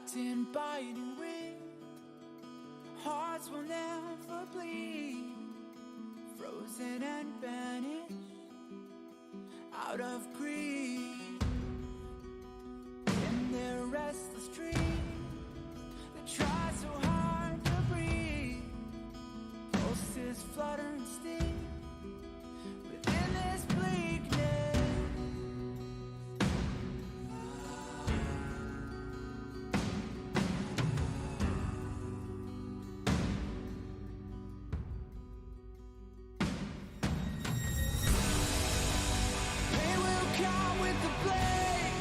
trapped in biting wind. Hearts will never bleed, frozen and vanished out of greed. In their restless dreams, they try so hard to breathe. Pulses flutter and sting within this bleakness. Pain will come with the blade.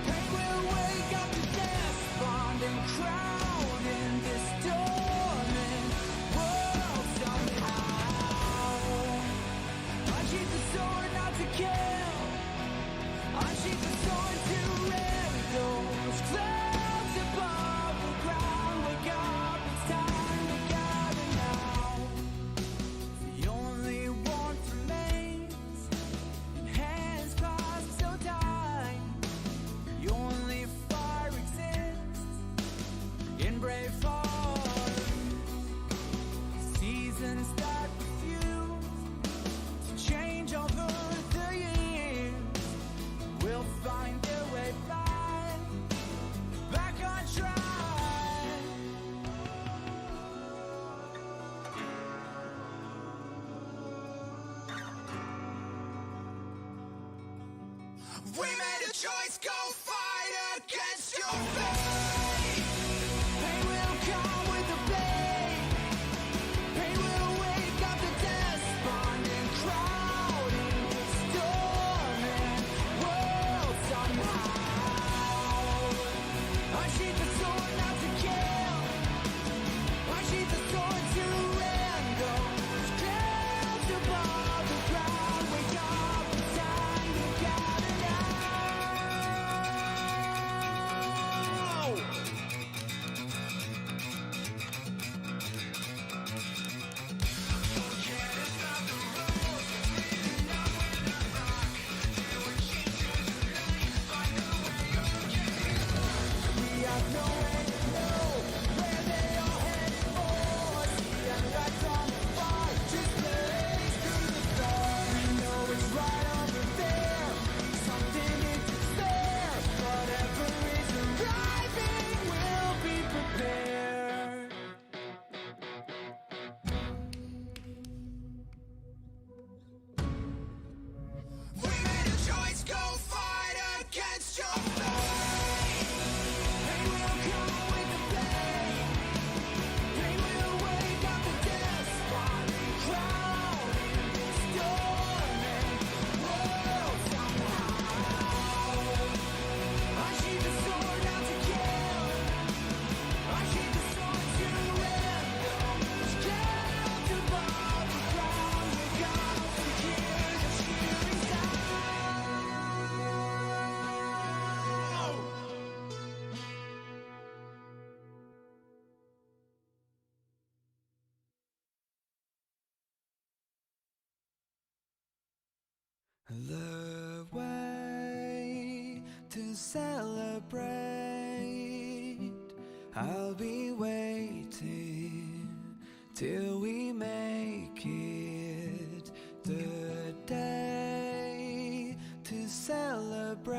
Pain will wake up to despondent crowd in this dormant world somehow. Unsheath the sword not to kill. Unsheath the sword to rend those clouds above the ground. Wake up, it's time to gather now. The only warmth remains in hands clasped so tight. The only fire exists in brave hearts. Seasons that refuse to change over the years will find their way back on track. We made a choice, go fight against your fate. Pain will come with the blade. Pain will wake up the despondent crowd in this dormant world somehow. Unsheath the sword not to kill. Unsheath the sword to rend those clouds above the ground. Wake up, it's time to gather now. We have nowhere to go, where they are headed for. See them lights on the far, just blaze through the storm. We know it's right over there, something is there. Whatever is arriving, we'll be prepared. We made a choice, go fight against your fate. Pain will come with the blade. Pain will wake up the despondent crowd in this dormant world somehow. Unsheath the sword not to kill. Unsheath the sword to rend those clouds above the ground. Wake up to hear the cheering sound. The way to celebrate, I'll be waiting till we make it. The day to celebrate,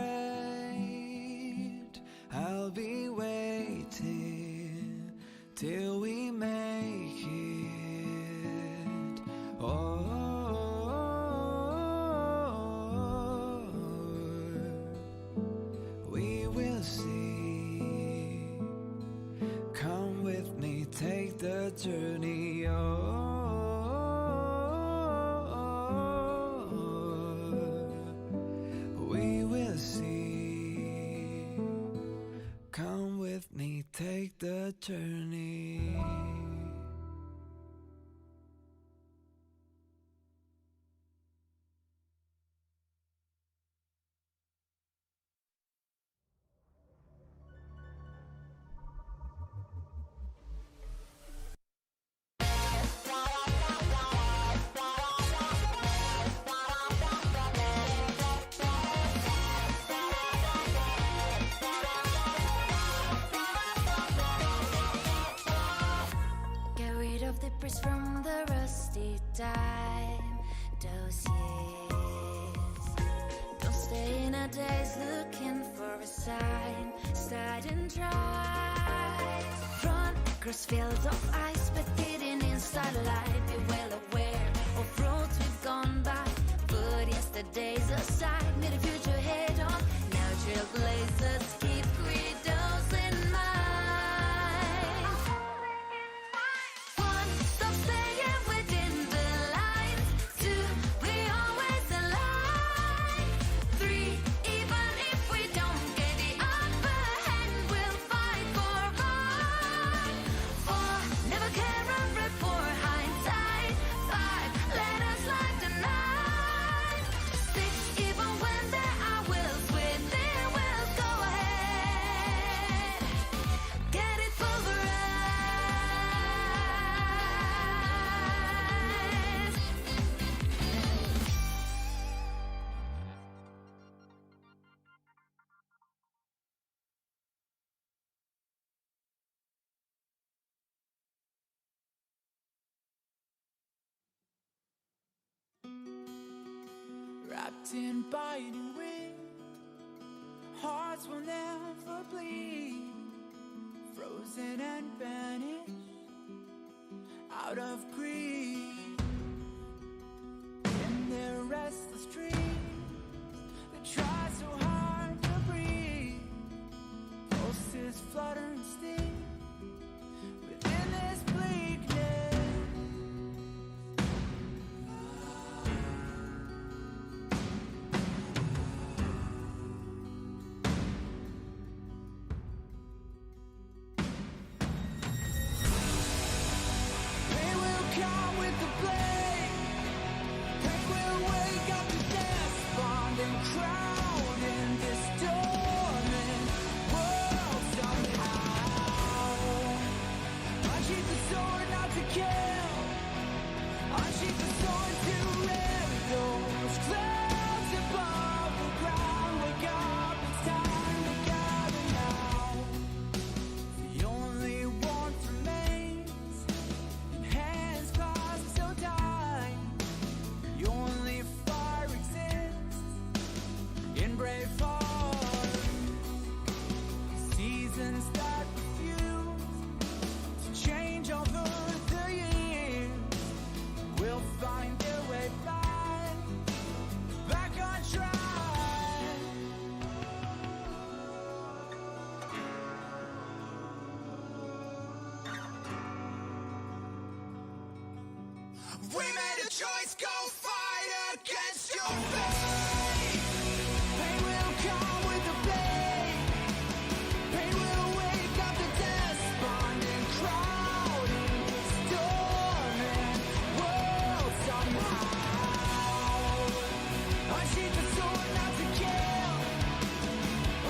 I'll be waiting till we make it. Oh, we will see. Come with me, take the journey. We will see. Come with me, take the journey. time, those years. Don't stay in a daze looking for a sign. Start and try. Run across fields of ice, but hidden inside light. Be well aware of roads we've gone by. Put yesterday's aside, meet the future head on. Now trailblazers keep credos in mind. One, stop staying within the lines. Two, we always align. Three, even if we don't get the upper hand, we'll fight for right. Four, never care a rip for hindsight. Five, let us light the night. Six, even when there are wills within, we'll go ahead. Get it pulverized. Wrapped in biting wind, hearts will never bleed. Frozen and banished out of greed. In their restless dreams, they try so hard to breathe. Pulses flutter and sting within this bleakness. Pain will come with the blade. Pain will wake up to despondent crowd in this dormant world somehow. Unsheath the sword not to kill. Unsheath the sword to rip those clouds above the ground. Wake up, it's time to gather now. The only warmth remains in hands clasped so tight. The only fire exists in brave hearts. Seasons that refuse to change over the years will find their way back on track. We made a choice, go fight against your fate. Pain will come with the blade. Pain will wake up the despondent crowd in this dormant world somehow. Unsheath the sword not to kill.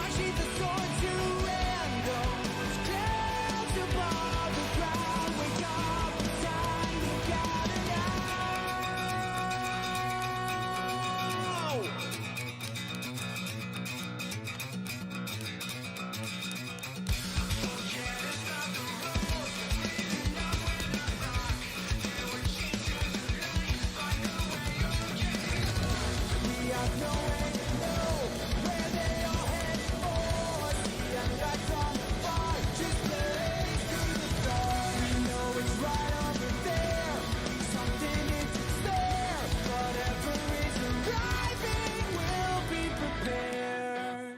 Unsheath the sword to end those clouds above the ground. Wake up, it's time to gather now. We have nowhere to know where they are headed for. See them lights on the fire, just blaze through the stars. We know it's right over there. Something is in store. Whatever is arriving, we'll be prepared.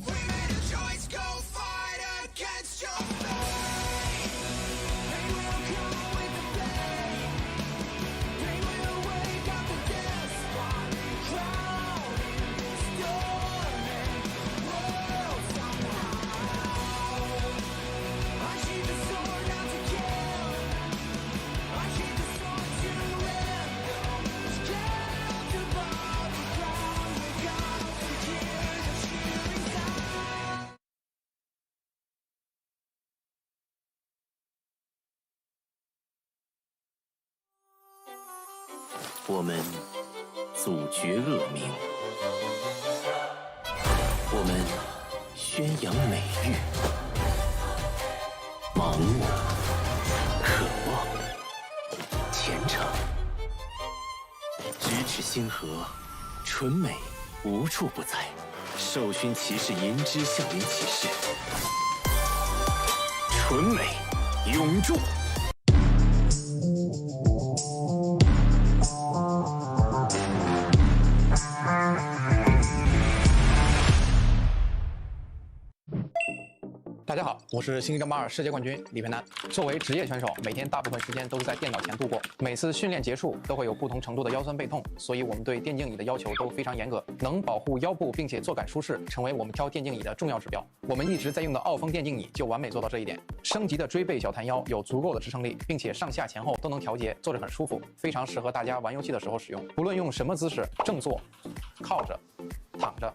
We made a choice, go fight against your fate. Pain will come with the blade. Pain will wake up the despondent crowd in this dormant world somehow. Unsheath the sword not to kill. Unsheath the sword to end those clouds above the ground. Wake up to hear the cheering sound. 我们阻绝恶名，我们宣扬美誉，盲目、渴望、虔诚，咫尺星河，纯美无处不在。授勋骑士银之向您起誓，纯美永驻。大家好，我是星际争霸2世界冠军李培南。作为职业选手，每天大部分时间都是在电脑前度过。每次训练结束都会有不同程度的腰酸背痛，所以我们对电竞椅的要求都非常严格，能保护腰部并且坐感舒适，成为我们挑电竞椅的重要指标。我们一直在用的奥风电竞椅就完美做到这一点。升级的锥背小弹腰有足够的支撑力，并且上下前后都能调节，坐着很舒服，非常适合大家玩游戏的时候使用。不论用什么姿势，正坐、靠着、躺着。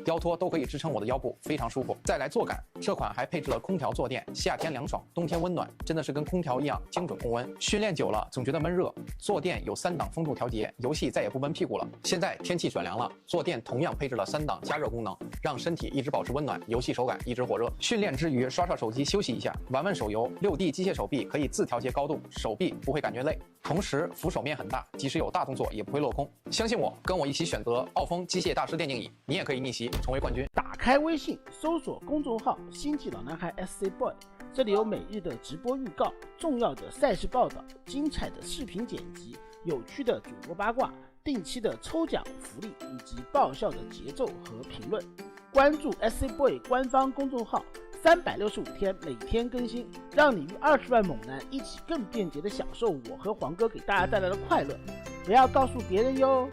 腰托都可以支撑我的腰部，非常舒服。再来坐感，这款还配置了空调坐垫，夏天凉爽，冬天温暖，真的是跟空调一样精准控温。训练久了总觉得闷热，坐垫有3档风度调节，游戏再也不闷屁股了。现在天气转凉了，坐垫同样配置了3档加热功能，让身体一直保持温暖，游戏手感一直火热。训练之余刷刷手机休息一下，玩玩手游。6D 机械手臂可以自调节高度，手臂不会感觉累。同时扶手面很大，即使有大动作也不会落空。相信我，跟我一起选择奥风机械大师电竞椅，你也可以逆袭成为冠军。打开微信，搜索公众号“星际老男孩 SC Boy”， 这里有每日的直播预告、重要的赛事报道、精彩的视频剪辑、有趣的主播八卦、定期的抽奖福利以及爆笑的节奏和评论。关注 SC Boy 官方公众号，365天每天更新，让你与20万猛男一起更便捷地享受我和黄哥给大家带来的快乐。不要告诉别人哟。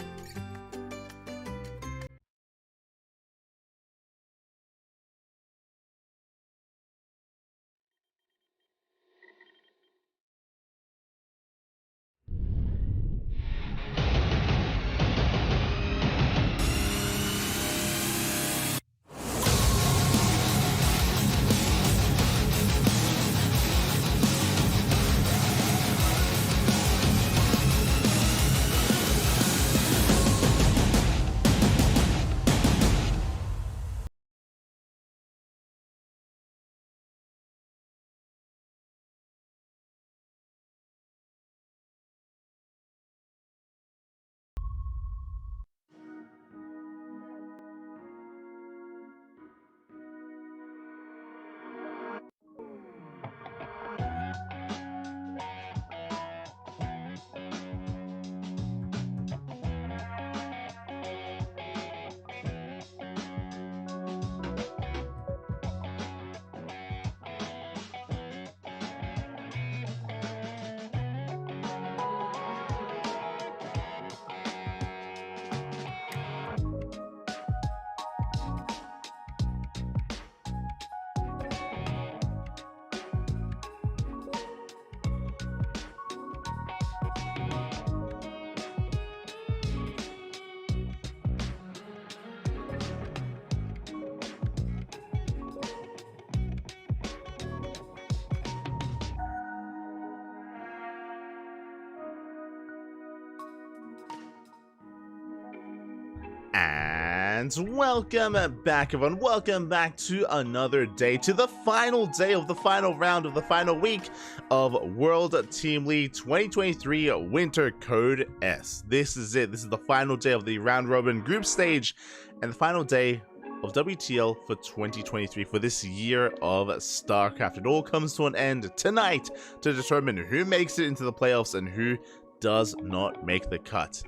And welcome back, everyone. Welcome back to another day, to the final day of the final round of the final week of World Team League 2023 Winter Code S. This is it. This is the final day of the round robin group stage and the final day of WTL for 2023 for this year of StarCraft. It all comes to an end tonight to determine who makes it into the playoffs and who does not make the cut.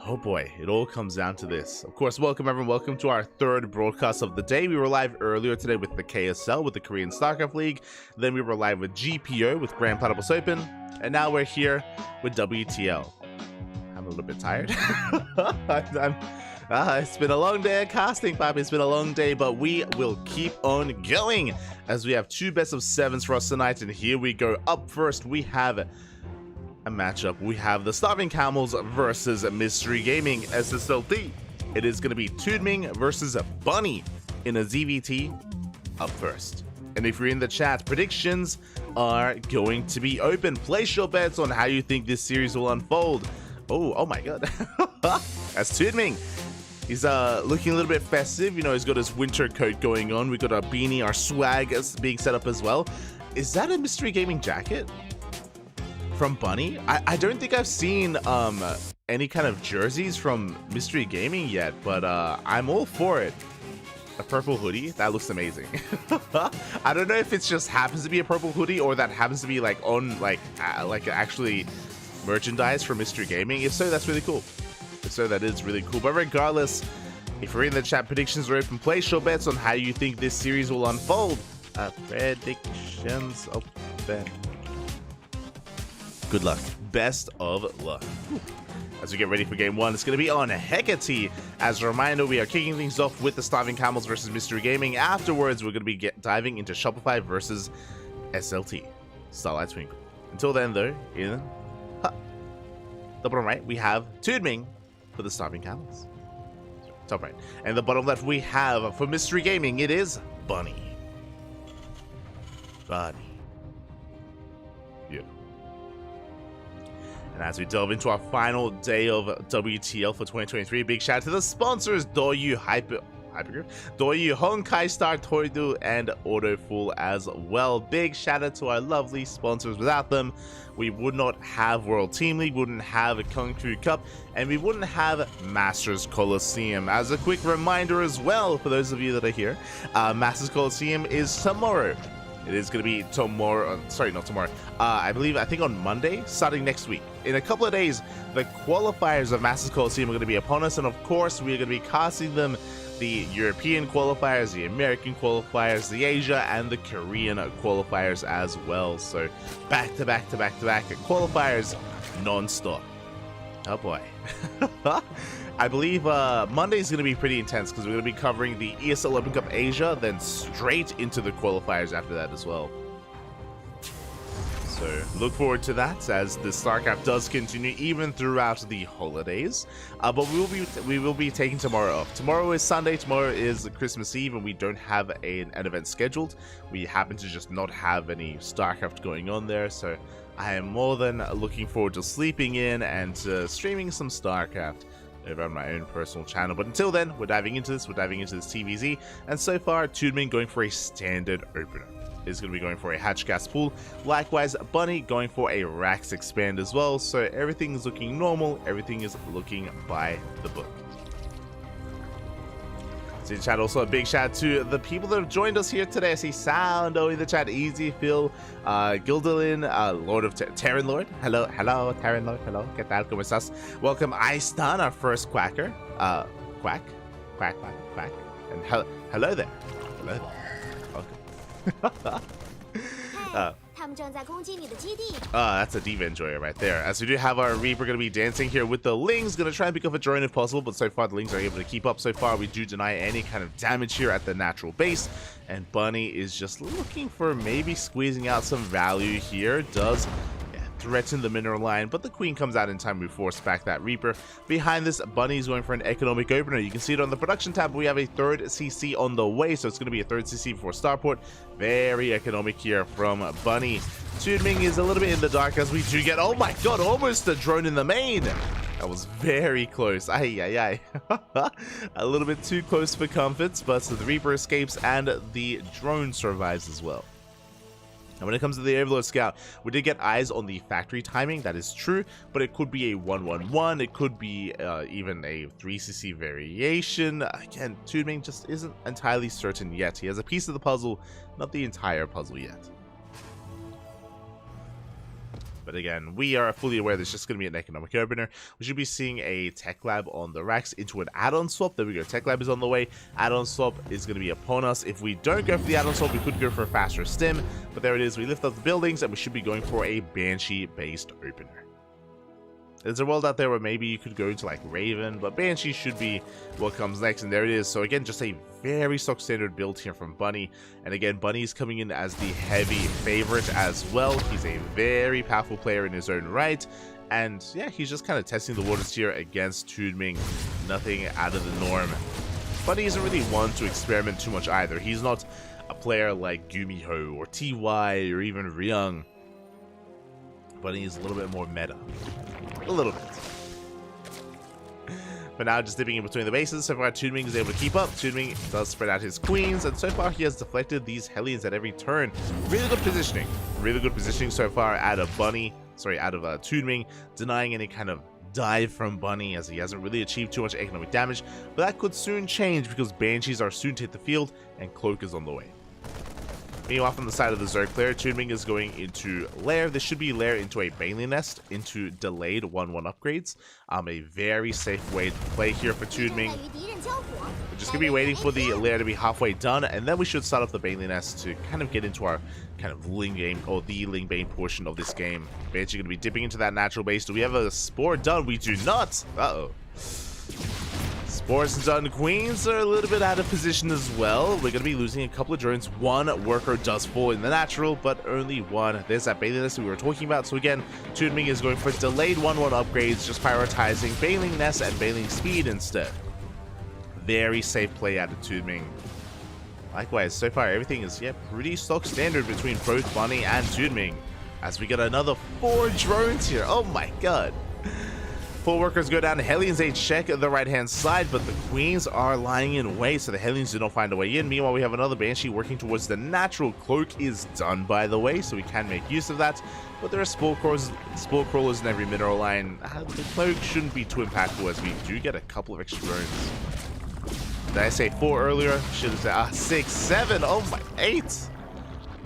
Oh boy, it all comes down to this. Of course, welcome everyone. Welcome to our third broadcast of the day. We were live earlier today with the KSL, with the Korean StarCraft League. Then we were live with GPO, with Grand Platypus Open. And now we're here with WTL. I'm a little bit tired. It's been a long day of casting, Papi. It's been a long day, but we will keep on going as we have 2 best of 7s for us tonight. And here we go. Up first, we have a matchup. We have the Starving Camels versus Mystery Gaming SSLT. It is going to be Tudming versus Bunny in a ZVT up first. And if you're in the chat, predictions are going to be open. Place your bets on how you think this series will unfold. Oh my god. That's Tudming. He's looking a little bit festive. You know, he's got his winter coat going on. We've got our beanie, our swag being set up as well. Is that a Mystery Gaming jacket from Bunny? I don't think I've seen any kind of jerseys from Mystery Gaming yet, but I'm all for it. A purple hoodie, that looks amazing. I don't know if it just happens to be a purple hoodie or that happens to be like on like actually merchandise for Mystery Gaming. If so, that's really cool. If so, that is really cool. But regardless, if you're in the chat, predictions are open. Place your bets on how you think this series will unfold. Predictions open. Good luck. Best of luck. As we get ready for game one, it's going to be on Hecate. As a reminder, we are kicking things off with the Starving Camels versus Mystery Gaming. Afterwards, we're going to be diving into Shopify versus SLT, Starlight Twinkle. Until then, though, in the bottom right, we have Tudming for the Starving Camels. Top right. And the bottom left, we have, for Mystery Gaming, it is Bunny. Bunny. Beautiful. And as we delve into our final day of WTL for 2023, big shout out to the sponsors, Doyu Hypergrip, Doyu Honkai Star Toidu, and Autoful as well. Big shout out to our lovely sponsors. Without them, we would not have World Team League, wouldn't have a CranKy Cup, and we wouldn't have Masters Coliseum. As a quick reminder as well, for those of you that are here, Masters Coliseum is tomorrow. It is going to be tomorrow. Sorry, not tomorrow. I think on Monday, starting next week. In a couple of days, the qualifiers of Masters Coliseum are going to be upon us, and of course, we are going to be casting them: the European qualifiers, the American qualifiers, the Asia, and the Korean qualifiers as well. So back to back to back to back qualifiers, non-stop. Oh boy. I believe Monday is going to be pretty intense because we're going to be covering the ESL Open Cup Asia, then straight into the qualifiers after that as well. So look forward to that as the StarCraft does continue even throughout the holidays. But we will be taking tomorrow off. Tomorrow is Sunday. Tomorrow is Christmas Eve, and we don't have an event scheduled. We happen to just not have any StarCraft going on there, so I am more than looking forward to sleeping in and streaming some StarCraft over on my own personal channel. But until then, we're diving into this TVZ, and so far Tudming going for a standard opener. Is going to be going for a hatch gas pool. Likewise, Bunny going for a Rax expand as well. So everything is looking normal, everything is looking by the book. So in chat, also a big shout out to the people that have joined us here today. I see Soundo in the chat, Easy, Phil, Gildalin, Lord of Terran Lord. Hello, Terran Lord. Hello, ¿qué tal? ¿Cómo estás? Welcome, Aistan, our first quacker. Quack. And hello there. Welcome. That's a Diva Enjoyer right there. As we do have our Reaper going to be dancing here with the Lings. Going to try and pick up a drone if possible, but so far the Lings are able to keep up. So far we do deny any kind of damage here at the natural base, and Bunny is just looking for maybe squeezing out some value here. Does threaten the mineral line, but the Queen comes out in time. We force back that Reaper. Behind this, Bunny's going for an economic opener. You can see it on the production tab. We have a third CC on the way, so it's going to be a third CC before Starport. Very economic here from Bunny. Tudming is a little bit in the dark as we do get, oh my god, almost a drone in the main. That was very close. A little bit too close for comforts, but the Reaper escapes and the drone survives as well. And when it comes to the Overlord Scout, we did get eyes on the factory timing, that is true, but it could be a 1-1-1, it could be even a 3cc variation. Again, Tudming just isn't entirely certain yet. He has a piece of the puzzle, not the entire puzzle yet. But again, we are fully aware there's just going to be an economic opener. We should be seeing a Tech Lab on the racks into an add-on swap. There we go. Tech Lab is on the way. Add-on swap is going to be upon us. If we don't go for the add-on swap, we could go for a faster stim. But there it is. We lift up the buildings, and we should be going for a Banshee-based opener. There's a world out there where maybe you could go into like Raven, but Banshee should be what comes next, and there it is. So again, just a very stock standard build here from Bunny. And again, Bunny's coming in as the heavy favorite as well. He's a very powerful player in his own right. And yeah, he's just kind of testing the waters here against Tudming. Nothing out of the norm. Bunny isn't really one to experiment too much either. He's not a player like Gumiho or TY or even Ryung. Bunny is a little bit more meta. A little bit. For now, just dipping in between the bases. So far, Toonming is able to keep up. Toonming does spread out his queens, and so far he has deflected these Hellions at every turn. Really good positioning. Really good positioning so far out of Toonming, denying any kind of dive from Bunny, as he hasn't really achieved too much economic damage, but that could soon change because Banshees are soon to hit the field and Cloak is on the way. Meanwhile, from the side of the Zerg player, Toonming is going into Lair. This should be Lair into a Bailey Nest into delayed 1/1 upgrades. A very safe way to play here for Toonming. We're just going to be waiting for the Lair to be halfway done, and then we should start off the Bailey Nest to kind of get into our kind of Ling game, or the Ling Bane portion of this game. Banshee going to be dipping into that natural base. Do we have a Spore done? We do not! Uh-oh. Spores and done. Queens are a little bit out of position as well. We're going to be losing a couple of drones. One worker does fall in the natural, but only one. There's that Bailey Nest we were talking about. So again, Toonming is going for delayed 1/1 upgrades, just prioritizing Bailing Nest and Bailing Speed instead. Very safe play out of Toonming. Likewise, so far everything is pretty stock standard between both Bunny and Toonming. As we get another 4 drones here. Oh my god. 4 workers go down. Hellions, they check the right-hand side, but the Queens are lying in wait, so the Hellions do not find a way in. Meanwhile, we have another Banshee working towards the natural. Cloak is done, by the way, so we can make use of that. But there are Spore Crawlers in every mineral line. The Cloak shouldn't be too impactful, as we do get a couple of extra drones. Did I say 4 earlier? Should have said 6, 7. Oh my, 8.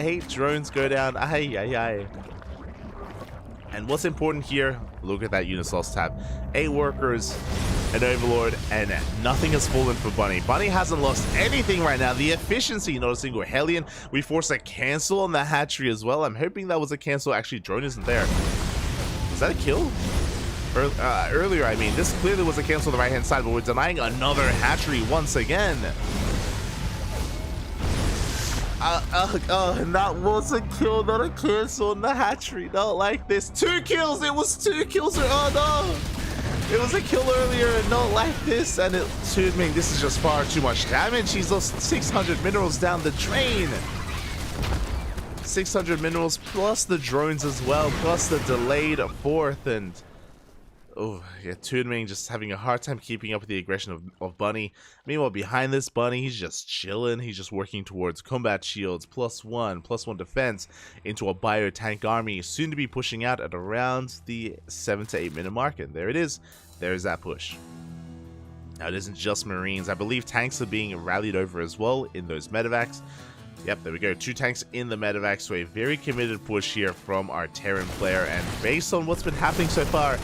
8 drones go down. Ay, ay, ay. And what's important here, look at that unit loss tab. 8 workers, an Overlord, and nothing has fallen for Bunny. Bunny hasn't lost anything right now. The efficiency, not a single Hellion. We forced a cancel on the hatchery as well. I'm hoping that was a cancel. Actually, drone isn't there. Was that a kill? Earlier, I mean. This clearly was a cancel on the right-hand side, but we're denying another hatchery once again. That was a kill, not a cancel on the hatchery. Not like this. 2 kills! It was 2 kills! Oh no! It was a kill earlier and not like this. And it should mean this is just far too much damage. He's lost 600 minerals down the drain. 600 minerals plus the drones as well, plus the delayed 4th, and oh yeah, Toonming just having a hard time keeping up with the aggression of Bunny. Meanwhile, behind this Bunny, he's just chilling. He's just working towards combat shields, +1 defense into a bio tank army, soon to be pushing out at around the 7 to 8 minute mark. And there it is. There's that push. Now, it isn't just Marines. I believe tanks are being rallied over as well in those medevacs. Yep, there we go. 2 tanks in the medevac, so a very committed push here from our Terran player. And based on what's been happening so far,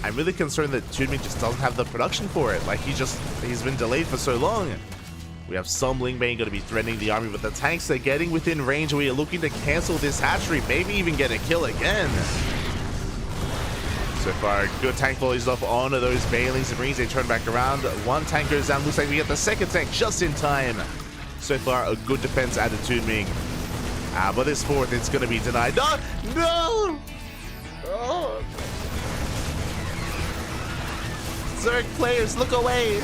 I'm really concerned that Toonming just doesn't have the production for it. Like, he's been delayed for so long. We have some Ling Bane going to be threatening the army, but the tanks are getting within range. We are looking to cancel this hatchery, maybe even get a kill again. So far, good tank volleys off on those Bailings and Marines. They turn back around. 1 tank goes down. Looks like we get the 2nd tank just in time. So far, a good defense out of Toonming. But this 4th, it's going to be denied. No! No! Oh. Zerg players, look away!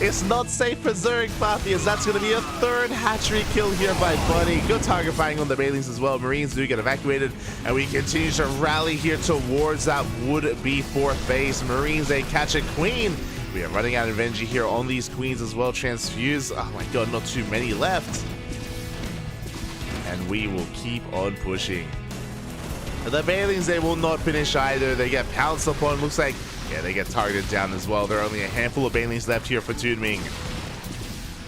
It's not safe for Zerg Fathias. That's going to be a 3rd hatchery kill here by Bunny. Good target firing on the Bailings as well. Marines do get evacuated, and we continue to rally here towards that would-be 4th base. Marines, they catch a Queen. We are running out of energy here on these Queens as well. Transfuse. Oh my god, not too many left. And we will keep on pushing. The Bailings, they will not finish either. They get pounced upon. Looks like, yeah, they get targeted down as well. There are only a handful of Bailings left here for Toonming.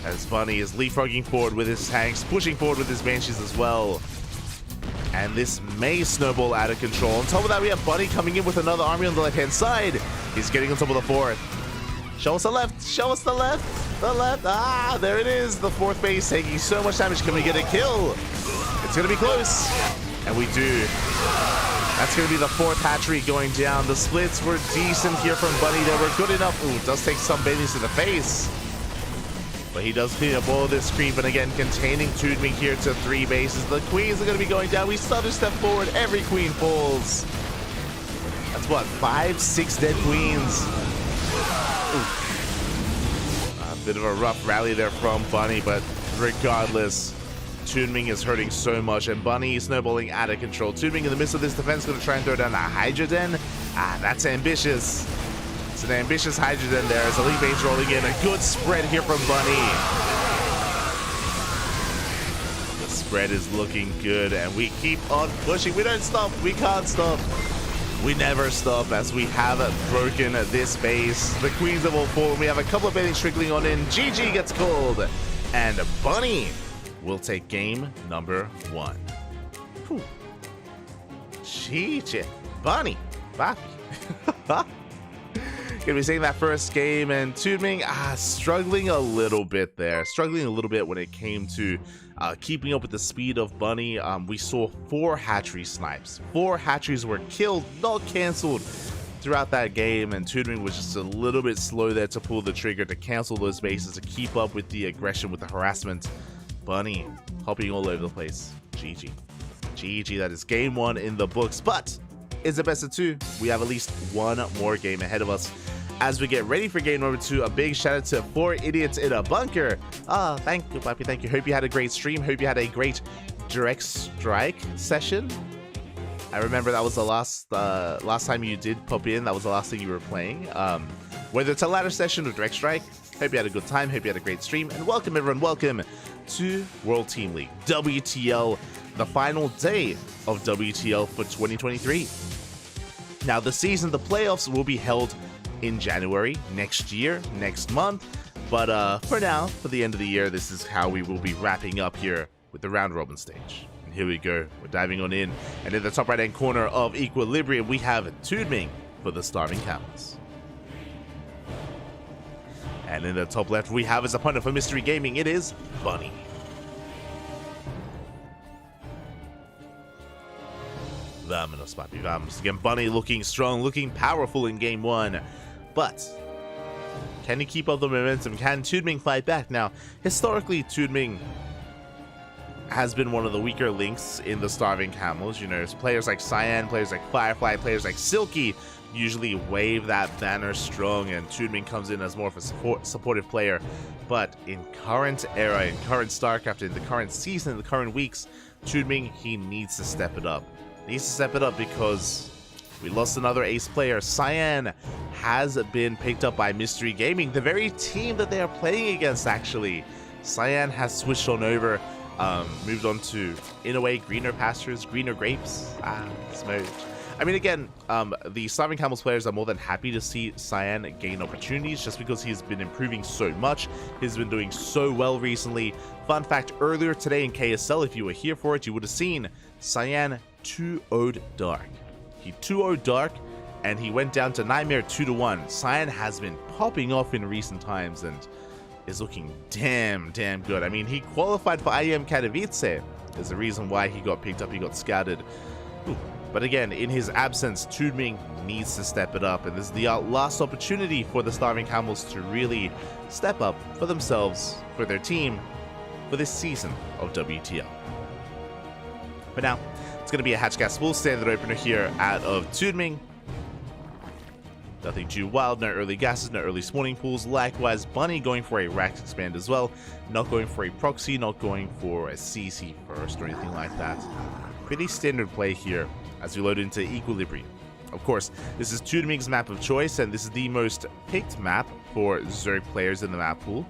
As Bunny is leapfrogging forward with his tanks, pushing forward with his Banshees as well. And this may snowball out of control. On top of that, we have Bunny coming in with another army on the left-hand side. He's getting on top of the 4th. Show us the left. Show us the left. The left. Ah, there it is. The 4th base taking so much damage. Can we get a kill? It's going to be close. And we do. That's going to be the 4th hatchery going down. The splits were decent here from Bunny. They were good enough. Ooh, does take some Bailings to the face. But he does clean up all this creep. And again, containing Toonming here to 3 bases. The Queens are going to be going down. We stutter step forward. Every Queen falls. That's what, 5, 6 dead Queens. Ooh. A bit of a rough rally there from Bunny. But regardless, Toonming is hurting so much, and Bunny is snowballing out of control. Toonming in the midst of this defense going to try and throw down a Hydra Den. Ah, that's ambitious. It's an ambitious Hydrogen there as Elite Bane's rolling in. A good spread here from Bunny. The spread is looking good, and we keep on pushing. We don't stop. We can't stop. We never stop as we have broken this base. The Queens have all fallen. We have a couple of bailings trickling on in. GG gets called, and Bunny will take game number 1. Whew. GG. Bunny. Bappy. Gonna be seeing that first game, and Tudming struggling a little bit there. Struggling a little bit when it came to keeping up with the speed of Bunny. We saw 4 hatchery snipes. 4 hatcheries were killed, not cancelled throughout that game, and Tudming was just a little bit slow there to pull the trigger to cancel those bases, to keep up with the aggression, with the harassment. Bunny hopping all over the place. GG. GG, that is game 1 in the books, but it's a best of 2. We have at least 1 more game ahead of us. As we get ready for game number 2, a big shout out to 4 idiots in a bunker. Thank you, Papi, thank you. Hope you had a great stream. Hope you had a great direct strike session. I remember that was the last time you did pop in. That was the last thing you were playing. Whether it's a ladder session or direct strike, hope you had a good time. Hope you had a great stream. And welcome, everyone. Welcome to World Team League WTL, the final day of WTL for 2023. Now, the season, the playoffs will be held in January next year, next month. But for now, for the end of the year, this is how we will be wrapping up here with the round robin stage. And here we go. We're diving on in. And in the top right hand corner of Equilibrium, we have Tudming for the Starving Camels. And in the top left, we have his opponent for Mystery Gaming. It is Bunny. Vámonos, papi, vámonos. Again, Bunny looking strong, looking powerful in game 1. But can he keep up the momentum? Can Tudming fight back? Now, historically, Tudming has been one of the weaker links in the Starving Camels. You know, players like Cyan, players like Firefly, players like Silky usually wave that banner strong, and Tudming comes in as more of a supportive player. But in current era, in current StarCraft, in the current season, in the current weeks, Tudming, he needs to step it up. Needs to step it up because we lost another ace player. Cyan has been picked up by Mystery Gaming, the very team that they are playing against, actually. Cyan has switched on over, moved on to, in a way, greener pastures, greener grapes. Smooth. I mean, again, the Starving Camels players are more than happy to see Cyan gain opportunities just because he's been improving so much. He's been doing so well recently. Fun fact, earlier today in KSL, if you were here for it, you would have seen Cyan 2-0'd Dark. He 2-0'd Dark, and he went down to Nightmare 2-1. Cyan has been popping off in recent times and is looking damn good. I mean, he qualified for IEM Katowice. There's a reason why he got picked up, he got scouted. Ooh. But again, in his absence, Tudming needs to step it up, and this is the last opportunity for the Starving Camels to really step up for themselves, for their team, for this season of WTL. But now, it's going to be a Hatchcast full standard opener here out of Tudming. Nothing too wild, no early gases, no early spawning pools. Likewise, Bunny going for a Rax expand as well. Not going for a proxy, not going for a CC first or anything like that. Pretty standard play here as we load into Equilibrium. Of course, this is Tudming's map of choice, and this is the most picked map for Zerg players in the map pool.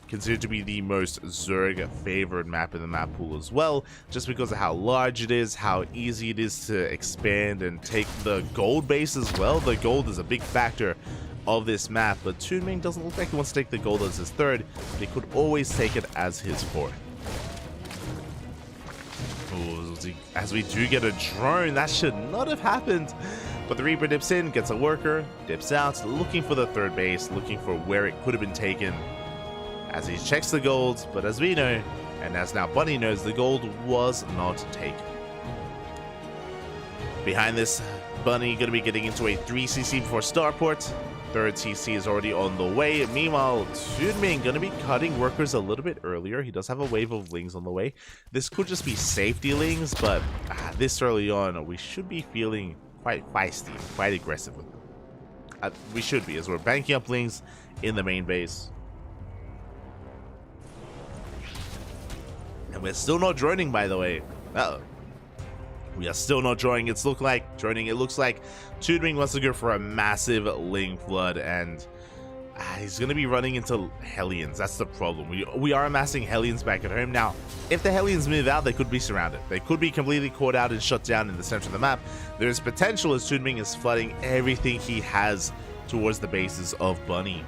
Considered to be the most Zerg favored map in the map pool as well, just because of how large it is, how easy it is to expand and take the gold base as well. The gold is a big factor of this map, but Tudming doesn't look like he wants to take the gold as his third, but he could always take it as his fourth. Ooh, as we do get a drone, that should not have happened. But the Reaper dips in, gets a worker, dips out, looking for the third base, looking for where it could have been taken. As he checks the gold, but as we know, and as now Bunny knows, the gold was not taken. Behind this, Bunny going to be getting into a 3cc before starport. Third CC is already on the way. Meanwhile, Tudming going to be cutting workers a little bit earlier. He does have a wave of lings on the way. This could just be safety lings, but this early on, we should be feeling quite feisty, quite aggressive with them. We should be, as we're banking up lings in the main base. And we're still not droning, by the way. Uh-oh. We are still not drawing. It looks like Tudming wants to go for a massive Ling Flood, and he's going to be running into Hellions. That's the problem. We are amassing Hellions back at home. Now, if the Hellions move out, they could be surrounded. They could be completely caught out and shut down in the center of the map. There's potential as Tudming is flooding everything he has towards the bases of Bunny.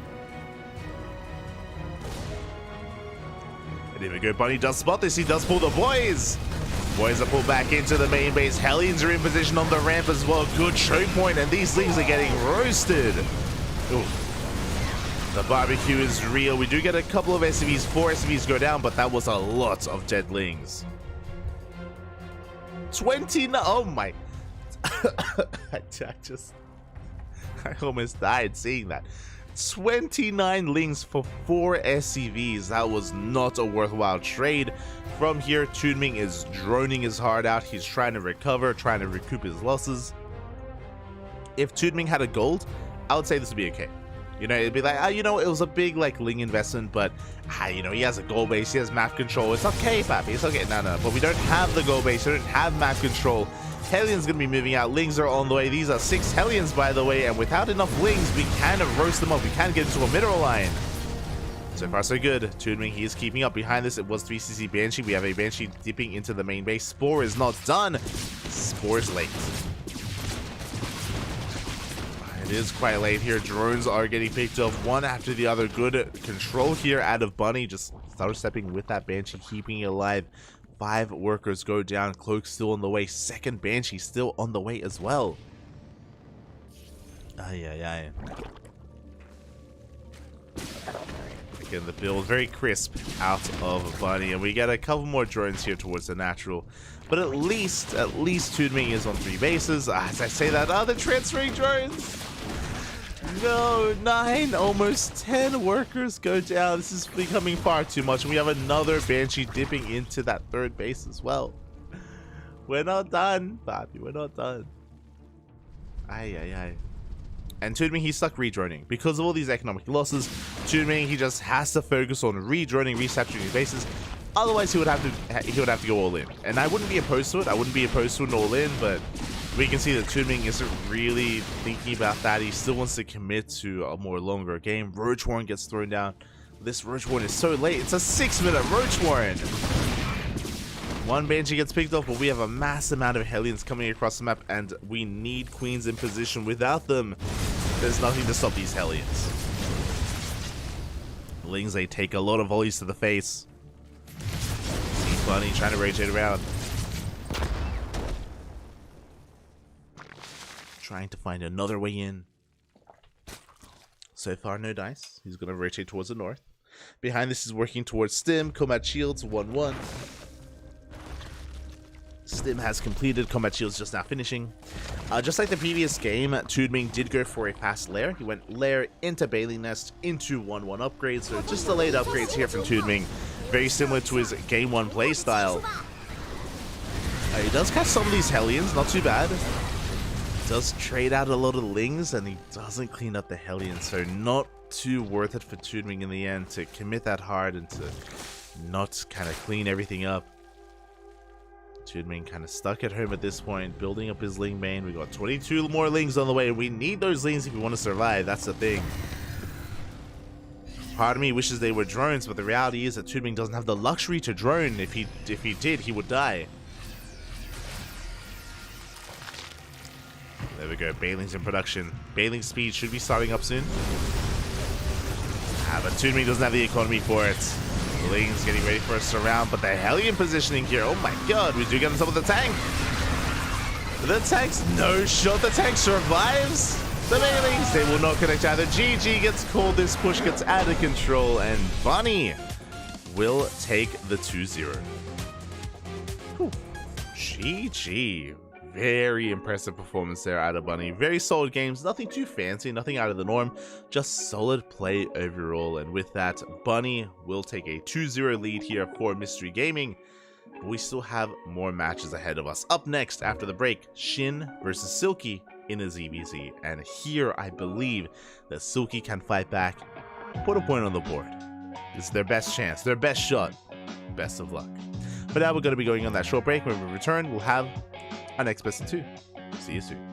And here we go. Bunny does spot this. He does pull the boys. Boys are pulled back into the main base. Hellions are in position on the ramp as well. Good choke point, and these Lings are getting roasted. Ooh. The barbecue is real. We do get a couple of SCVs. 4 SCVs go down, but that was a lot of dead Lings. 29. Oh my. I almost died seeing that. 29 Lings for 4 SCVs. That was not a worthwhile trade. From here, Tudming is droning his heart out. He's trying to recover, trying to recoup his losses. If Tudming had a gold, I would say this would be okay. You know, it'd be like, it was a big, Ling investment, but, he has a gold base, he has map control. It's okay, Pappy, it's okay. No, but we don't have the gold base, we don't have map control. Hellions gonna be moving out, Lings are on the way. These are 6 Hellions, by the way, and without enough Lings, we can roast them up. We can get into a mineral line. So far, so good. Tudming, he is keeping up. Behind this, it was 3cc Banshee. We have a Banshee dipping into the main base. Spore is not done. Spore is late. It is quite late here. Drones are getting picked up one after the other. Good control here out of Bunny. Just started stepping with that Banshee, keeping it alive. 5 workers go down. Cloak still on the way. Second Banshee still on the way as well. Aye. Again, the build very crisp out of Bunny, and we get a couple more drones here towards the natural. But at least Tudming is on 3 bases. As I say that, they're transferring drones. No, 9, almost 10 workers go down. This is becoming far too much. And we have another Banshee dipping into that 3rd base as well. We're not done, Papi. We're not done. Aye. And Tudming, he's stuck redroning. Because of all these economic losses, Tudming, he just has to focus on redroning, resaturating bases. Otherwise, he would have to go all in. And I wouldn't be opposed to it. I wouldn't be opposed to an all in, but we can see that Tudming isn't really thinking about that. He still wants to commit to a more longer game. Roach Warren gets thrown down. This Roach Warren is so late. It's a 6-minute Roach Warren. 1 Banshee gets picked up, but we have a mass amount of Hellions coming across the map, and we need Queens in position. Without them, there's nothing to stop these Hellions. Lings, they take a lot of volleys to the face. See Bunny trying to rotate around. Trying to find another way in. So far, no dice. He's going to rotate towards the north. Behind this is working towards Stim. Combat Shields, 1-1. Stim has completed. Combat Shields just now finishing. Just like the previous game, Tudming did go for a fast lair. He went lair into Bailey Nest into 1-1 upgrades. So just delayed upgrades here from Tudming. Very similar to his game 1 playstyle. He does catch some of these Hellions, not too bad. Does trade out a lot of Lings, and he doesn't clean up the Hellions. So not too worth it for Tudming in the end to commit that hard and to not kind of clean everything up. Tudming kind of stuck at home at this point, building up his Ling main. We got 22 more Lings on the way. We need those Lings if we want to survive. That's the thing. Part of me wishes they were drones, but the reality is that Tudming doesn't have the luxury to drone. If he did, he would die. There we go. Bailing's in production. Bailing speed should be starting up soon. But Tudming doesn't have the economy for it. Ling's getting ready for a surround, but the Hellion positioning here. Oh my god, we do get on top of the tank. The tank's no shot. The tank survives. The Bailings, they will not connect either. GG gets called. This push gets out of control, and Bunny will take the 2-0. GG. Very impressive performance there out of Bunny. Very solid games, nothing too fancy, nothing out of the norm, just solid play overall. And with that, Bunny will take a 2-0 lead here for Mystery Gaming. But we still have more matches ahead of us. Up next, after the break, Shin versus Silky in a ZVZ. And here, I believe that Silky can fight back, put a point on the board. It's their best chance, their best shot. Best of luck. But now we're going to be going on that short break. When we return, we'll have our next best of 2. See you soon.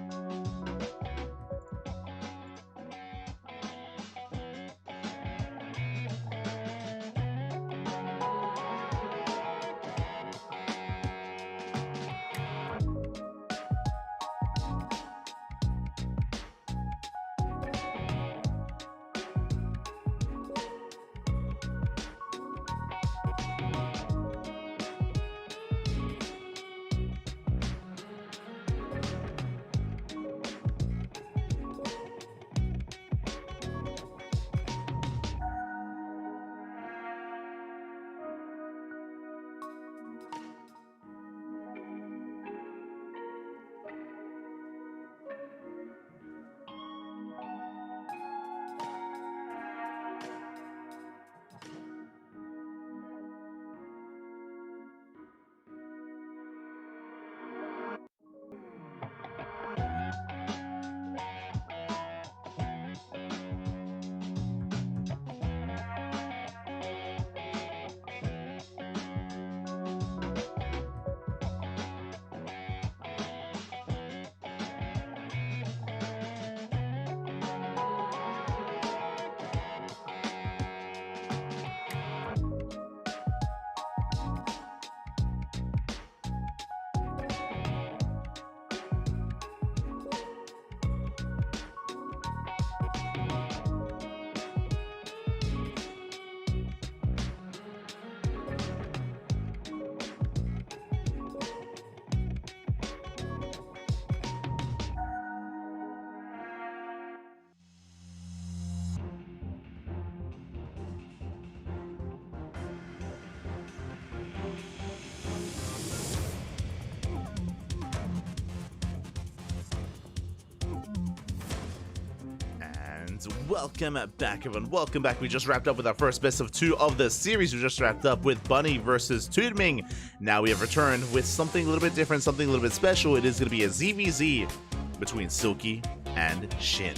Welcome back, everyone. Welcome back. We just wrapped up with our first best of 2 of the series. We just wrapped up with Bunny versus Toonming. Now we have returned with something a little bit different, something a little bit special. It is going to be a ZVZ between Silky and Shin.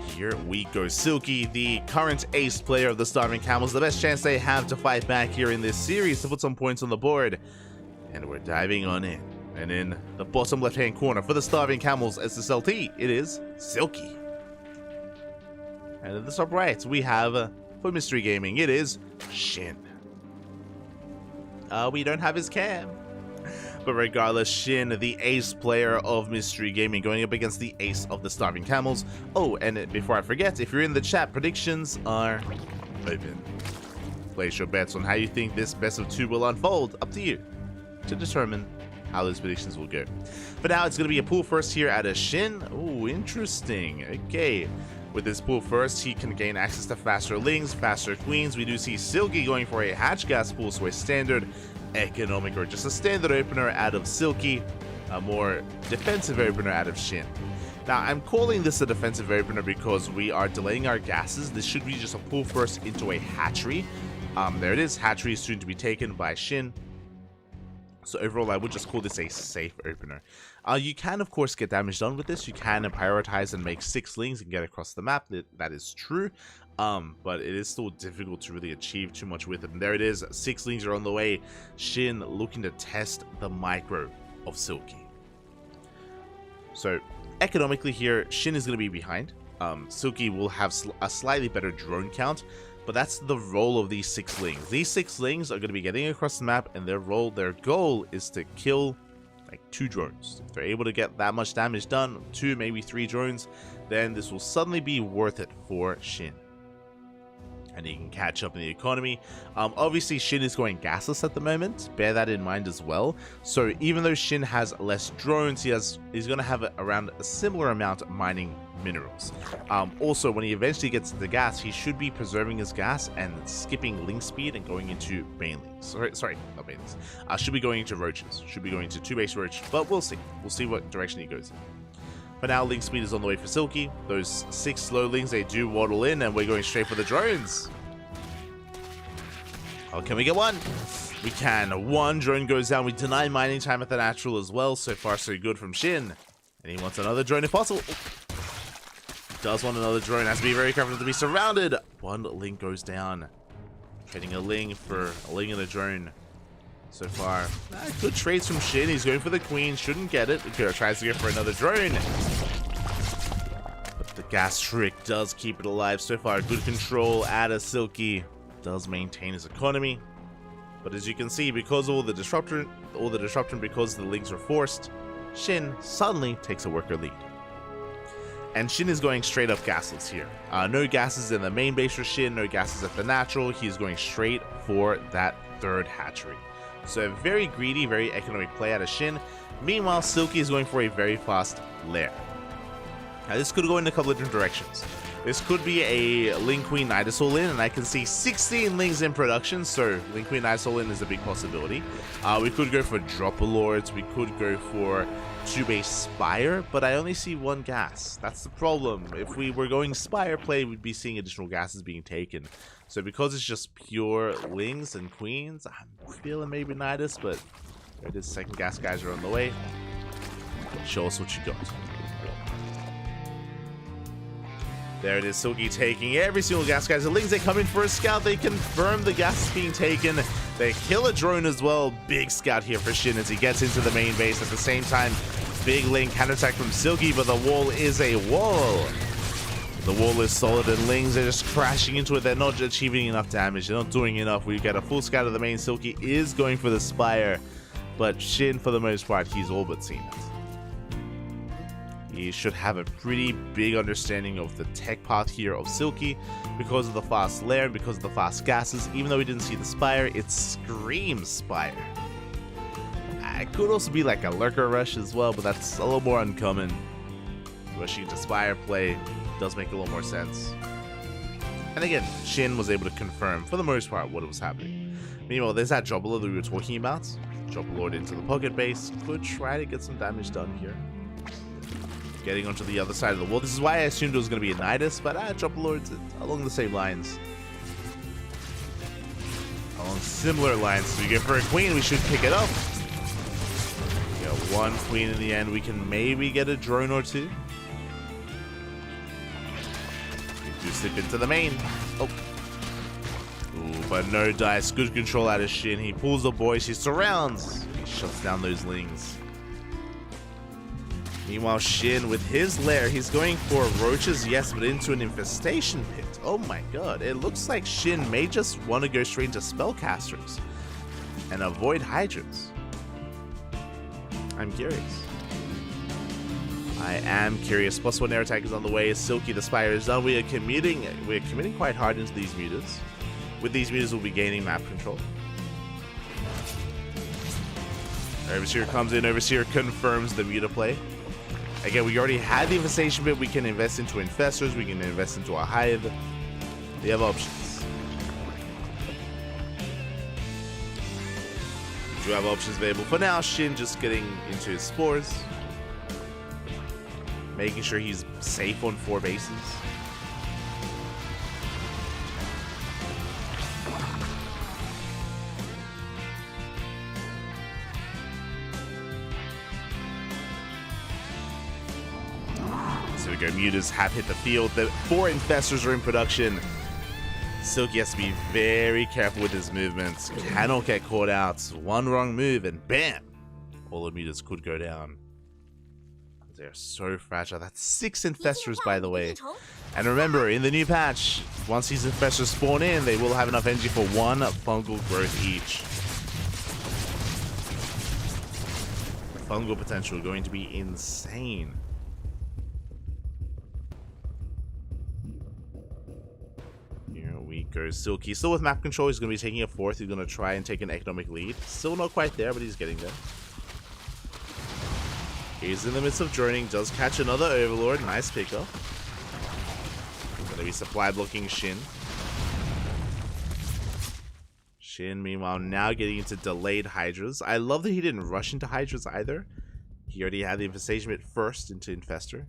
Here we go. Silky, the current ace player of the Starving Camels, the best chance they have to fight back here in this series to put some points on the board. And we're diving on in. And in the bottom left-hand corner for the Starving Camels SSLT, it is Silky. And at the top right, we have, for Mystery Gaming, it is Shin. We don't have his cam. But regardless, Shin, the ace player of Mystery Gaming, going up against the ace of the Starving Camels. Oh, and before I forget, if you're in the chat, predictions are open. Place your bets on how you think this best of 2 will unfold. Up to you to determine how those predictions will go. For now, it's going to be a pool first here at a Shin. Oh, interesting. Okay. With this pool first, he can gain access to faster lings, faster queens. We do see Silky going for a hatch gas pool, so a standard economic or just a standard opener out of Silky, a more defensive opener out of Shin. Now, I'm calling this a defensive opener because we are delaying our gases. This should be just a pool first into a hatchery. There it is. Hatchery is soon to be taken by Shin. So overall, I would just call this a safe opener. You can, of course, get damage done with this. You can prioritize and make 6 lings and get across the map. That is true. But it is still difficult to really achieve too much with it. And there it is. 6 lings are on the way. Shin looking to test the micro of Silky. So economically here, Shin is going to be behind. Silky will have a slightly better drone count. But that's the role of these 6 lings. These 6 lings are going to be getting across the map, and their goal is to kill like 2 drones. If they're able to get that much damage done, 2, maybe 3 drones, then this will suddenly be worth it for Shin. And he can catch up in the economy. Obviously, Shin is going gasless at the moment. Bear that in mind as well. So even though Shin has less drones, he's going to have around a similar amount mining minerals. Also, when he eventually gets to the gas, he should be preserving his gas and skipping link speed and going into banelings. Sorry, not banelings. Should be going into roaches. Should be going to 2-base roach, but we'll see. We'll see what direction he goes in. For now, link speed is on the way for Silky. Those 6 slow lings, they do waddle in, and we're going straight for the drones. Oh, can we get one? We can. 1 drone goes down. We deny mining time at the natural as well. So far, so good from Shin. And he wants another drone if possible. Does want another drone. Has to be very careful to be surrounded. 1 link goes down. Trading a ling for a ling and a drone. So far, good trades from Shin. He's going for the queen, shouldn't get it. Tries to go for another drone. But the gas trick does keep it alive so far. Good control out of Silky. Does maintain his economy. But as you can see, because of all the disruption because the links are forced, Shin suddenly takes a worker lead. And Shin is going straight up gasless here. No gases in the main base for Shin, no gases at the natural. He's going straight for that third hatchery. So a very greedy, very economic play out of Shin. Meanwhile, Silky is going for a very fast lair. Now this could go in a couple of different directions. This could be a Ling Queen Nidus all-in, and I can see 16 Lings in production, so Ling Queen Nidus all-in is a big possibility. We could go for Dropper Lords, we could go for 2-base Spire, but I only see one gas. That's the problem. If we were going Spire play, we'd be seeing additional gases being taken. So because it's just pure Lings and Queens, I'm feeling maybe Nidus, but there it is, second gas guys are on the way. Show us what you got. There it is, Silky taking every single gas, guys. The Lings, they come in for a scout. They confirm the gas is being taken. They kill a drone as well. Big scout here for Shin as he gets into the main base. At the same time, big Ling counterattack from Silky, but the wall is a wall. The wall is solid and Lings are just crashing into it. They're not achieving enough damage. They're not doing enough. We get a full scout of the main. Silky is going for the Spire, but Shin, for the most part, he's all but seen it. He should have a pretty big understanding of the tech part here of Silky because of the fast lair, because of the fast gases. Even though we didn't see the Spire, it screams Spire. It could also be like a Lurker Rush as well, but that's a little more uncommon. Rushing into Spire play does make a little more sense. And again, Shin was able to confirm, for the most part, what was happening. Meanwhile, there's that Dropper Lord that we were talking about. Dropper Lord into the pocket base. Could try to get some damage done here. Getting onto the other side of the wall. This is why I assumed it was going to be a Nidus, but Dropper Lord's along the same lines. Along similar lines. So we go for a queen, we should pick it up. We got one queen in the end. We can maybe get a drone or two. We do slip into the main. Oh. Ooh, but no dice. Good control out of Shin. He pulls the boys. He surrounds. He shuts down those Lings. Meanwhile, Shin, with his lair, he's going for roaches, yes, but into an infestation pit. Oh my god, it looks like Shin may just want to go straight into spellcasters and avoid hydras. I'm curious. I am curious. +1 air attack is on the way. Silky, the Spire is done. We're committing quite hard into these mutas. With these mutas, we'll be gaining map control. Overseer comes in. Overseer confirms the muta play. Again, we already had the infestation bit. We can invest into infestors. We can invest into a hive. We have options. We do have options available. For now, Shin just getting into his spores. Making sure he's safe on 4 bases. Mutas have hit the field. The 4 infestors are in production. Silky has to be very careful with his movements. Cannot get caught out. One wrong move and bam! All the mutas could go down. They're so fragile. That's 6 infestors, by the way. And remember, in the new patch, once these infestors spawn in, they will have enough energy for 1 fungal growth each. The fungal potential is going to be insane. Goes Silky. Still with map control, he's going to be taking a 4th. He's going to try and take an economic lead. Still not quite there, but he's getting there. He's in the midst of droning. Does catch another Overlord. Nice pickup. Going to be supply blocking Shin. Shin, meanwhile, now getting into delayed Hydras. I love that he didn't rush into Hydras either. He already had the infestation bit first into Infestor.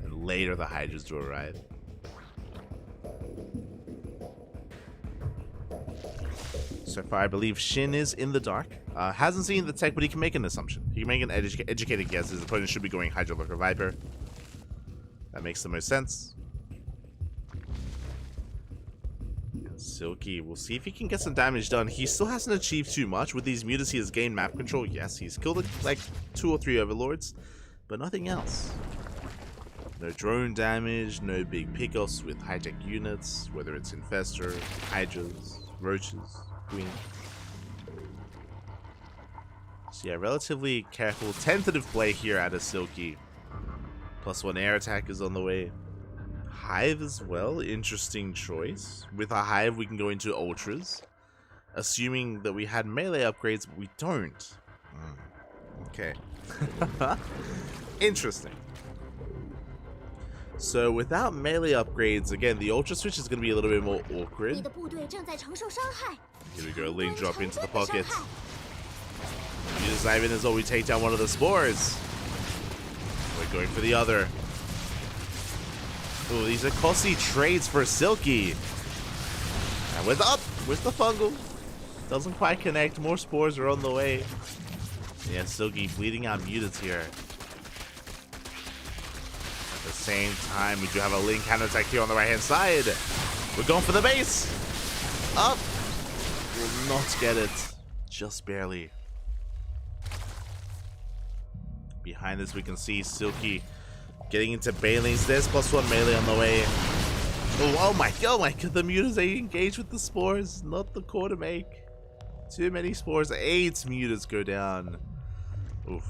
And later the Hydras do arrive. So far, I believe Shin is in the dark. Hasn't seen the tech, but he can make an assumption. He can make an educated guess. His opponent should be going Hydra, Lurker, Viper. That makes the most sense. Silky, we'll see if he can get some damage done. He still hasn't achieved too much. With these mutas, he has gained map control. Yes, he's killed like 2 or 3 overlords, but nothing else. No drone damage, no big pickoffs with high-tech units, whether it's Infestor, Hydras, Roaches, Queen. So yeah, relatively careful, tentative play here out of Silky. +1 air attack is on the way. Hive as well, interesting choice. With a Hive we can go into Ultras, assuming that we had melee upgrades, but we don't. Okay. Interesting. So without melee upgrades, again, the Ultra switch is going to be a little bit more awkward. 你的部队正在承受伤害。 Here we go, Ling drop into the pocket. Mutas dive in as though we take down one of the spores. We're going for the other. Oh, these are costly trades for Silky. And with up, where's the fungal? Doesn't quite connect. More spores are on the way. Yeah, Silky bleeding out mutas here. At the same time, we do have a Ling counterattack here on the right-hand side. We're going for the base. Up. Will not get it. Just barely. Behind this, we can see Silky getting into Bailings. There's +1 melee on the way. Oh my god, the mutas, they engage with the spores, not the core to make. Too many spores. 8 mutas go down. Oof.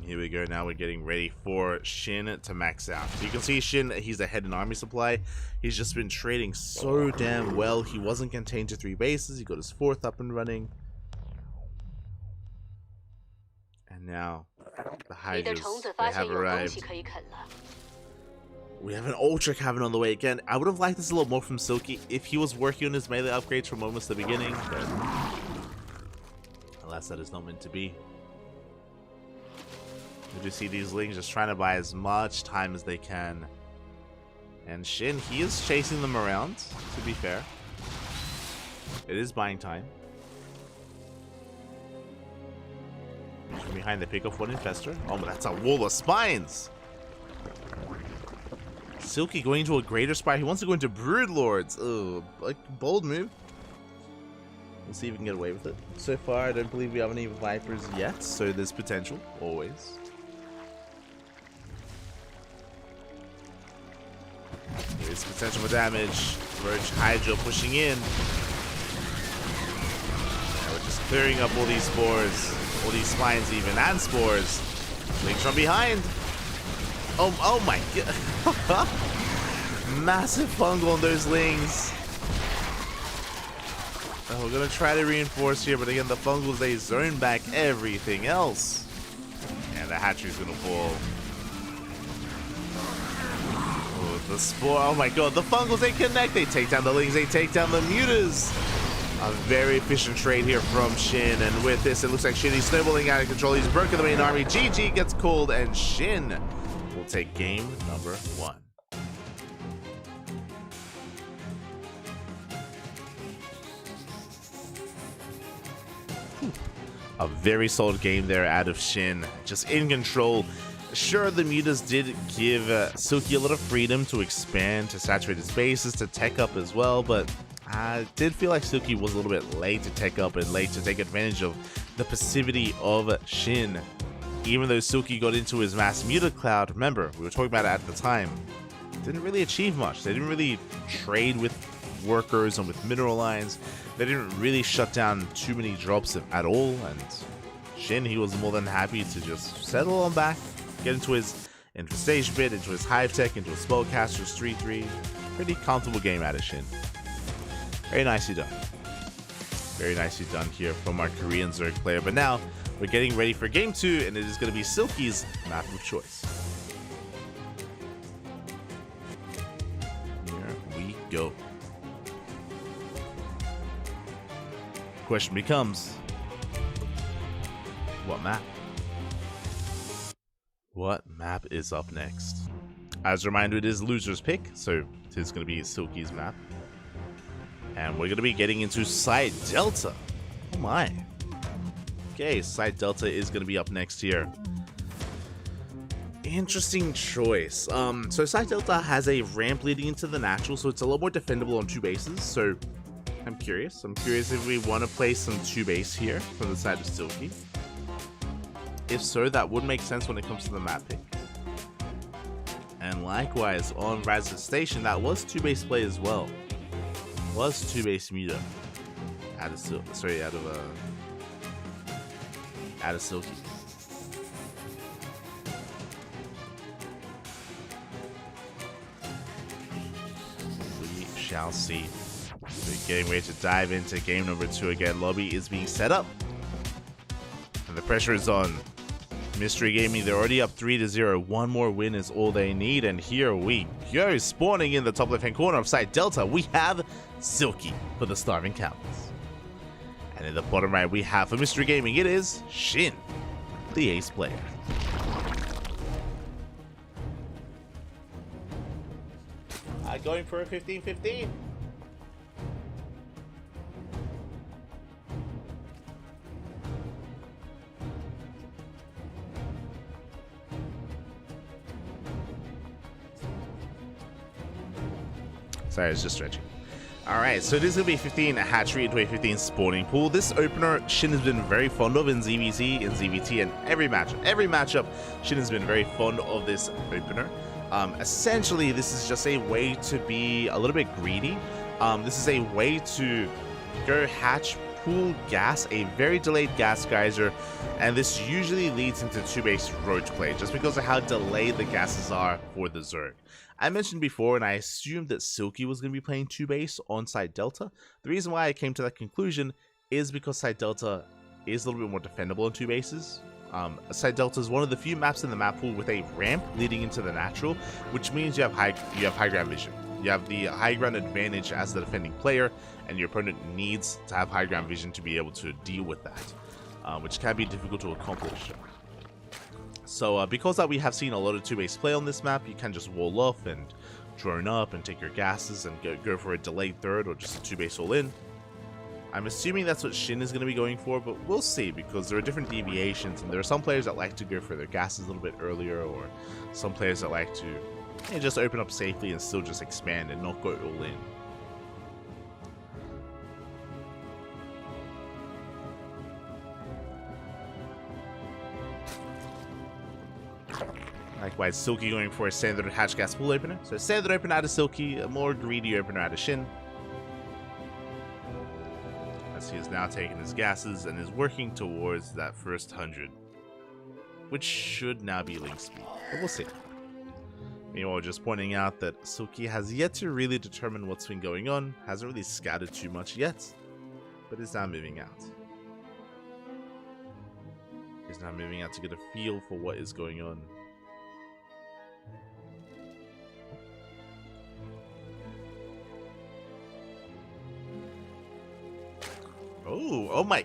Here we go, now we're getting ready for Shin to max out. So you can see Shin, he's ahead in army supply. He's just been trading so damn well. He wasn't contained to 3 bases. He got his 4th up and running. And now, the Hydras, they have arrived. We have an Ultra Cavern on the way again. I would have liked this a little more from Silky if he was working on his melee upgrades from almost the beginning, but alas, that is not meant to be. We do see these Lings just trying to buy as much time as they can. And Shin, he is chasing them around, to be fair. It is buying time. From behind, they pick off 1 Infestor. Oh, but that's a wall of spines! Silky going into a greater spire. He wants to go into Broodlords. Oh, like, bold move. We'll see if we can get away with it. So far, I don't believe we have any Vipers yet, so there's potential, always. There's potential for damage. Roach Hydra pushing in. Now we're just clearing up all these spores. All these spines even, and spores. Lings from behind. Oh my god. Massive fungal on those Lings. Oh, we're gonna try to reinforce here, but again, the fungals, they zone back everything else. And the hatchery's gonna fall. Oh, the spore, oh my god, the fungals, they connect. They take down the Lings, they take down the mutas. A very efficient trade here from Shin, and with this, it looks like Shin is snowballing out of control. He's broken the main army. GG gets called, and Shin will take game number 1. A very solid game there out of Shin, just in control. Sure, the mutas did give Silky a lot of freedom to expand, to saturate his bases, to tech up as well, but I did feel like Silky was a little bit late to tech up and late to take advantage of the passivity of Shin. Even though Silky got into his mass muta cloud, remember, we were talking about it at the time, didn't really achieve much. They didn't really trade with workers and with mineral lines. They didn't really shut down too many drops at all, and Shin, he was more than happy to just settle on back, get into his infestation bit, into his hive tech, into his spellcaster's 3-3. Pretty comfortable game out of Shin. Very nicely done. Very nicely done here from our Korean Zerg player. But now, we're getting ready for game 2, and it is going to be Silky's map of choice. Here we go. Question becomes, what map? What map is up next? As a reminder, it is loser's pick, so it is going to be Silky's map. And we're going to be getting into Site Delta. Oh my. Okay, Site Delta is going to be up next here. Interesting choice. So Side Delta has a ramp leading into the natural, so it's a lot more defendable on 2 bases. So I'm curious. I'm curious if we want to play some 2 base here from the side of Silky. If so, that would make sense when it comes to the map pick. And likewise, on Raz's station, that was 2 base play as well. Was 2 base Muta out of Silky. We shall see. We're getting ready to dive into game number 2 again. Lobby is being set up, and the pressure is on. Mystery Gaming, they're already up 3-0. One more win is all they need, and here we go. Spawning in the top left-hand corner of Side Delta, we have Silky for the Starving Cowards. And in the bottom right, we have for Mystery Gaming, it is Shin, the ace player. Going for a 15-15. Sorry, I was just stretching. Alright, so it is going to be 15 hatchery into a 15 spawning pool. This opener, Shin has been very fond of in ZVZ, in ZVT, and every matchup, Shin has been very fond of this opener. Essentially, this is just a way to be a little bit greedy. This is a way to go hatch, pool gas, a very delayed gas geyser, and this usually leads into 2-base roach play, just because of how delayed the gases are for the Zerg. I mentioned before, and I assumed that Silky was going to be playing 2-base on Side Delta. The reason why I came to that conclusion is because Side Delta is a little bit more defendable on 2 bases. Side Delta is one of the few maps in the map pool with a ramp leading into the natural, which means you have high ground vision. You have the high ground advantage as the defending player, and your opponent needs to have high ground vision to be able to deal with that, which can be difficult to accomplish. So because that we have seen a lot of 2-base play on this map, you can just wall off and drone up and take your gases and go for a delayed third or just a 2-base all in. I'm assuming that's what Shin is going to be going for, but we'll see, because there are different deviations, and there are some players that like to go for their gases a little bit earlier, or some players that like to just open up safely and still just expand and not go all in. Likewise, Silky going for a standard hatch gas pool opener. So standard opener out of Silky, a more greedy opener out of Shin. As he has now taken his gases and is working towards that first 100, which should now be link speed, but we'll see. Meanwhile, just pointing out that Silky has yet to really determine what's been going on, hasn't really scattered too much yet, but is now moving out. He's now moving out to get a feel for what is going on. Oh my.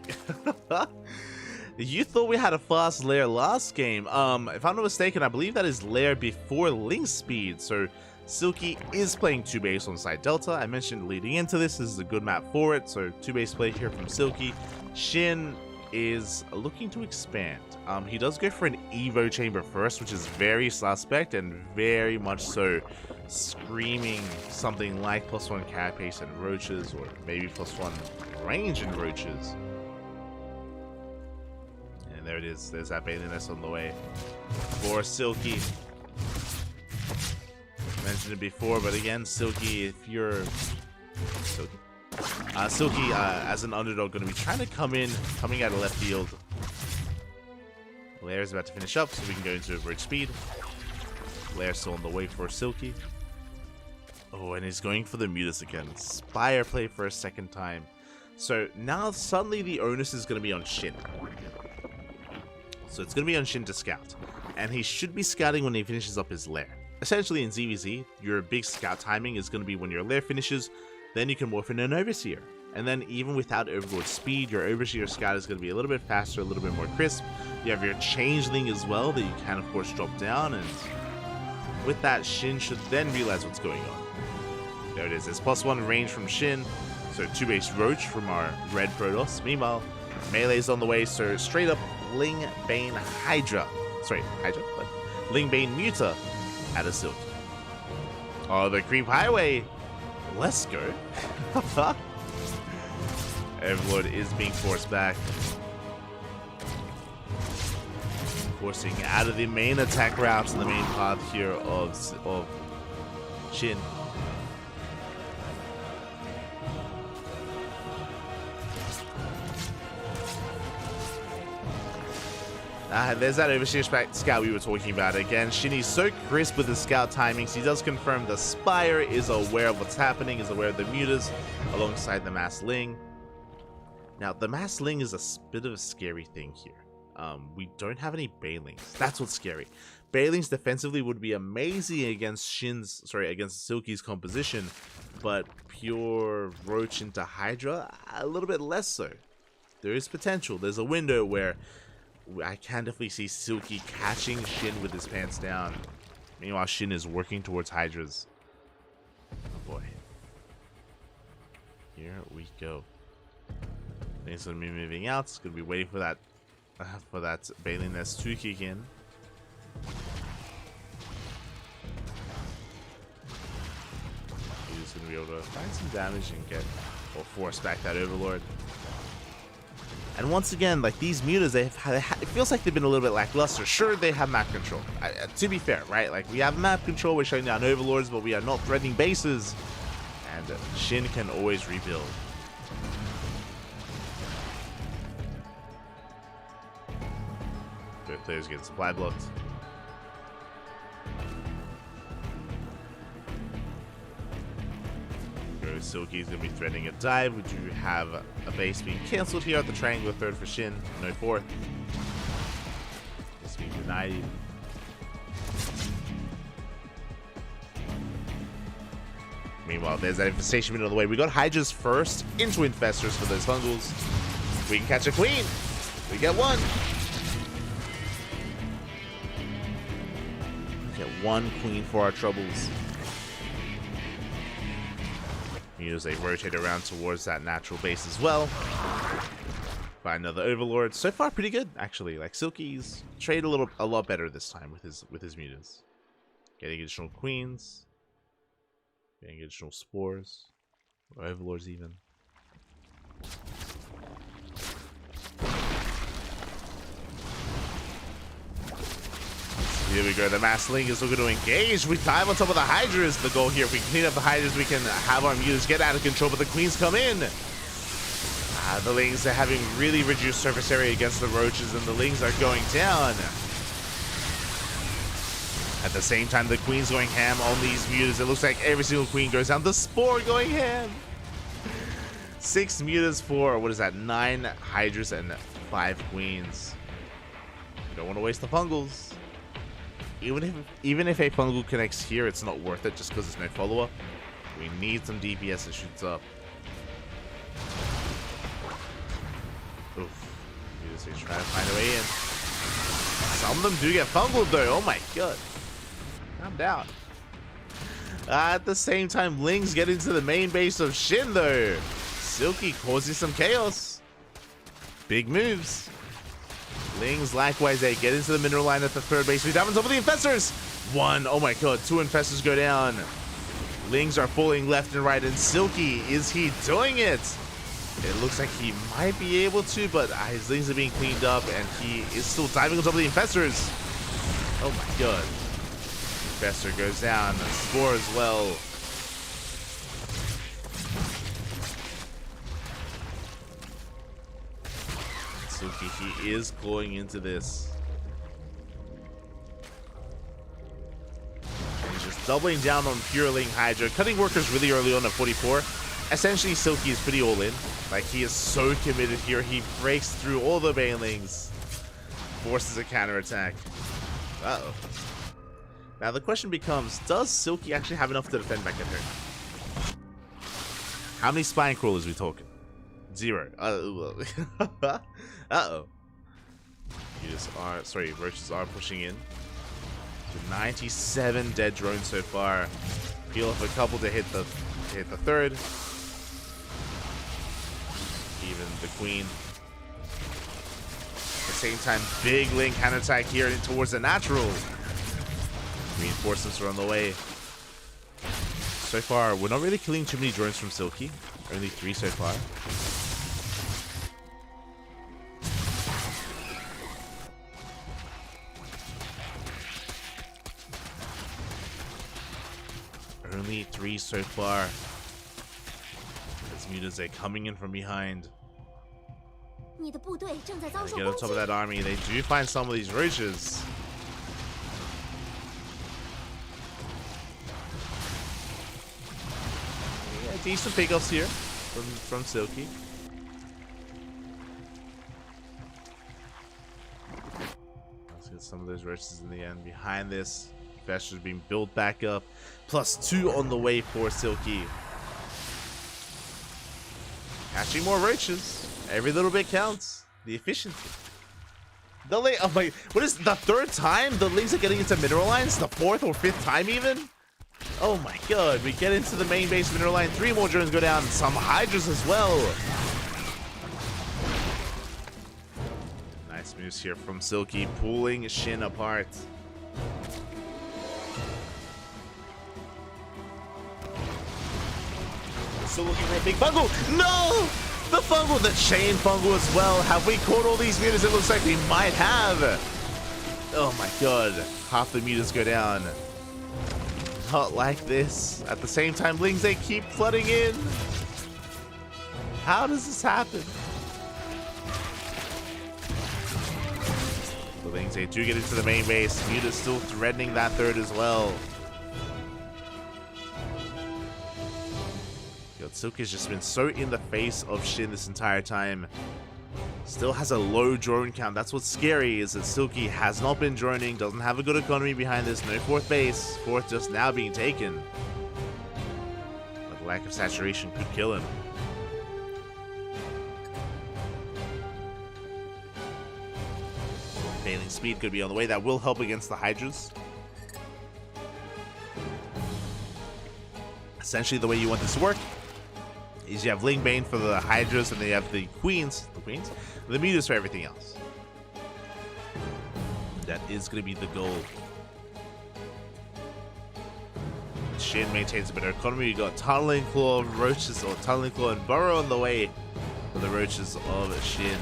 You thought we had a fast lair last game. If I'm not mistaken, I believe that is lair before link speed. So Silky is playing 2-base on Side Delta. I mentioned leading into this is a good map for it. So 2-base play here from Silky. Shin is looking to expand. He does go for an Evo chamber first, which is very suspect and very much so screaming something like +1 carapace and roaches, or maybe +1 range and roaches. And there it is. There's that Baliness on the way for Silky. Mentioned it before, but again, Silky, if you're Silky as an underdog, going to be trying to coming out of left field. Lair's about to finish up, so we can go into roach speed. Lair still on the way for Silky. Oh, and he's going for the mutas again. Spire play for a second time. So now suddenly the onus is going to be on Shin. So it's going to be on Shin to scout. And he should be scouting when he finishes up his lair. Essentially in ZVZ, your big scout timing is going to be when your lair finishes, then you can morph in an Overseer. And then even without Overlord speed, your Overseer scout is going to be a little bit faster, a little bit more crisp. You have your Changeling as well that you can of course drop down, and with that, Shin should then realize what's going on. There it is. It's +1 range from Shin. So 2-base Roach from our red Protoss. Meanwhile, Melee's on the way, so straight up Ling, Bane, Hydra. Sorry, Hydra? What? Lingbane Muta at a Silky. Oh, the Creep Highway. Let's go. Overlord is being forced back. Forcing out of the main attack routes and the main path here of Shin. There's that overseer scout we were talking about again. Shinny's so crisp with the scout timings. He does confirm the Spire is aware of what's happening, is aware of the mutas alongside the Mass Ling. Now, the Mass Ling is a bit of a scary thing here. We don't have any Bailings. That's what's scary. Bailings defensively would be amazing against against Silky's composition, but pure Roach into Hydra, a little bit less so. There is potential. There's a window where I can definitely see Silky catching Shin with his pants down. Meanwhile, Shin is working towards Hydras. Oh boy. Here we go. He's gonna be moving out. It's gonna be waiting for that Bailey Nest to kick in. He's gonna be able to find some damage and get or force back that Overlord. And once again, like these mutas, it feels like they've been a little bit lackluster. Sure, they have map control. To be fair, right? Like we have map control, we're shutting down Overlords, but we are not threatening bases. And Shin can always rebuild. Both players get supply blocked. Silky's going to be threatening a dive. We do have a base being cancelled here at the triangular third for Shin. No fourth. It's being denied. Meanwhile, there's that infestation bit on the way. We got Hydras first into Infestors for those fungals. We can catch a queen. We get one. We get one queen for our troubles. As they rotate around towards that natural base as well. Find another Overlord. So far, pretty good actually. Like Silky's trade a lot better this time with his mutants. Getting additional queens, getting additional spores, or Overlords even. Here we go, the Mass Ling is looking to engage. We dive on top of the Hydras. The goal here, if we clean up the Hydras, we can have our mutas get out of control, but the Queens come in. The Lings are having really reduced surface area against the Roaches, and the Lings are going down. At the same time, the Queen's going ham on these mutas. It looks like every single Queen goes down. The Spore going ham. 6 mutas for, what is that, 9 Hydras and 5 Queens. You don't want to waste the fungals. Even if a fungal connects here, it's not worth it just because there's no follow-up. We need some DPS that shoots up. Oof. They try to find a way in. Some of them do get fungled though. Oh my god. Calm down. At the same time, Lings get into the main base of Shin though. Silky causing some chaos. Big moves. Lings, likewise, they get into the mineral line at the third base. We dive on top of the Infestors. 1. Oh my god, 2 Infestors go down. Lings are falling left and right, and Silky, is he doing it? It looks like he might be able to, but his Lings are being cleaned up, and he is still diving on top of the Infestors. Oh my god. Infestor goes down. Spore as well. Silky, he is going into this. And he's just doubling down on Pure Ling Hydra, cutting workers really early on at 44. Essentially, Silky is pretty all in. Like, he is so committed here. He breaks through all the Banelings, forces a counterattack. Uh-oh. Now, the question becomes, does Silky actually have enough to defend back at her? How many Spine Crawlers are we talking? 0. Uh-oh. Roaches are pushing in. 97 dead drones so far. Peel off a couple to hit the third. Even the Queen. At the same time, big Ling counterattack here towards the natural. Reinforcements are on the way. So far, we're not really killing too many drones from Silky. Only 3 so far. Only 3 so far. As mutas are coming in from behind. 你的部队正在遭受 Get 攻 on top 击 of。that army. They do find some of these roaches. Yeah, decent pickups here from Silky. Let's get some of those roaches in the end. Behind this, Vesh's being built back up. +2 on the way for Silky. Catching more roaches. Every little bit counts. The efficiency. The oh my, what is the 3rd time the Lings are getting into mineral lines? The 4th or 5th time even? Oh my god, we get into the main base mineral line. 3 more drones go down. Some hydras as well. Nice moves here from Silky, pulling Shin apart. Still looking for a big fungal. No! The fungal, the chain fungal as well. Have we caught all these mutas? It looks like we might have. Oh my god. Half the mutas go down. Not like this. At the same time, Lings, they keep flooding in. How does this happen? The Lings, they do get into the main base. Muta's still threatening that 3rd as well. Silky's just been so in the face of Shin this entire time. Still has a low drone count. That's what's scary, is that Silky has not been droning, doesn't have a good economy behind this. No 4th base. 4th just now being taken. But the lack of saturation could kill him. Failing speed could be on the way. That will help against the hydras. Essentially, the way you want this to work is you have Ling Bane for the hydras, and then you have the queens, the mutas for everything else. That is going to be the goal. Shin maintains a better economy. You got Tunneling Claw, Roaches, or Tunneling Claw and Burrow on the way for the Roaches of Shin.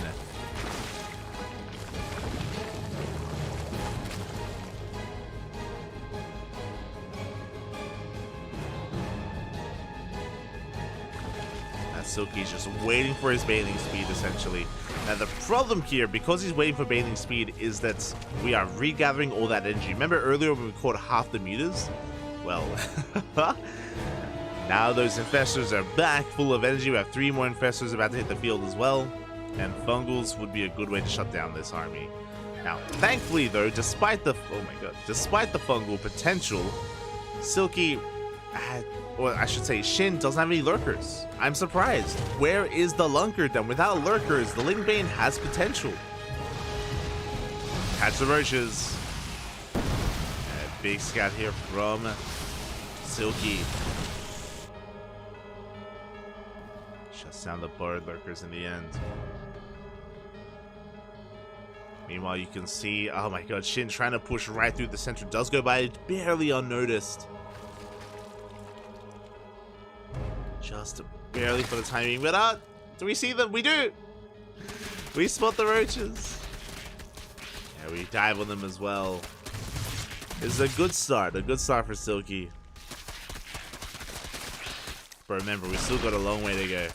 Silky's just waiting for his bathing speed, essentially. Now the problem here, because he's waiting for bathing speed, is that we are regathering all that energy. Remember earlier when we caught half the mutas? Well, now those infestors are back full of energy. We have 3 more infestors about to hit the field as well, and fungals would be a good way to shut down this army. Now, thankfully though, despite the fungal potential, Silky or I should say, Shin doesn't have any lurkers. I'm surprised. Where is the lunker then? Without lurkers, the Ling Bane has potential. Catch the roaches. A big scout here from Silky. Shuts down the bird lurkers in the end. Meanwhile, you can see, oh my god, Shin trying to push right through the center. Does go by barely unnoticed. Just barely for the timing, but do we see them? We do! We spot the roaches. Yeah, we dive on them as well. This is a good start for Silky. But remember, we still got a long way to go.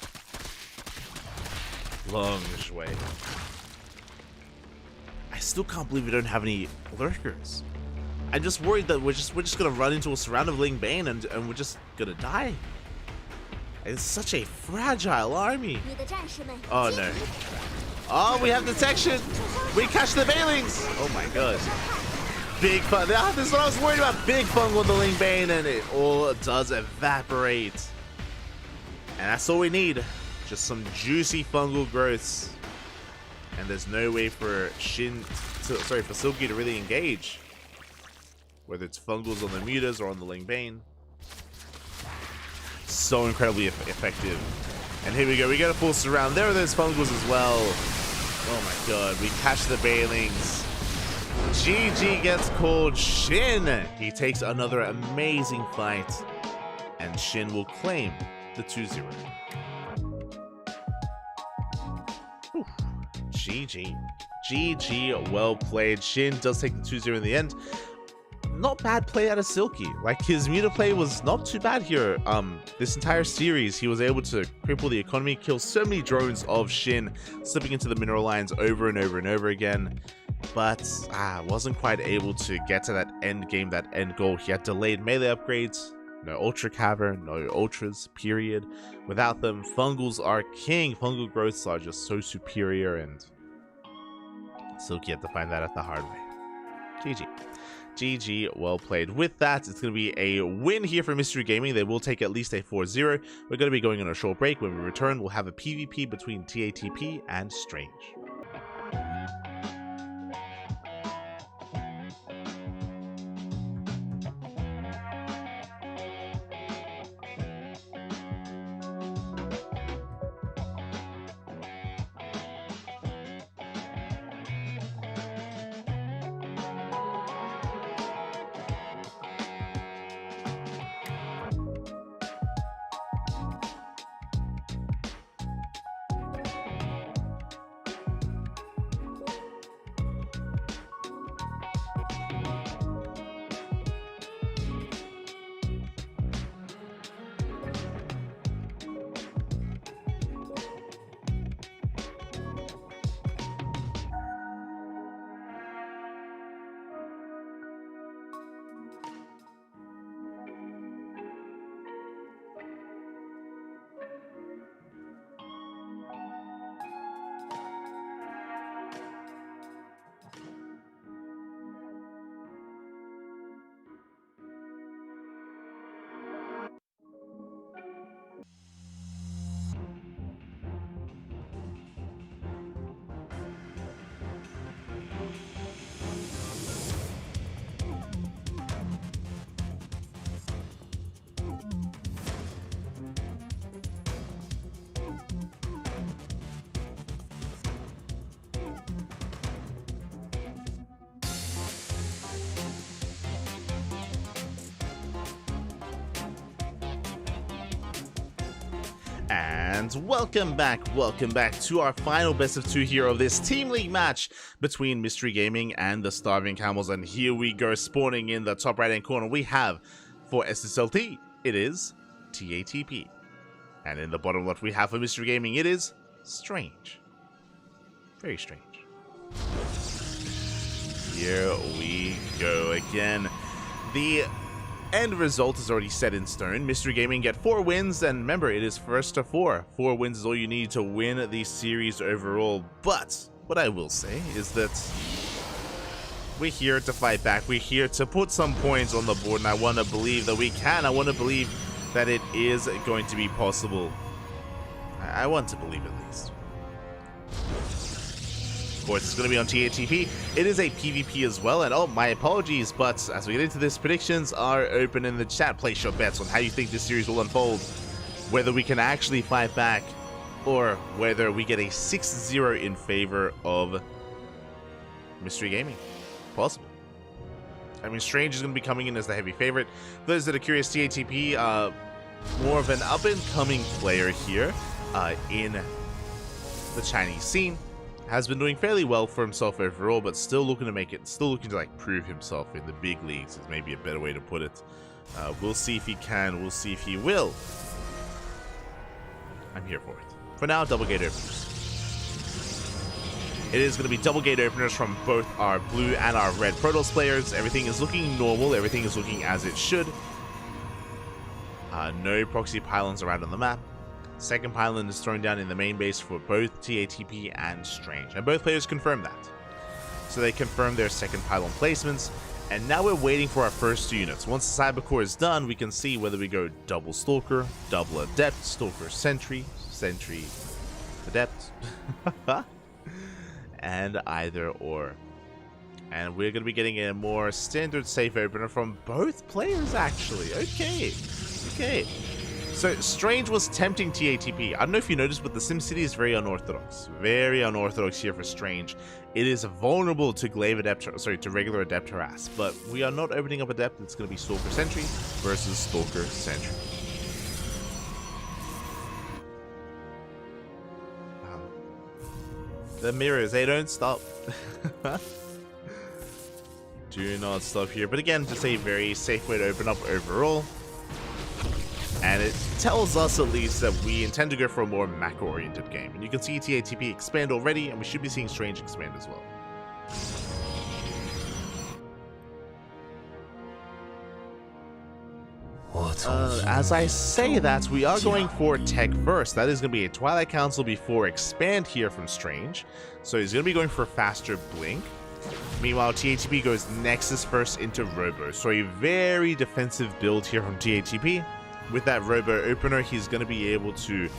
Long way. I still can't believe we don't have any lurkers. I'm just worried that we're just gonna run into a surround of Ling Bane and we're just gonna die. It's such a fragile army. Oh no. Oh, we have detection. We catch the Bailings. Oh my god. Big fun. This is what I was worried about. Big fungal with the Ling Bane, and it all does evaporate. And that's all we need. Just some juicy fungal growths. And there's no way for for Silky to really engage. Whether it's fungals on the mutas or on the Ling Bane. So incredibly effective. And here we go, we get a full surround. There are those fungals as well. Oh my god, we catch the Bailings. GG gets called. Shin, he takes another amazing fight, and Shin will claim the 2-0. Whew. GG. GG, well played. Shin does take the 2-0 in the end. Not bad play out of Silky. Like, his meter play was not too bad here. This entire series, he was able to cripple the economy, kill so many drones of Shin, slipping into the mineral lines over and over and over again. But wasn't quite able to get to that end game, that end goal. He had delayed melee upgrades, no Ultra Cavern, no Ultras, period. Without them, Fungals are king. Fungal growths are just so superior, and Silky had to find that out the hard way. GG. GG, well played. With that, it's going to be a win here for Mystery Gaming. They will take at least a 4-0. We're going to be going on a short break. When we return, we'll have a PvP between TATP and Strange. And welcome back to our final best of 2 here of this Team League match between Mystery Gaming and the Starving Camels. And here we go, spawning in the top right hand corner, we have for SSLT, it is TATP. And in the bottom left we have for Mystery Gaming, it is Strange. Very strange. Here we go again. The end result is already set in stone. Mystery Gaming get 4 wins, and remember, it is first to 4. 4 wins is all you need to win the series overall. But what I will say is that we're here to fight back. We're here to put some points on the board, and I want to believe that we can. I want to believe that it is going to be possible. I want to believe at least. Of course, it's going to be on TATP. It is a PvP as well, and oh, my apologies, but as we get into this, predictions are open in the chat. Place your bets on how you think this series will unfold, whether we can actually fight back, or whether we get a 6-0 in favor of Mystery Gaming. Possible. I mean, Strange is going to be coming in as the heavy favorite. For those that are curious, TATP, more of an up-and-coming player here in the Chinese scene. Has been doing fairly well for himself overall, but still looking to make it, still looking to like prove himself in the big leagues is maybe a better way to put it. We'll see if he can, we'll see if he will. I'm here for it. For now, double gate openers. It is going to be double gate openers from both our blue and our red Protoss players. Everything is looking normal, everything is looking as it should. No proxy pylons around on the map. Second pylon is thrown down in the main base for both TATP and Strange, and both players confirm that. So they confirm their second pylon placements, and now we're waiting for our first 2 units. Once the Cyber Core is done, we can see whether we go double Stalker, double Adept, Stalker Sentry, Sentry Adept, and either or. And we're going to be getting a more standard safe opener from both players, actually. Okay. So Strange was tempting TATP. I don't know if you noticed, but the SimCity is very unorthodox. Very unorthodox here for Strange. It is vulnerable to glaive adept, to regular adept harass. But we are not opening up adept. It's going to be Stalker Sentry versus Stalker Sentry. The mirrors, they don't stop. Do not stop here. But again, just a very safe way to open up overall. And it tells us at least that we intend to go for a more macro-oriented game. And you can see TATP expand already, and we should be seeing Strange expand as well. As I say that, we are going for Tech first. That is going to be a Twilight Council before Expand here from Strange. So he's going to be going for a faster Blink. Meanwhile, TATP goes Nexus first into Robo. So a very defensive build here from TATP. With that Robo opener, he's going to be able to,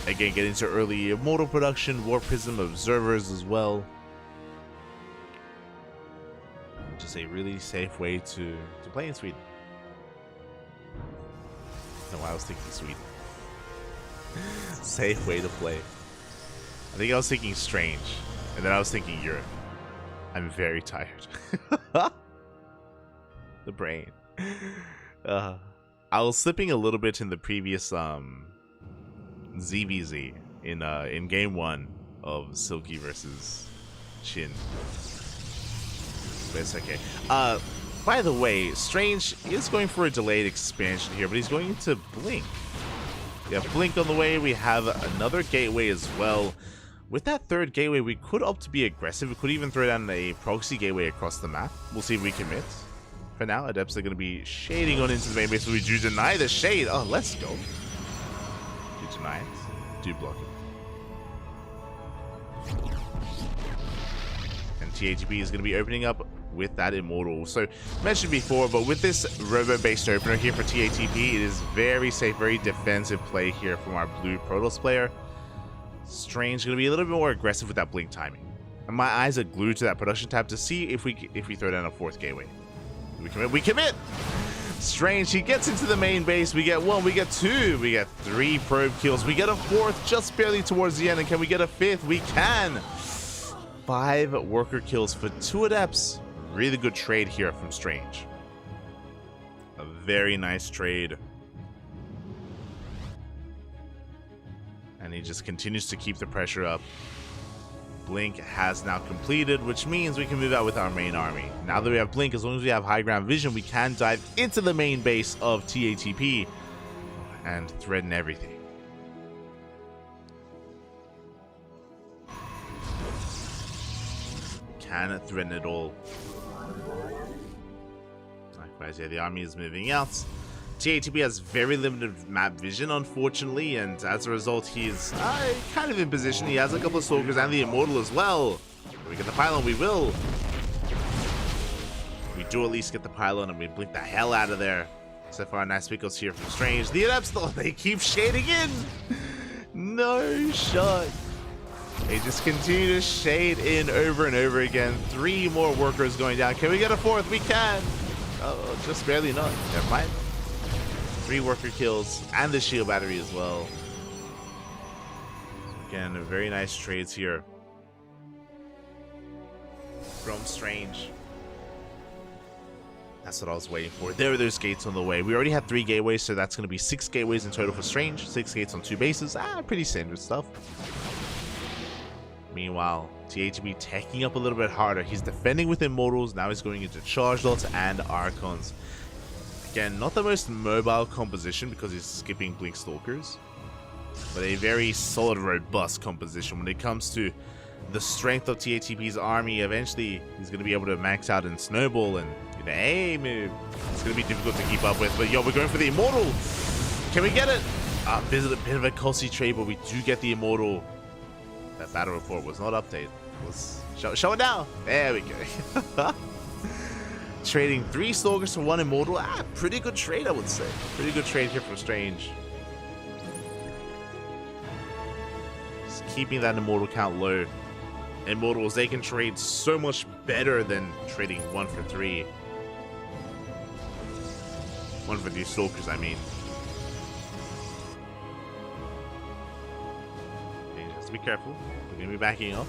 again, get into early Immortal production, War Prism, Observers as well. Just a really safe way to play in Sweden. No, I was thinking Sweden. Safe way to play. I think I was thinking Strange, and then I was thinking Europe. I'm very tired. The brain. I was slipping a little bit in the previous ZVZ in game 1 of Silky versus Shin. But it's okay. By the way, Strange is going for a delayed expansion here, but he's going to Blink. We have Blink on the way. We have another gateway as well. With that third gateway, we could opt to be aggressive. We could even throw down a proxy gateway across the map. We'll see if we commit. For now, Adepts are going to be shading on into the main base, so we do deny the shade. Oh, let's go. Do deny it. Do block it. And THB is going to be opening up with that Immortal. So, mentioned before, but with this Robo-based opener here for TATP, it is very safe, very defensive play here from our blue Protoss player. Strange going to be a little bit more aggressive with that Blink timing. And my eyes are glued to that production tab to see if we throw down a fourth gateway. We commit. We commit! Strange, he gets into the main base. We get 1, we get 2, we get 3 probe kills. We get a 4th just barely towards the end. And can we get a 5th? We can! 5 worker kills for 2 Adepts. Really good trade here from Strange. A very nice trade. And he just continues to keep the pressure up. Blink has now completed, which means we can move out with our main army. Now that we have Blink, as long as we have high ground vision, we can dive into the main base of TATP and threaten everything. Can threaten it all. Likewise, yeah, the army is moving out. TATP has very limited map vision, unfortunately, and as a result, he's kind of in position. He has a couple of Stalkers and the Immortal as well. If we get the Pylon, we will. We do at least get the Pylon, and we blink the hell out of there. Except for our nice pickles here from Strange. The Adepts, though, they keep shading in. No shot. They just continue to shade in over and over again. 3 more workers going down. Can we get a 4th? We can. Oh, just barely not. Never mind. 3 worker kills and the shield battery as well. Again, very nice trades here from Strange. That's what I was waiting for. There are those gates on the way. We already have 3 gateways, so that's going to be 6 gateways in total for Strange. 6 gates on 2 bases. Pretty standard stuff. Meanwhile, THB taking up a little bit harder. He's defending with Immortals. Now he's going into Charge Dots and Archons. Again, not the most mobile composition because he's skipping Blink Stalkers, but a very solid, robust composition when it comes to the strength of TATP's army. Eventually, he's going to be able to max out and snowball and A move. It's going to be difficult to keep up with, but yo, we're going for the Immortal. Can we get it? A bit of a costly trade, but we do get the Immortal. That battle report was not updated. Let's show it now. There we go. Trading 3 Stalkers for 1 Immortal. Pretty good trade, I would say. Pretty good trade here from Strange. Just keeping that Immortal count low. Immortals, they can trade so much better than trading 1 for 3. 1 for 3 Stalkers, I mean. be careful. We're going to be backing off.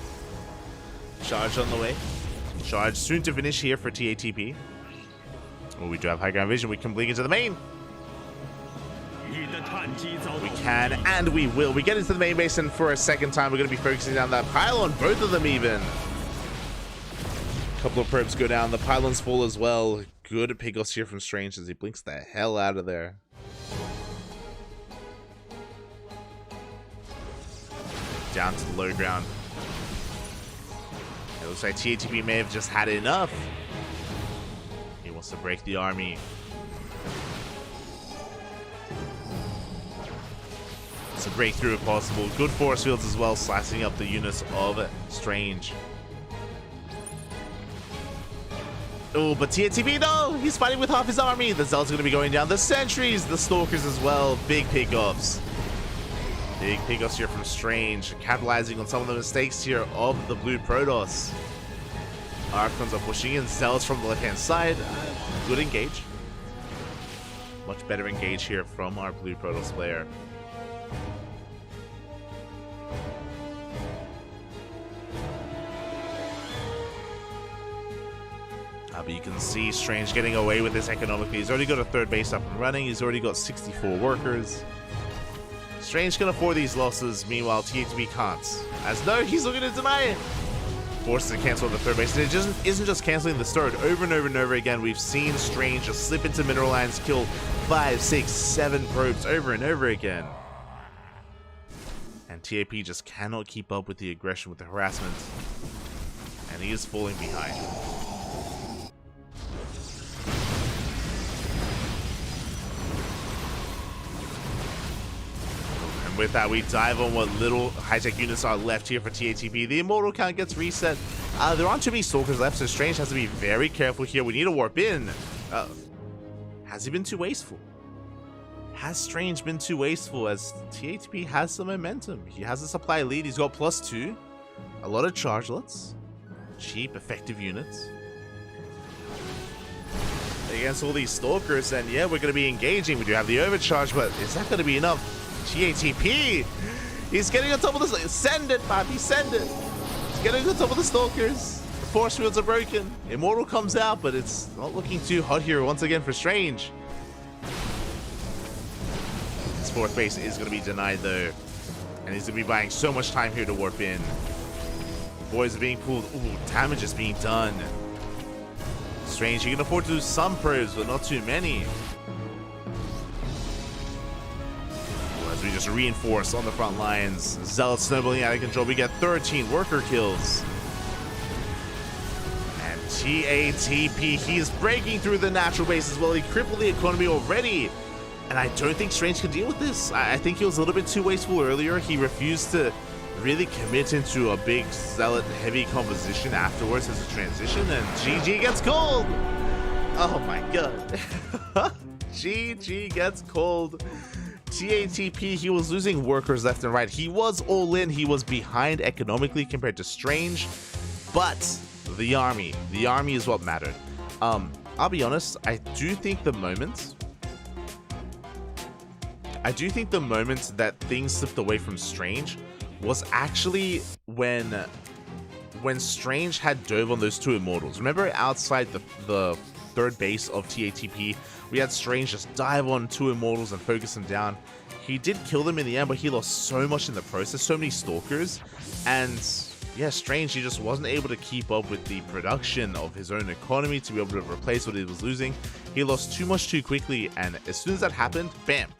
Charge on the way. Charge soon to finish here for TATP. Oh, we do have high ground vision. We can blink into the main. We can, and we will. We get into the main base, and for a second time, we're going to be focusing on that pylon. Both of them even. A couple of probes go down. The pylons fall as well. Good pickoffs here from Strange as he blinks the hell out of there. Down to the low ground. It looks like TATP may have just had enough. He wants to break the army. It's a breakthrough if possible. Good force fields as well, slicing up the units of Strange. Oh, but TATP, no! He's fighting with half his army. The Zealot's going to be going down. The sentries, the stalkers as well. Big pickoffs. Big pickoffs here from Strange, capitalizing on some of the mistakes here of the blue Protoss. Archons are pushing in. Zealots from the left-hand side. Good engage. Much better engage here from our blue Protoss player. But you can see Strange getting away with this economically. He's already got a third base up and running. He's already got 64 workers. Strange can afford these losses. Meanwhile, TATP can't. As no, he's looking to deny it. Forces to cancel the third base. And it just isn't just canceling the third. Over and over and over again, we've seen Strange just slip into mineral lines, kill 5, 6, 7 probes over and over again. And TAP just cannot keep up with the aggression, with the harassment. And he is falling behind. With that, we dive on what little high-tech units are left here for TATP. The immortal count gets reset. There aren't too many stalkers left, so Strange has to be very careful here. We need to warp in. Has he been too wasteful? Has Strange been too wasteful, as TATP has some momentum? He has a supply lead. He's got +2. A lot of chargelets. Cheap, effective units. Against all these stalkers, and yeah, we're going to be engaging. We do have the overcharge, but is that going to be enough? TATP! He's getting on top of the... Send it, Papi, send it! He's getting on top of the stalkers. The force fields are broken. Immortal comes out, but it's not looking too hot here once again for Strange. His fourth base is going to be denied, though. And he's going to be buying so much time here to warp in. Boys are being pulled. Ooh, damage is being done. Strange, you can afford to do some probes, but not too many. We just reinforce on the front lines. Zealot snowballing out of control. We get 13 worker kills. And TATP, he's breaking through the natural base as well. He crippled the economy already. And I don't think Strange can deal with this. I think he was a little bit too wasteful earlier. He refused to really commit into a big Zealot heavy composition afterwards as a transition. And GG gets called. Oh my god. GG gets called. TATP, he was losing workers left and right. He was all in. He was behind economically compared to Strange. But the army is what mattered. I'll be honest, I do think the moment that things slipped away from Strange was actually when Strange had dove on those 2 immortals. Remember outside the third base of TATP, we had Strange just dive on 2 immortals and focus them down. He did kill them in the end, but he lost so much in the process, so many stalkers. And yeah, Strange, he just wasn't able to keep up with the production of his own economy to be able to replace what he was losing. He lost too much too quickly, and as soon as that happened, bam,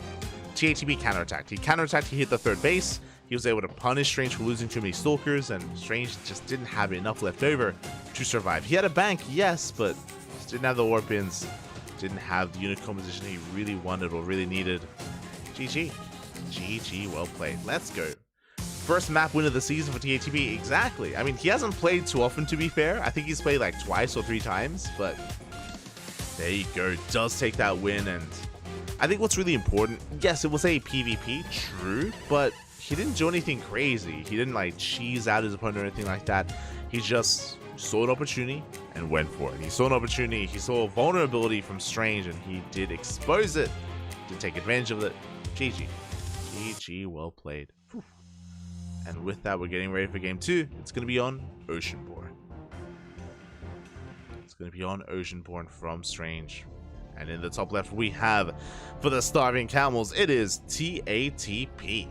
TATP counterattacked. He counterattacked, he hit the third base. He was able to punish Strange for losing too many stalkers, and Strange just didn't have enough left over to survive. He had a bank, yes, but just didn't have the warp ins. Didn't have the unit composition he really wanted or really needed. GG. GG, well played. Let's go. First map win of the season for TATP. Exactly. I mean, he hasn't played too often, to be fair. I think he's played like twice or 3 times, but there you go. Does take that win, and I think what's really important, yes, it was a PvP, true, but he didn't do anything crazy. He didn't like cheese out his opponent or anything like that. He just saw an opportunity and went for it. He saw an opportunity, he saw a vulnerability from Strange, and he did expose it, did take advantage of it. GG. GG, well played. Whew. And with that, we're getting ready for game 2. It's going to be on Oceanborn. It's going to be on Oceanborn from Strange. And in the top left, we have, for the Starving Camels, it is TATP.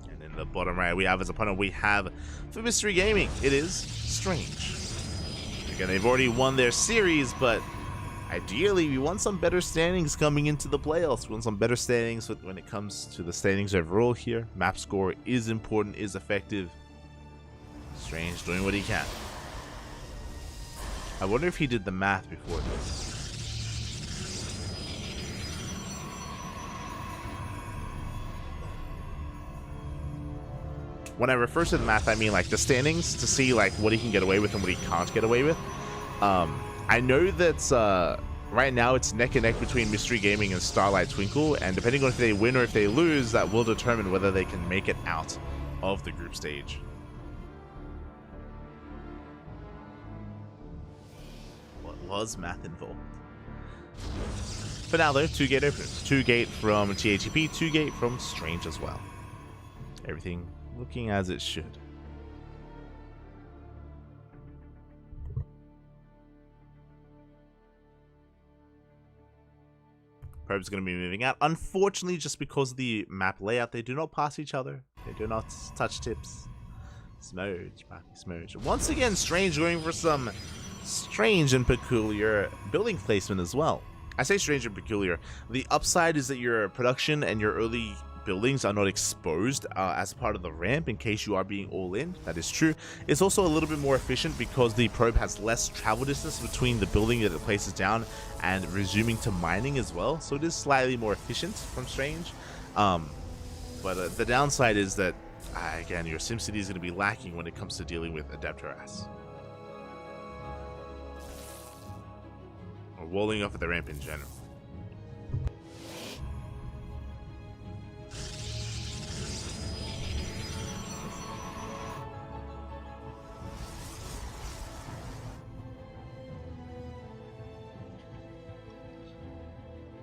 And in the bottom right, we have as opponent, we have, for Mystery Gaming, it is Strange. Again, they've already won their series, but ideally, we want some better standings coming into the playoffs. We want some better standings when it comes to the standings overall here. Map score is important, is effective. Strange doing what he can. I wonder if he did the math before this. When I refer to the math, I mean like the standings to see like what he can get away with and what he can't get away with. I know that right now it's neck and neck between Mystery Gaming and Starlight Twinkle, and depending on if they win or if they lose, that will determine whether they can make it out of the group stage. What was math involved? For now though, 2 gate openers. 2 gate from TATP, 2 gate from Strange as well. Everything looking as it should. Probe's going to be moving out. Unfortunately, just because of the map layout, they do not pass each other. They do not touch tips. Smudge, smudge. Once again, Strange going for some strange and peculiar building placement as well. I say strange and peculiar. The upside is that your production and your early buildings are not exposed as part of the ramp in case you are being all in. That is true. It's also a little bit more efficient because the probe has less travel distance between the building that it places down and resuming to mining as well. So it is slightly more efficient from Strange. But the downside is that, again, your SimCity is going to be lacking when it comes to dealing with Adept Harass. Or walling off at the ramp in general.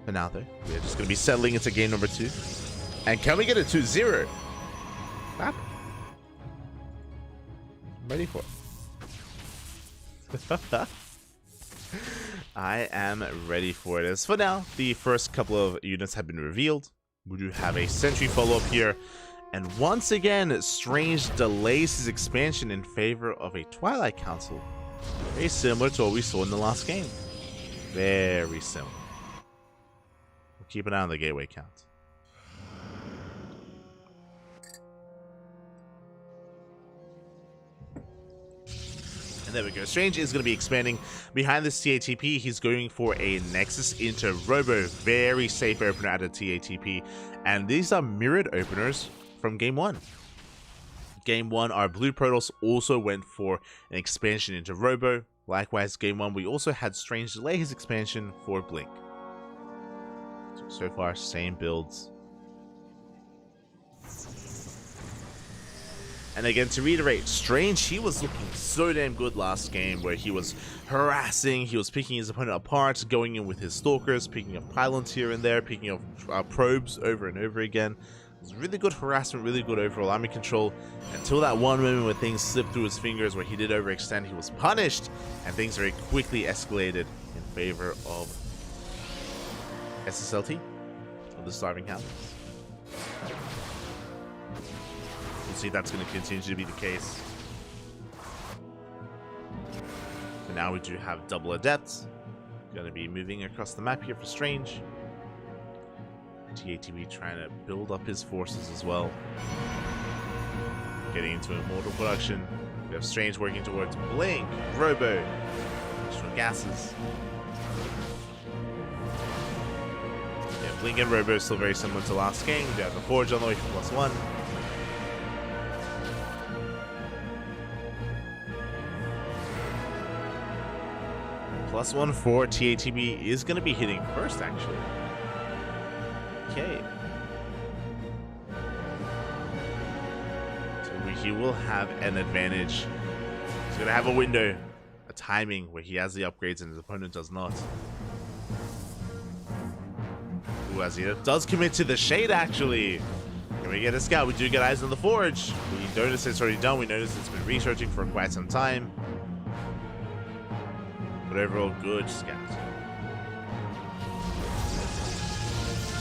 For now, though, we're just going to be settling into game number 2. And can we get a 2-0? I'm ready for it. I am ready for it. As for now, the first couple of units have been revealed. We do have a sentry follow-up here. And once again, Strange delays his expansion in favor of a Twilight Council. Very similar to what we saw in the last game. Very similar. Keep an eye on the gateway count. And there we go. Strange is going to be expanding behind this TATP. He's going for a Nexus into Robo. Very safe opener out of TATP. And these are mirrored openers from game 1. Game 1, our Blue Protoss also went for an expansion into Robo. Likewise, game 1, we also had Strange delay his expansion for Blink. So far, same builds. And again, to reiterate, Strange, he was looking so damn good last game where he was harassing, he was picking his opponent apart, going in with his stalkers, picking up pylons here and there, picking up probes over and over again. It was really good harassment, really good overall army control, until that one moment when things slipped through his fingers where he did overextend, he was punished, and things very quickly escalated in favor of SSLT of the Starving Camels. We'll see if that's going to continue to be the case. So now we do have double Adepts. Going to be moving across the map here for Strange. TATP trying to build up his forces as well. Getting into Immortal production. We have Strange working towards Blink, Robo, additional gases. Blink and Robo is still very similar to last game. We have the Forge on the way for +1. +1 for TATP is going to be hitting first, actually. Okay. So he will have an advantage. He's going to have a window, a timing where he has the upgrades and his opponent does not. As he does commit to the Shade, actually. Can we get a scout? We do get eyes on the forge. We notice it's already done. We notice it's been researching for quite some time. But overall, good scout.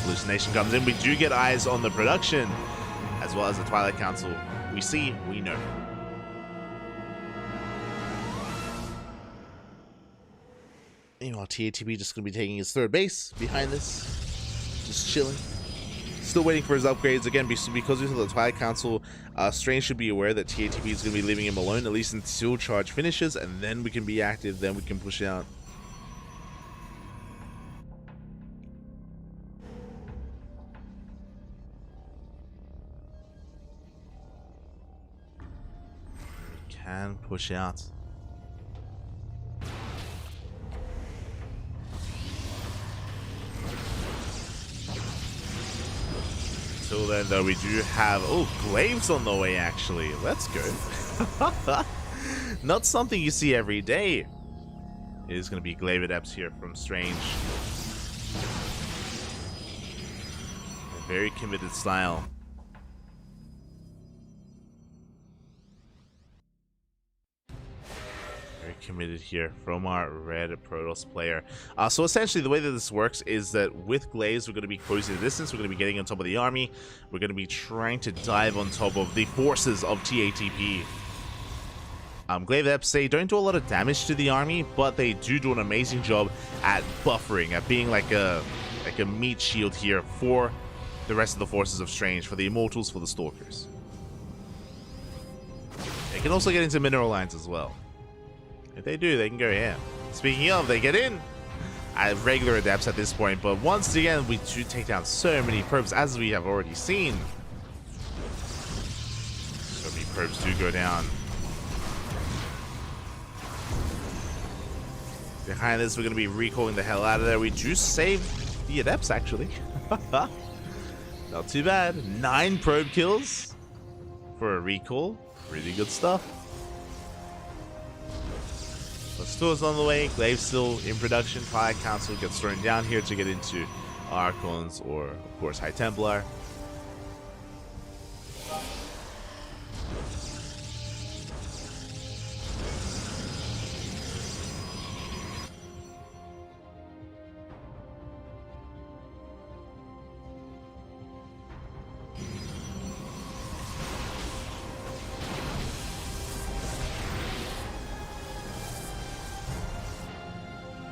Hallucination comes in. We do get eyes on the production, as well as the Twilight Council. We see, we know. Meanwhile, TATB just going to be taking his third base behind this. Just chilling. Still waiting for his upgrades. Again, because we saw the Twilight Council, Strange should be aware that TATB is going to be leaving him alone, at least until charge finishes, and then we can be active, then we can push out. We can push out. Until then, though, we do have... Oh, Glaives on the way, actually. Let's go. Not something you see every day. It is going to be Glaive Adepts here from Strange. A very committed style. Committed here from our red Protoss player. So essentially the way that this works is that with Glaives we're going to be closing the distance, we're going to be getting on top of the army, we're going to be trying to dive on top of the forces of TATP. Glaive Adepts, they don't do a lot of damage to the army, but they do an amazing job at buffering, at being like a meat shield here for the rest of the forces of Strange, for the Immortals, for the Stalkers. They can also get into mineral lines as well. If they do, they can go here. Speaking of, they get in regular adepts at this point, but once again, we do take down so many probes, as we have already seen. So many probes do go down. Behind this, we're going to be recalling the hell out of there. We do save the adepts, actually. Not too bad. 9 probe kills for a recall. Really good stuff. Store's on the way, Glaive still in production, Twilight Council gets thrown down here to get into Archons or, of course, High Templar.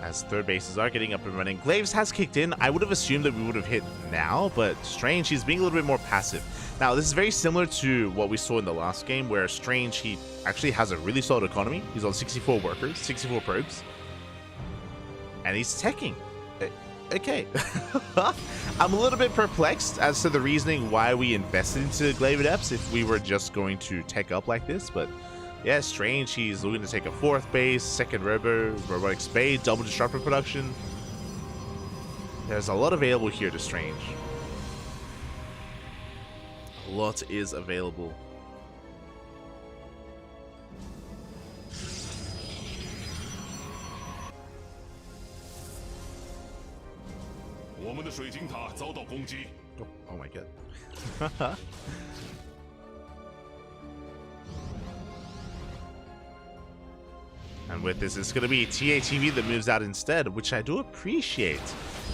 As third bases are getting up and running. Glaives has kicked in. I would have assumed that we would have hit now, but Strange, he's being a little bit more passive. Now, this is very similar to what we saw in the last game, where Strange, he actually has a really solid economy. He's on 64 workers, 64 probes. And he's teching. Okay. I'm a little bit perplexed as to the reasoning why we invested into Glaive Adepts if we were just going to tech up like this, but yeah, Strange, he's looking to take a 4th base, 2nd robotic spade, double disruptor production. There's a lot available here to Strange. A lot is available. Oh my god. And with this, it's going to be TATV that moves out instead, which I do appreciate.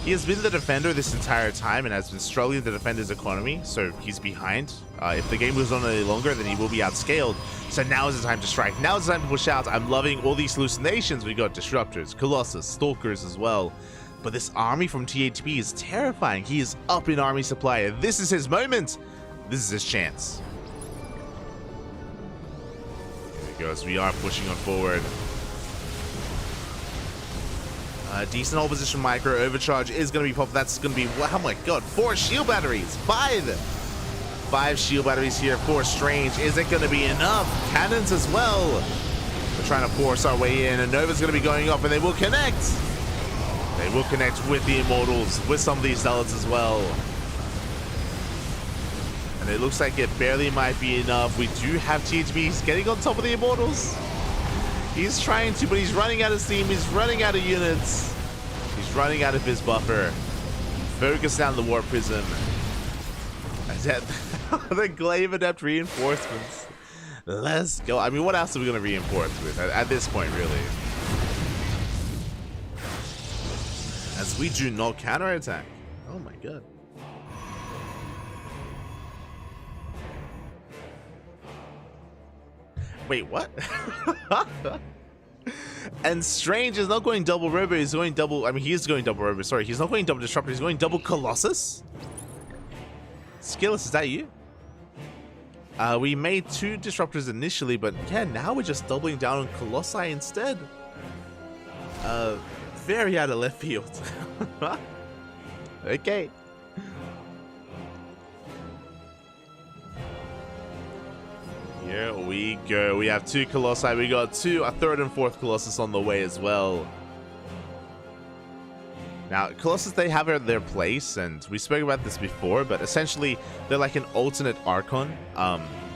He has been the defender this entire time and has been struggling to defend his economy, so he's behind. If the game goes on any longer, then he will be outscaled. So now is the time to strike. Now is the time to push out. I'm loving all these hallucinations. We got Disruptors, Colossus, Stalkers as well. But this army from TATP is terrifying. He is up in army supply. This is his moment. This is his chance. Here he goes. We are pushing on forward. Decent hold position micro overcharge is going to be popped. That's going to be, oh my god, 4 shield batteries. 5 shield batteries here for Strange. Is it going to be enough? Cannons as well. We're trying to force our way in, and Nova's going to be going off, and they will connect. They will connect with the Immortals, with some of these Zealots as well. And it looks like it barely might be enough. We do have THBs getting on top of the Immortals. He's trying to, but he's running out of steam. He's running out of units. He's running out of his buffer. Focus down the Warp Prism. The glaive adept reinforcements. Let's go. I mean, what else are we going to reinforce with at this point, really? As we do not counterattack. Oh my god. Wait, what? And Strange is not going double robo, he's going double. I mean, he is going double robo, sorry. He's not going double disruptor, he's going double Colossus. Skillus, is that you? We made 2 disruptors initially, but yeah, now we're just doubling down on Colossi instead. Very out of left field. Okay. Here we go. We have 2 Colossi. We got a 3rd and 4th Colossus on the way as well. Now, Colossus, they have their place, and we spoke about this before, but essentially, they're like an alternate Archon.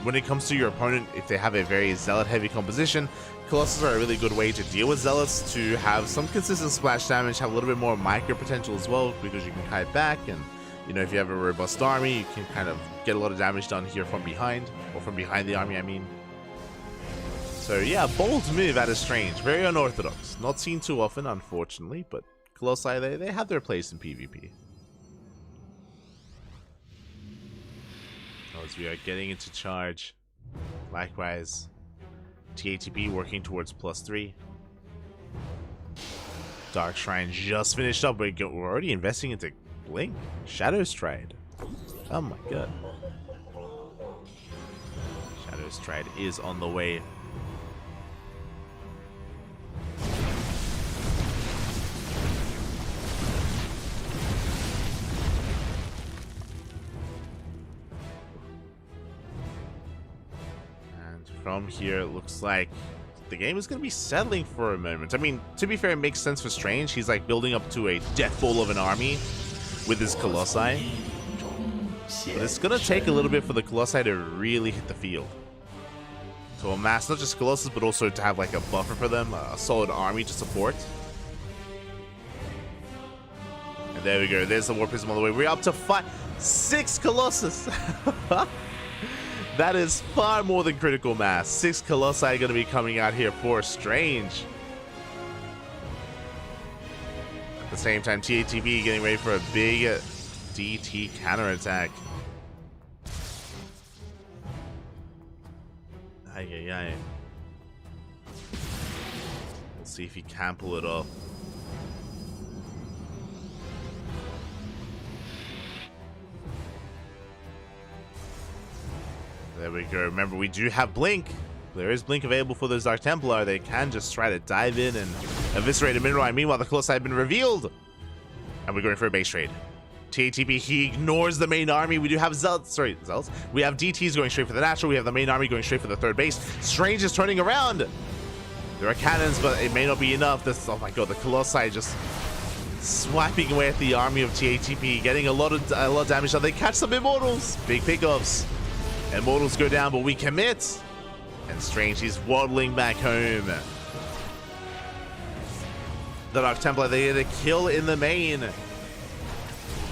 When it comes to your opponent, if they have a very Zealot-heavy composition, Colossus are a really good way to deal with Zealots, to have some consistent splash damage, have a little bit more micro potential as well, because you can kite back, and, you know, if you have a robust army, you can kind of get a lot of damage done here from behind, or from behind the army, I mean. So yeah, bold move out of Strange, very unorthodox. Not seen too often, unfortunately, but Colossi, they have their place in PvP. As we are getting into charge. Likewise, TATP working towards +3. Dark Shrine just finished up. We're already investing into Blink. Shadow Stride. Oh my god. Shadow Stride is on the way. From here, it looks like the game is going to be settling for a moment. I mean, to be fair, it makes sense for Strange. He's like building up to a death ball of an army with his Colossi. But it's going to take a little bit for the Colossi to really hit the field. To amass not just Colossus, but also to have like a buffer for them, a solid army to support. And there we go. There's the War Prism on the way. We're up to 6 Colossus. That is far more than critical mass. 6 Colossi are going to be coming out here for Strange. At the same time, TATP getting ready for a big DT counterattack. Ay, ay, ay. Let's see if he can pull it off. There we go. Remember, we do have Blink. There is Blink available for those Dark Templar. They can just try to dive in and eviscerate a Mineral. Meanwhile, the Colossi have been revealed. And we're going for a base trade. TATP, he ignores the main army. We do have Zealots. We have DTs going straight for the natural. We have the main army going straight for the 3rd base. Strange is turning around. There are cannons, but it may not be enough. Oh my god, the Colossi just swiping away at the army of TATP, getting a lot of damage. They catch some Immortals. Big pickoffs. Immortals go down, but we commit. And Strange, he's waddling back home. The Dark Templar, they get a kill in the main.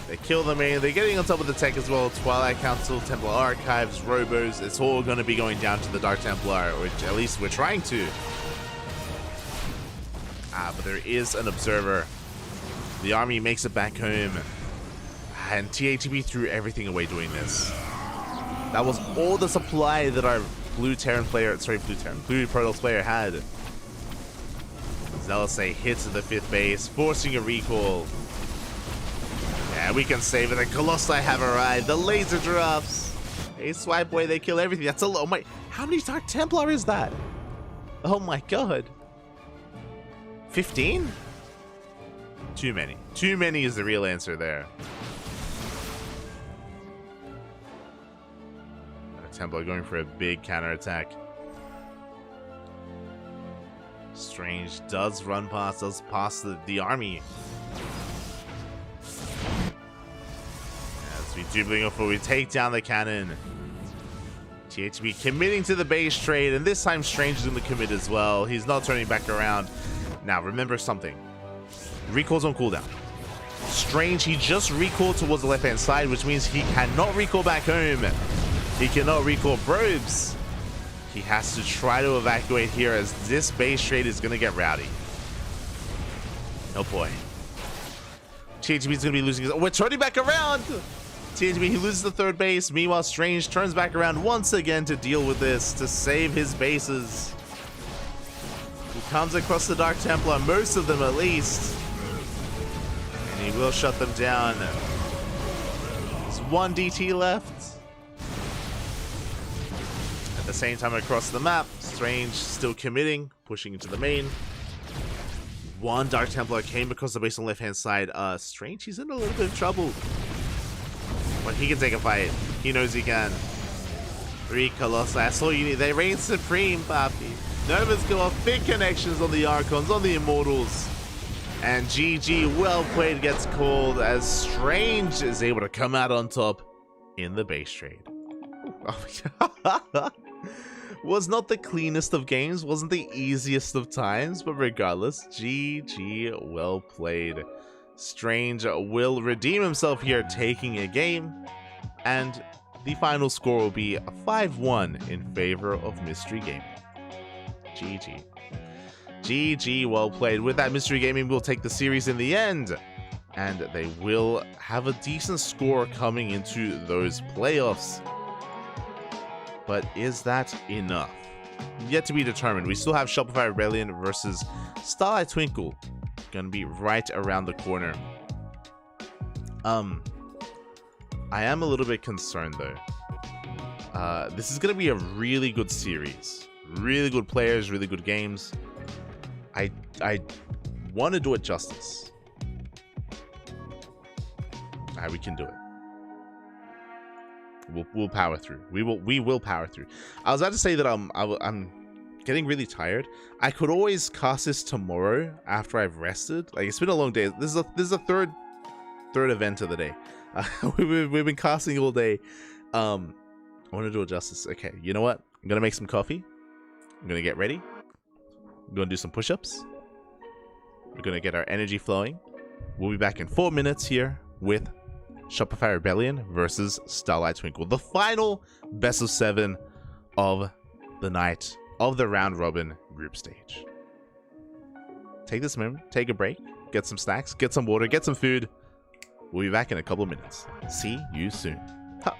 They kill the main. They're getting on top of the tech as well. Twilight Council, Templar Archives, Robos. It's all going to be going down to the Dark Templar, which at least we're trying to. But there is an Observer. The army makes it back home. And TATP threw everything away doing this. That was all the supply that our Blue Protoss player had. Zealous hits the 5th base, forcing a recall. Yeah, we can save it. The Colossi have arrived. The laser drops. They swipe away, they kill everything. That's a lot. Oh my, how many Dark Templar is that? Oh my god. 15? Too many. Too many is the real answer there. Templar going for a big counterattack. Strange does run past, does pass the army. As we do bling up, we take down the cannon. THB committing to the base trade, and this time Strange is going to commit as well. He's not turning back around. Now, remember something. Recall's on cooldown. Strange, he just recalled towards the left-hand side, which means he cannot recall back home. He cannot recall probes. He has to try to evacuate here as this base trade is going to get rowdy. Oh boy. THB is going to be losing his... We're turning back around! THB, he loses the third base. Meanwhile, Strange turns back around once again to deal with this, to save his bases. He comes across the Dark Templar, most of them at least. And he will shut them down. There's one DT left. At the same time across the map, Strange still committing, pushing into the main. One Dark Templar came across the base on the left-hand side. Strange, he's in a little bit of trouble. But he can take a fight. He knows he can. 3 Colossi. That's all you need. They reign supreme, papi. Novas go off. Big connections on the Archons, on the Immortals. And GG, well played, gets called as Strange is able to come out on top in the base trade. Oh, was not the cleanest of games, wasn't the easiest of times, but regardless, GG, well played. Strange will redeem himself here, taking a game, and the final score will be a 5-1 in favor of Mystery Gaming. GG. GG, well played. With that, Mystery Gaming will take the series in the end, and they will have a decent score coming into those playoffs. But is that enough? Yet to be determined. We still have Shopify Rebellion versus Starlight Twinkle. Gonna be right around the corner. I am a little bit concerned though. This is gonna be a really good series. Really good players, really good games. I want to do it justice. Alright, we can do it. We'll power through. We will power through. I was about to say that I'm getting really tired. I could always cast this tomorrow after I've rested. Like, it's been a long day. This is a third event of the day. We've been casting all day. I want to do it justice. Okay, you know what? I'm gonna make some coffee. I'm gonna get ready. I'm gonna do some push-ups. We're gonna get our energy flowing. We'll be back in 4 minutes here with Shopify Rebellion versus Starlight Twinkle, the final best of 7 of the night of the round robin group stage. Take this moment, take a break, get some snacks, get some water, get some food. We'll be back in a couple of minutes. See you soon. Ha.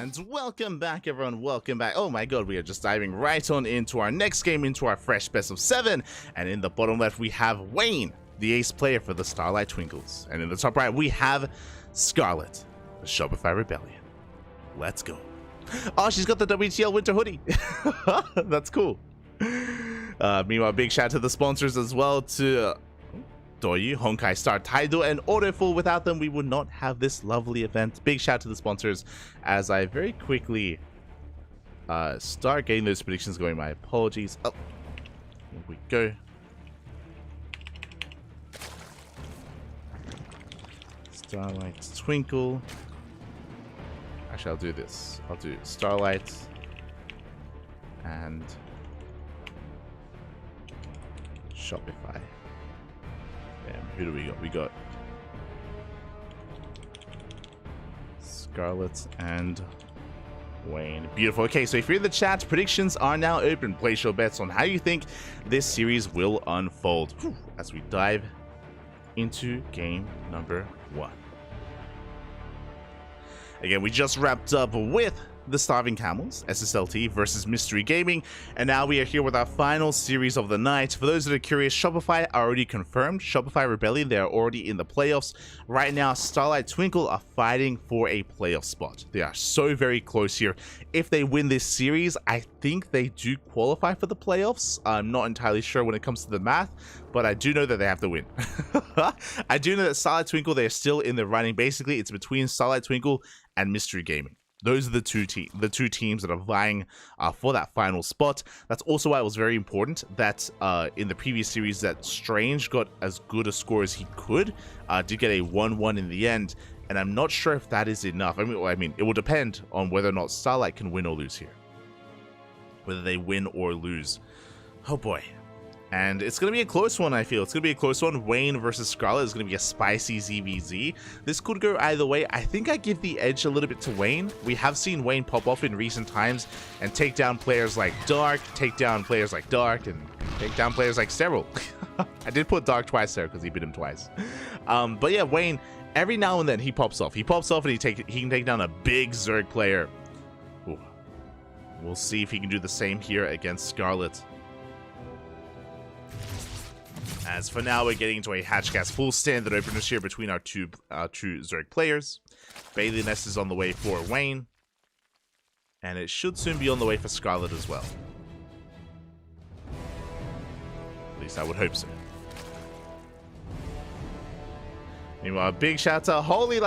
And welcome back, everyone. Welcome back. Oh my god, we are just diving right on into our next game, into our fresh best of 7. And in the bottom left, we have Wayne, the ace player for the Starlight Twinkles. And in the top right, we have Scarlet, the Shopify Rebellion. Let's go. Oh, she's got the WTL winter hoodie. That's cool. Meanwhile, big shout out to the sponsors as well, to Doyu, Honkai Star, Taido, and Autofull. Without them, we would not have this lovely event. Big shout out to the sponsors as I very quickly start getting those predictions going. My apologies. Oh, here we go. Starlight Twinkle. Actually, I'll do this. I'll do Starlight and Shopify. Who do we got? We got Scarlet and Wayne. Beautiful. Okay, so if you're in the chat, predictions are now open. Place your bets on how you think this series will unfold as we dive into game number 1. Again, we just wrapped up with the Starving Camels, SSLT versus Mystery Gaming, and now we are here with our final series of the night. For those that are curious, Shopify are already confirmed. Shopify Rebellion, they are already in the playoffs. Right now, Starlight Twinkle are fighting for a playoff spot. They are so very close here. If they win this series, I think they do qualify for the playoffs. I'm not entirely sure when it comes to the math, but I do know that they have to win. I do know that Starlight Twinkle, they're still in the running. Basically, it's between Starlight Twinkle and Mystery Gaming. Those are the two teams that are vying for that final spot. That's also why it was very important that in the previous series that Strange got as good a score as he could, did get a 1-1 in the end, and I'm not sure if that is enough. I mean, it will depend on whether or not Starlight can win or lose here. Whether they win or lose. Oh boy. And it's going to be a close one, I feel. It's going to be a cllose one. Wayne versus Scarlet is going to be a spicy ZVZ. This could go either way. I think I give the edge a little bit to Wayne. We have seen Wayne pop off in recent times and take down players like Dark, and take down players like Sterile. I did put Dark twice there because he beat him twice. But yeah, Wayne, every now and then he pops off. He pops off and he can take down a big Zerg player. Ooh. We'll see if he can do the same here against Scarlet. As for now, we're getting into a Hatchcast full standard openers here between our two Zerg players. Bailey Nest is on the way for Wayne. And it should soon be on the way for Scarlet as well. At least I would hope so. Meanwhile, a big shout out to Holy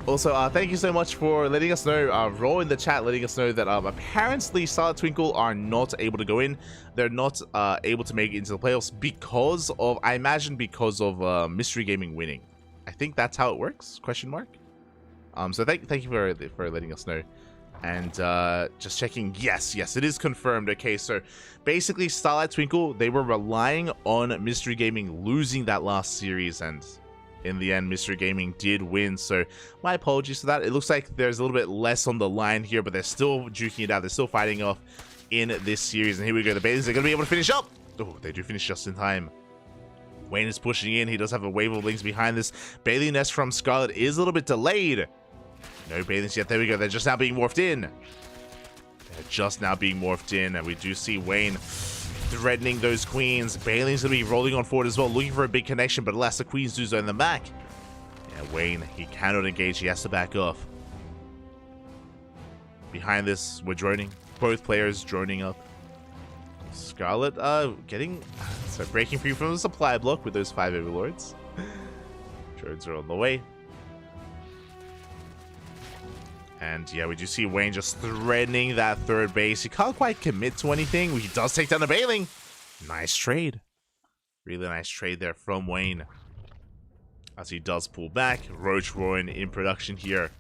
Also, thank you so much for letting us know, Raw in the chat letting us know that apparently Starlight Twinkle are not able to go in. They're not able to make it into the playoffs because of, I imagine, because of Mystery Gaming winning. I think that's how it works, question mark. So thank you for letting us know. And just checking, yes, it is confirmed. Okay, so basically Starlight Twinkle, they were relying on Mystery Gaming losing that last series, and in the end, Mystery Gaming did win, so my apologies for that. It looks like there's a little bit less on the line here, but they're still duking it out. They're still fighting off in this series, and here we go. The Baileys are going to be able to finish up. Oh, they do finish just in time. Wayne is pushing in. He does have a wave of links behind this. Bailey Nest from Scarlet is a little bit delayed. No Baileys yet. There we go. They're just now being morphed in. And we do see Wayne threatening those queens. Bailey's gonna be rolling on forward as well, looking for a big connection, but alas, the queens do zone them back. Yeah, Wayne, he cannot engage. He has to back off. Behind this, we're droning. Both players droning up. Scarlet, breaking free from the supply block with those 5 overlords. Drones are on the way. And yeah, we do see Wayne just threatening that third base. He can't quite commit to anything. He does take down the Bailing. Nice trade. Really nice trade there from Wayne. As he does pull back. Roach Rowan in production here.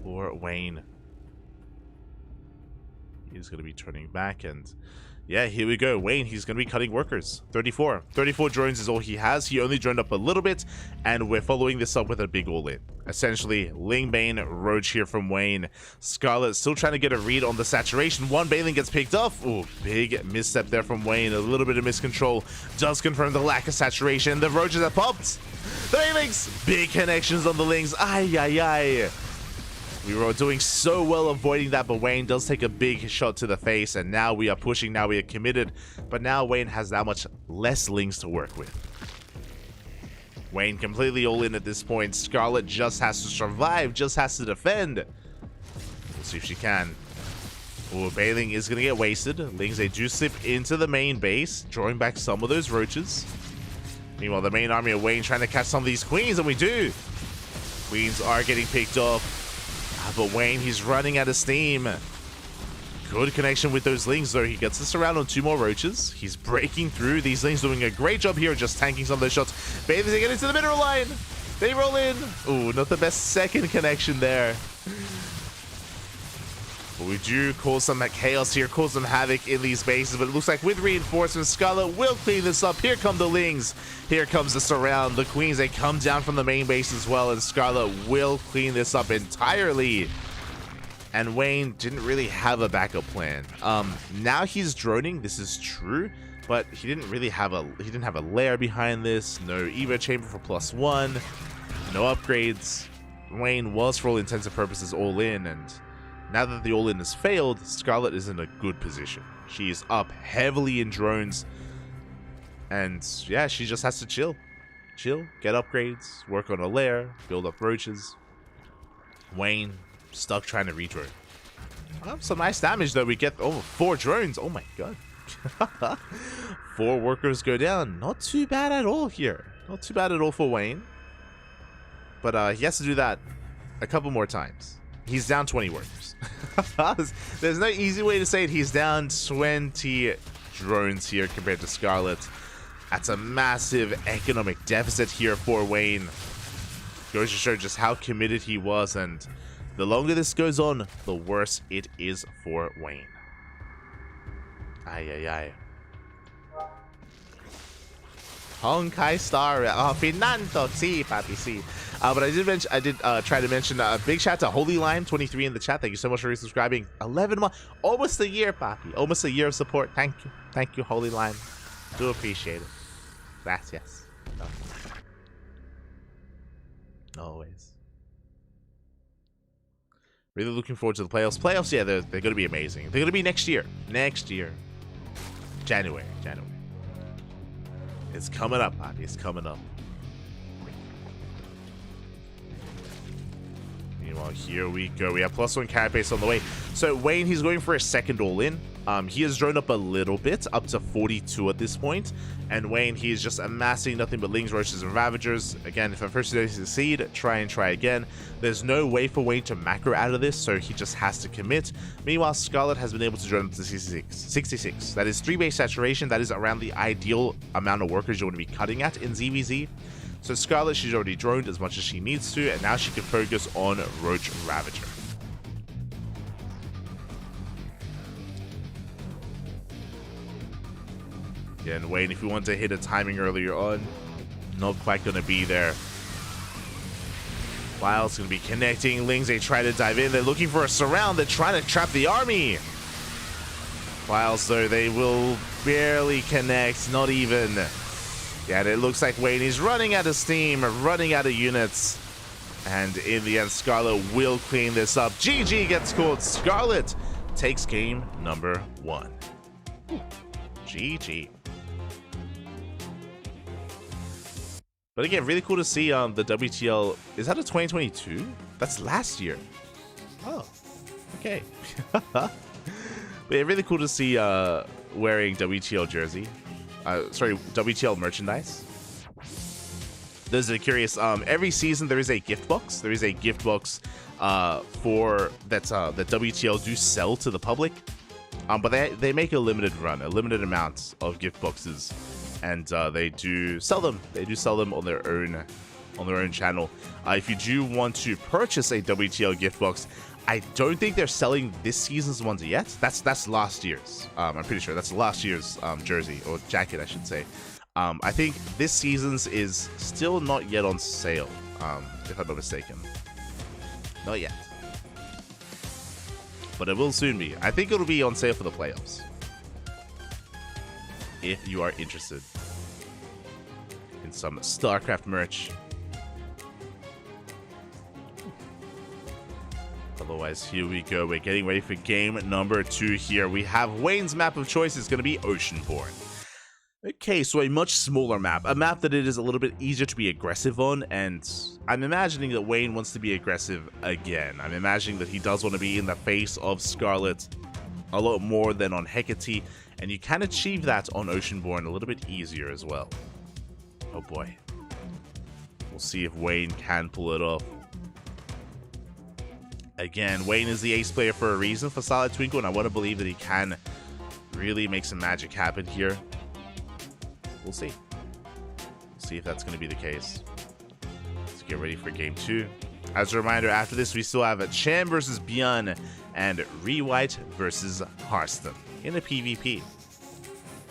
For Wayne. He's going to be turning back, and yeah, here we go. Wayne, he's going to be cutting workers. 34 drones is all he has. He only droned up a little bit, and we're following this up with a big all-in. Essentially, Ling Bane, Roach here from Wayne. Scarlet still trying to get a read on the saturation. One Baneling gets picked off. Ooh, big misstep there from Wayne. A little bit of miscontrol does confirm the lack of saturation. The Roaches are popped. The Banelings, big connections on the Lings. Ay, ay, ay. We were doing so well avoiding that, but Wayne does take a big shot to the face, and now we are pushing, now we are committed, but now Wayne has that much less Lings to work with. Wayne completely all in at this point. Scarlet just has to survive, just has to defend. We'll see if she can. Oh, Bailing is going to get wasted. Lings, they do slip into the main base, drawing back some of those Roaches. Meanwhile, the main army of Wayne trying to catch some of these Queens, and we do. Queens are getting picked off. But Wayne, he's running out of steam. Good connection with those Lings, though. He gets us around on 2 more Roaches. He's breaking through. These Lings doing a great job here, just tanking some of those shots. Bathers, they get into the middle line. They roll in. Ooh, not the best second connection there. But we do cause some chaos here, cause some havoc in these bases. But it looks like with reinforcements, Scarlet will clean this up. Here come the Lings. Here comes the surround. The Queens, they come down from the main base as well. And Scarlet will clean this up entirely. And Wayne didn't really have a backup plan. Now he's droning. This is true. But he didn't really have a lair behind this. No Evo chamber for +1. No upgrades. Wayne was, for all intents and purposes, all in, and now that the all-in has failed, Scarlet is in a good position. She is up heavily in drones, and yeah, she just has to chill. Chill, get upgrades, work on a lair, build up Roaches. Wayne stuck trying to redrone. Some nice damage though. We get 4 drones. Oh my god. 4 workers go down. Not too bad at all here. Not too bad at all for Wayne. But he has to do that a couple more times. He's down 20 workers. There's no easy way to say it. He's down 20 drones here compared to Scarlet. That's a massive economic deficit here for Wayne. Goes to show just how committed he was, and the longer this goes on, the worse it is for Wayne. Ay, ay, ay. Honkai Star. Finando. Si, papi, si. But I did try to mention a big shout to Holy Line 23 in the chat. Thank you so much for resubscribing. 11 months, almost a year, papi. Almost a year of support. Thank you, Holy Line. Do appreciate it. Gracias. Always. Really looking forward to the playoffs. Playoffs, yeah, they're going to be amazing. They're going to be next year. Next year. January. It's coming up, papi. It's coming up. Meanwhile, here we go. We have +1 carapace on the way. So Wayne, he's going for a second all-in. He has droned up a little bit, up to 42 at this point. And Wayne, he is just amassing nothing but Lings, Roaches, and Ravagers. Again, if at first you don't succeed, try again. There's no way for Wayne to macro out of this, so he just has to commit. Meanwhile, Scarlet has been able to drone up to 66. That is 3 base saturation. That is around the ideal amount of workers you want to be cutting at in ZVZ. So Scarlet, she's already droned as much as she needs to, and now she can focus on Roach Ravager. Again, Wayne, if you want to hit a timing earlier on, not quite going to be there. Wild's going to be connecting. Lings, they try to dive in. They're looking for a surround. They're trying to trap the army. Wilds, though, they will barely connect. Not even. Yeah, it looks like Wayne is running out of steam, running out of units. And in the end, Scarlet will clean this up. GG gets called. Scarlet takes game number 1. GG. But again, really cool to see the WTL. Is that a 2022? That's last year. Oh, okay. But yeah, really cool to see wearing WTL jersey. Sorry, WTL merchandise. Those that are curious, every season there is a gift box. There is a gift box for that WTL do sell to the public. But they make a limited run, a limited amount of gift boxes, and they do sell them. They do sell them on their own channel. If you do want to purchase a WTL gift box, I don't think they're selling this season's ones yet. That's last year's. I'm pretty sure that's last year's jersey or jacket, I should say. I think this season's is still not yet on sale, if I'm not mistaken. Not yet. But it will soon be. I think it'll be on sale for the playoffs. If you are interested in some StarCraft merch. Otherwise, here we go. We're getting ready for game number 2 here. We have Wayne's map of choice is going to be Oceanborn. Okay, so a much smaller map. A map that it is a little bit easier to be aggressive on, and I'm imagining that Wayne wants to be aggressive again. I'm imagining that he does want to be in the face of Scarlet a lot more than on Hecate, and you can achieve that on Oceanborn a little bit easier as well. Oh boy. We'll see if Wayne can pull it off. Again, Wayne is the ace player for a reason for Starlight Twinkle, and I want to believe that he can really make some magic happen here. We'll see. We'll see if that's going to be the case. Let's get ready for game 2. As a reminder, after this, we still have a Cham versus Bjorn and Rewhite versus Harston in a PvP.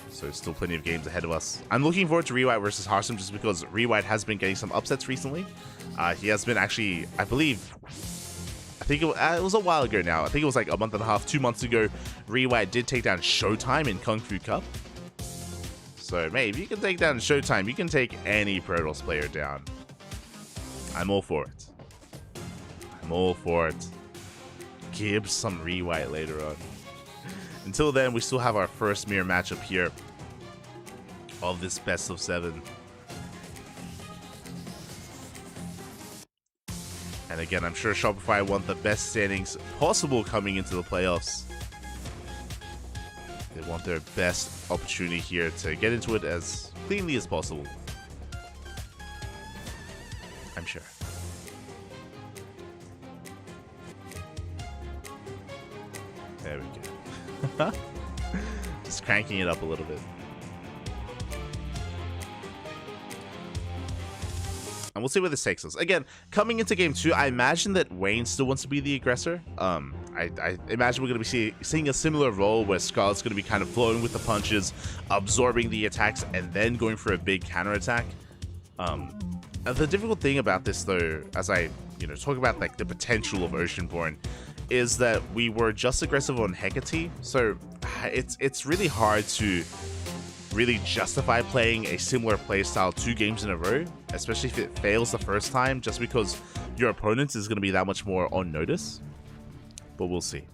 So still plenty of games ahead of us. I'm looking forward to Rewhite versus Harston just because Rewhite has been getting some upsets recently. He has been actually, I think it was a while ago now. I think it was like a month and a half, 2 months ago. Rewhite did take down Showtime in Kung Fu Cup. So, mate, if you can take down Showtime, you can take any Protoss player down. I'm all for it. I'm all for it. Give some Rewhite later on. Until then, we still have our first mirror matchup here of this best of 7. And again, I'm sure Shopify want the best standings possible coming into the playoffs. They want their best opportunity here to get into it as cleanly as possible. I'm sure. There we go. Just cranking it up a little bit. And we'll see where this takes us. Again, coming into game 2, I imagine that Wayne still wants to be the aggressor. I imagine we're going to be seeing a similar role where Scarlet's going to be kind of flowing with the punches, absorbing the attacks, and then going for a big counterattack. The difficult thing about this, though, as I talk about like the potential of Oceanborn, is that we were just aggressive on Hecate, so it's really hard to really justify playing a similar playstyle 2 games in a row, especially if it fails the first time, just because your opponent is going to be that much more on notice. But we'll see.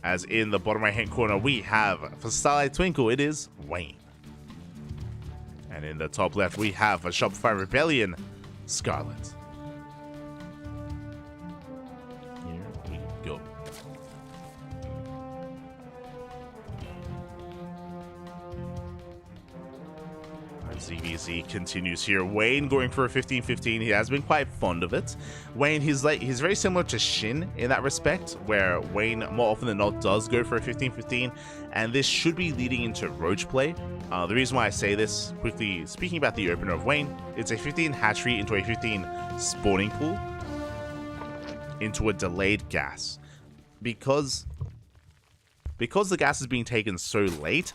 As in the bottom right hand corner, we have, for Starlight Twinkle, it is Wayne. And in the top left, we have for Shopify Rebellion, Scarlet. Here we go. ZVZ continues here. Wayne going for a 15-15. He has been quite fond of it. Wayne, he's very similar to Shin in that respect, where Wayne more often than not does go for a 15-15, and this should be leading into Roach play. The reason why I say this, quickly speaking about the opener of Wayne, it's a 15 hatchery into a 15 spawning pool into a delayed gas. Because the gas is being taken so late,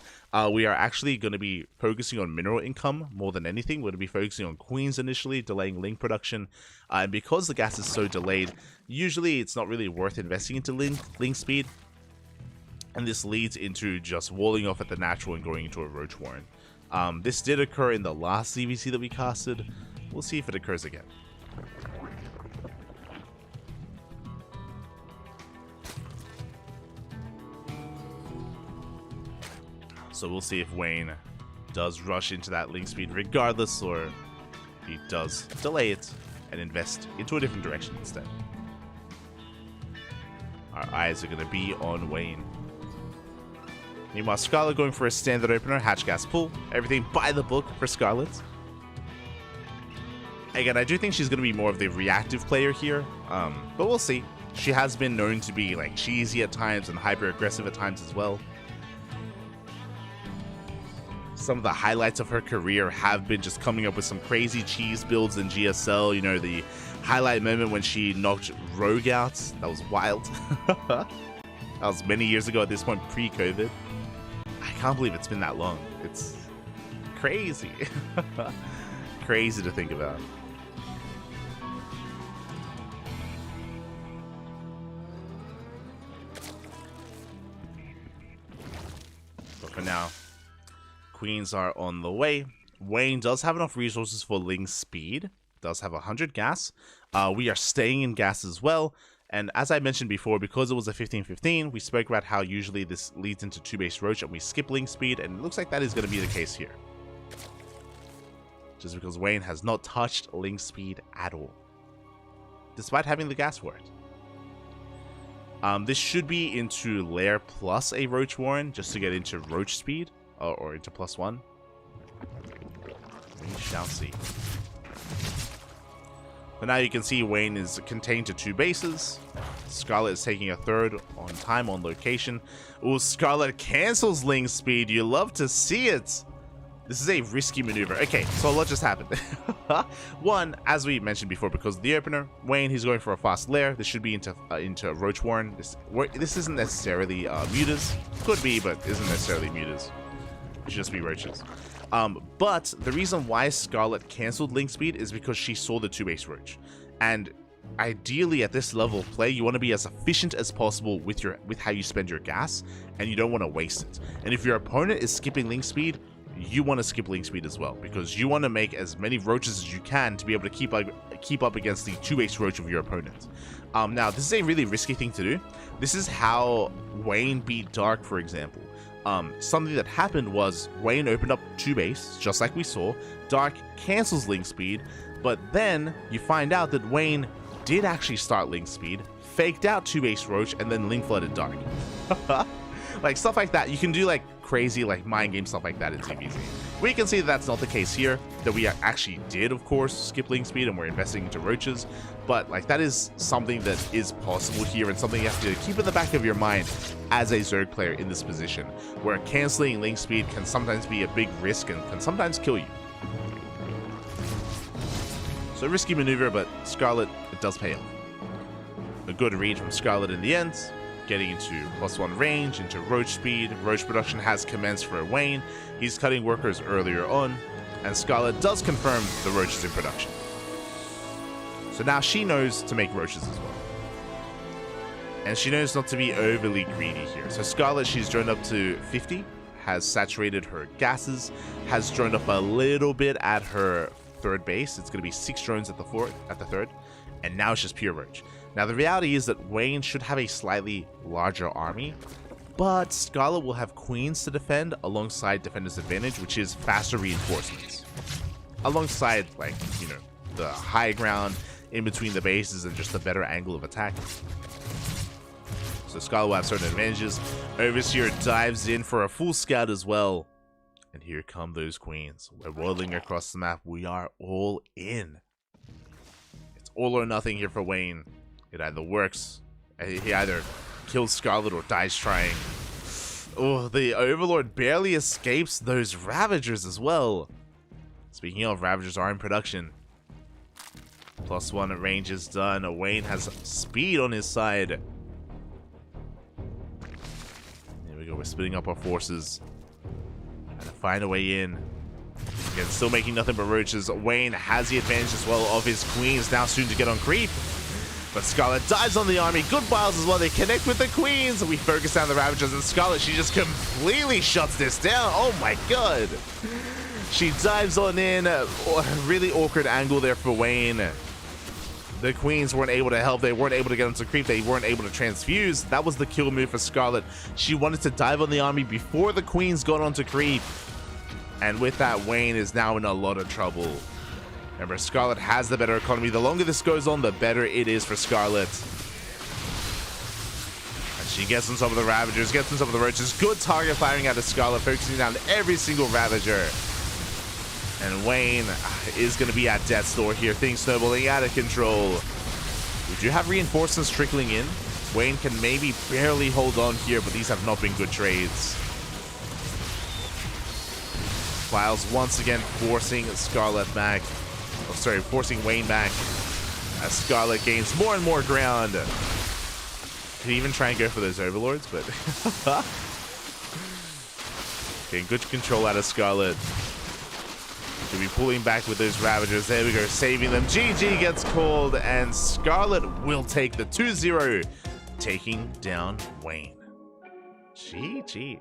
we are actually going to be focusing on mineral income more than anything. We're going to be focusing on queens initially, delaying link production. And because the gas is so delayed, usually it's not really worth investing into link speed. And this leads into just walling off at the natural and going into a Roach Warren. This did occur in the last CVC that we casted. We'll see if it occurs again. So we'll see if Wayne does rush into that link speed regardless, or he does delay it and invest into a different direction instead. Our eyes are going to be on Wayne. Meanwhile, Scarlet going for a standard opener, hatch gas pull, everything by the book for Scarlet. Again, I do think she's going to be more of the reactive player here, but we'll see. She has been known to be like cheesy at times and hyper aggressive at times as well. Some of the highlights of her career have been just coming up with some crazy cheese builds in GSL, the highlight moment when she knocked Rogue out. That was wild. That was many years ago at this point, pre-COVID. I can't believe it's been that long. It's crazy. Crazy to think about. But for now, queens are on the way. Wayne does have enough resources for Ling's speed. Does have 100 gas. We are staying in gas as well. And as I mentioned before, because it was a 15-15, we spoke about how usually this leads into 2-base Roach and we skip Ling's speed, and it looks like that is going to be the case here. Just because Wayne has not touched Ling's speed at all, despite having the gas for it. This should be into Lair plus a Roach Warren, just to get into Roach speed, or into +1. We shall see. But now you can see Wayne is contained to 2 bases. Scarlet is taking a third on time on location. Ooh, Scarlet cancels Ling's speed. You love to see it. This is a risky maneuver. Okay, so what just happened? One, as we mentioned before, because of the opener, Wayne, he's going for a fast lair. This should be into Roach Warren. This isn't necessarily mutas. Could be, but isn't necessarily mutas. It should just be roaches. But the reason why Scarlet cancelled Link speed is because she saw the 2-base Roach. And ideally at this level of play, you want to be as efficient as possible with how you spend your gas, and you don't want to waste it. And if your opponent is skipping Link speed, you want to skip Link speed as well, because you want to make as many Roaches as you can to be able to keep up against the 2-base Roach of your opponent. Now, this is a really risky thing to do. This is how Wayne beat Dark, for example. Something that happened was Wayne opened up 2-base, just like we saw. Dark cancels Link speed, but then you find out that Wayne did actually start Link speed, faked out 2-base Roach, and then Link flooded Dark. Like stuff like that. You can do like crazy like mind game stuff like that in TVZ. We can see that that's not the case here, that we actually did, of course, skip Link speed and we're investing into Roaches, but like that is something that is possible here and something you have to keep in the back of your mind as a Zerg player in this position, where canceling Link speed can sometimes be a big risk and can sometimes kill you. So risky maneuver, but Scarlet, it does pay off. A good read from Scarlet in the end, getting into +1 range, into Roach speed. Roach production has commenced for Wayne. He's cutting workers earlier on, and Scarlet does confirm the Roaches in production. So now she knows to make Roaches as well. And she knows not to be overly greedy here. So Scarlet, she's droned up to 50, has saturated her gases, has droned up a little bit at her 3rd base. It's going to be 6 drones at the 3rd, and now it's just pure Roach. Now the reality is that Wayne should have a slightly larger army, but Scarlet will have queens to defend alongside Defender's Advantage, which is faster reinforcements. Alongside, like, you know, the high ground in between the bases and just a better angle of attack. So Scarlet will have certain advantages. Overseer dives in for a full scout as well. And here come those queens. We're rolling across the map. We are all in. It's all or nothing here for Wayne. It either works, he either kills Scarlet or dies trying. Oh, the Overlord barely escapes those Ravagers as well. Speaking of, Ravagers are in production. +1 range is done. Wayne has speed on his side. Here we go, we're splitting up our forces. Trying to find a way in. Again, still making nothing but Roaches. Wayne has the advantage as well of his queens, now soon to get on creep. But Scarlet dives on the army. Good biles as well. They connect with the queens. We focus down the Ravagers, and Scarlet, she just completely shuts this down. Oh my god. She dives on in. Really awkward angle there for Wayne. The queens weren't able to help. They weren't able to get onto creep. They weren't able to transfuse. That was the kill move for Scarlet. She wanted to dive on the army before the queens got onto creep. And with that, Wayne is now in a lot of trouble. Remember, Scarlet has the better economy. The longer this goes on, the better it is for Scarlet. And she gets on top of the Ravagers, gets on top of the Roaches. Good target firing out of Scarlet, focusing down every single Ravager. And Wayne is going to be at death's door here. Things snowballing out of control. We do have reinforcements trickling in. Wayne can maybe barely hold on here, but these have not been good trades. Files once again forcing Scarlet back. Oh, sorry, forcing Wayne back. as Scarlet gains more and more ground. Could even try and go for those overlords, but getting good control out of Scarlet. Could be pulling back with those Ravagers. There we go, saving them. GG gets called, and Scarlet will take the 2-0, taking down Wayne. GG.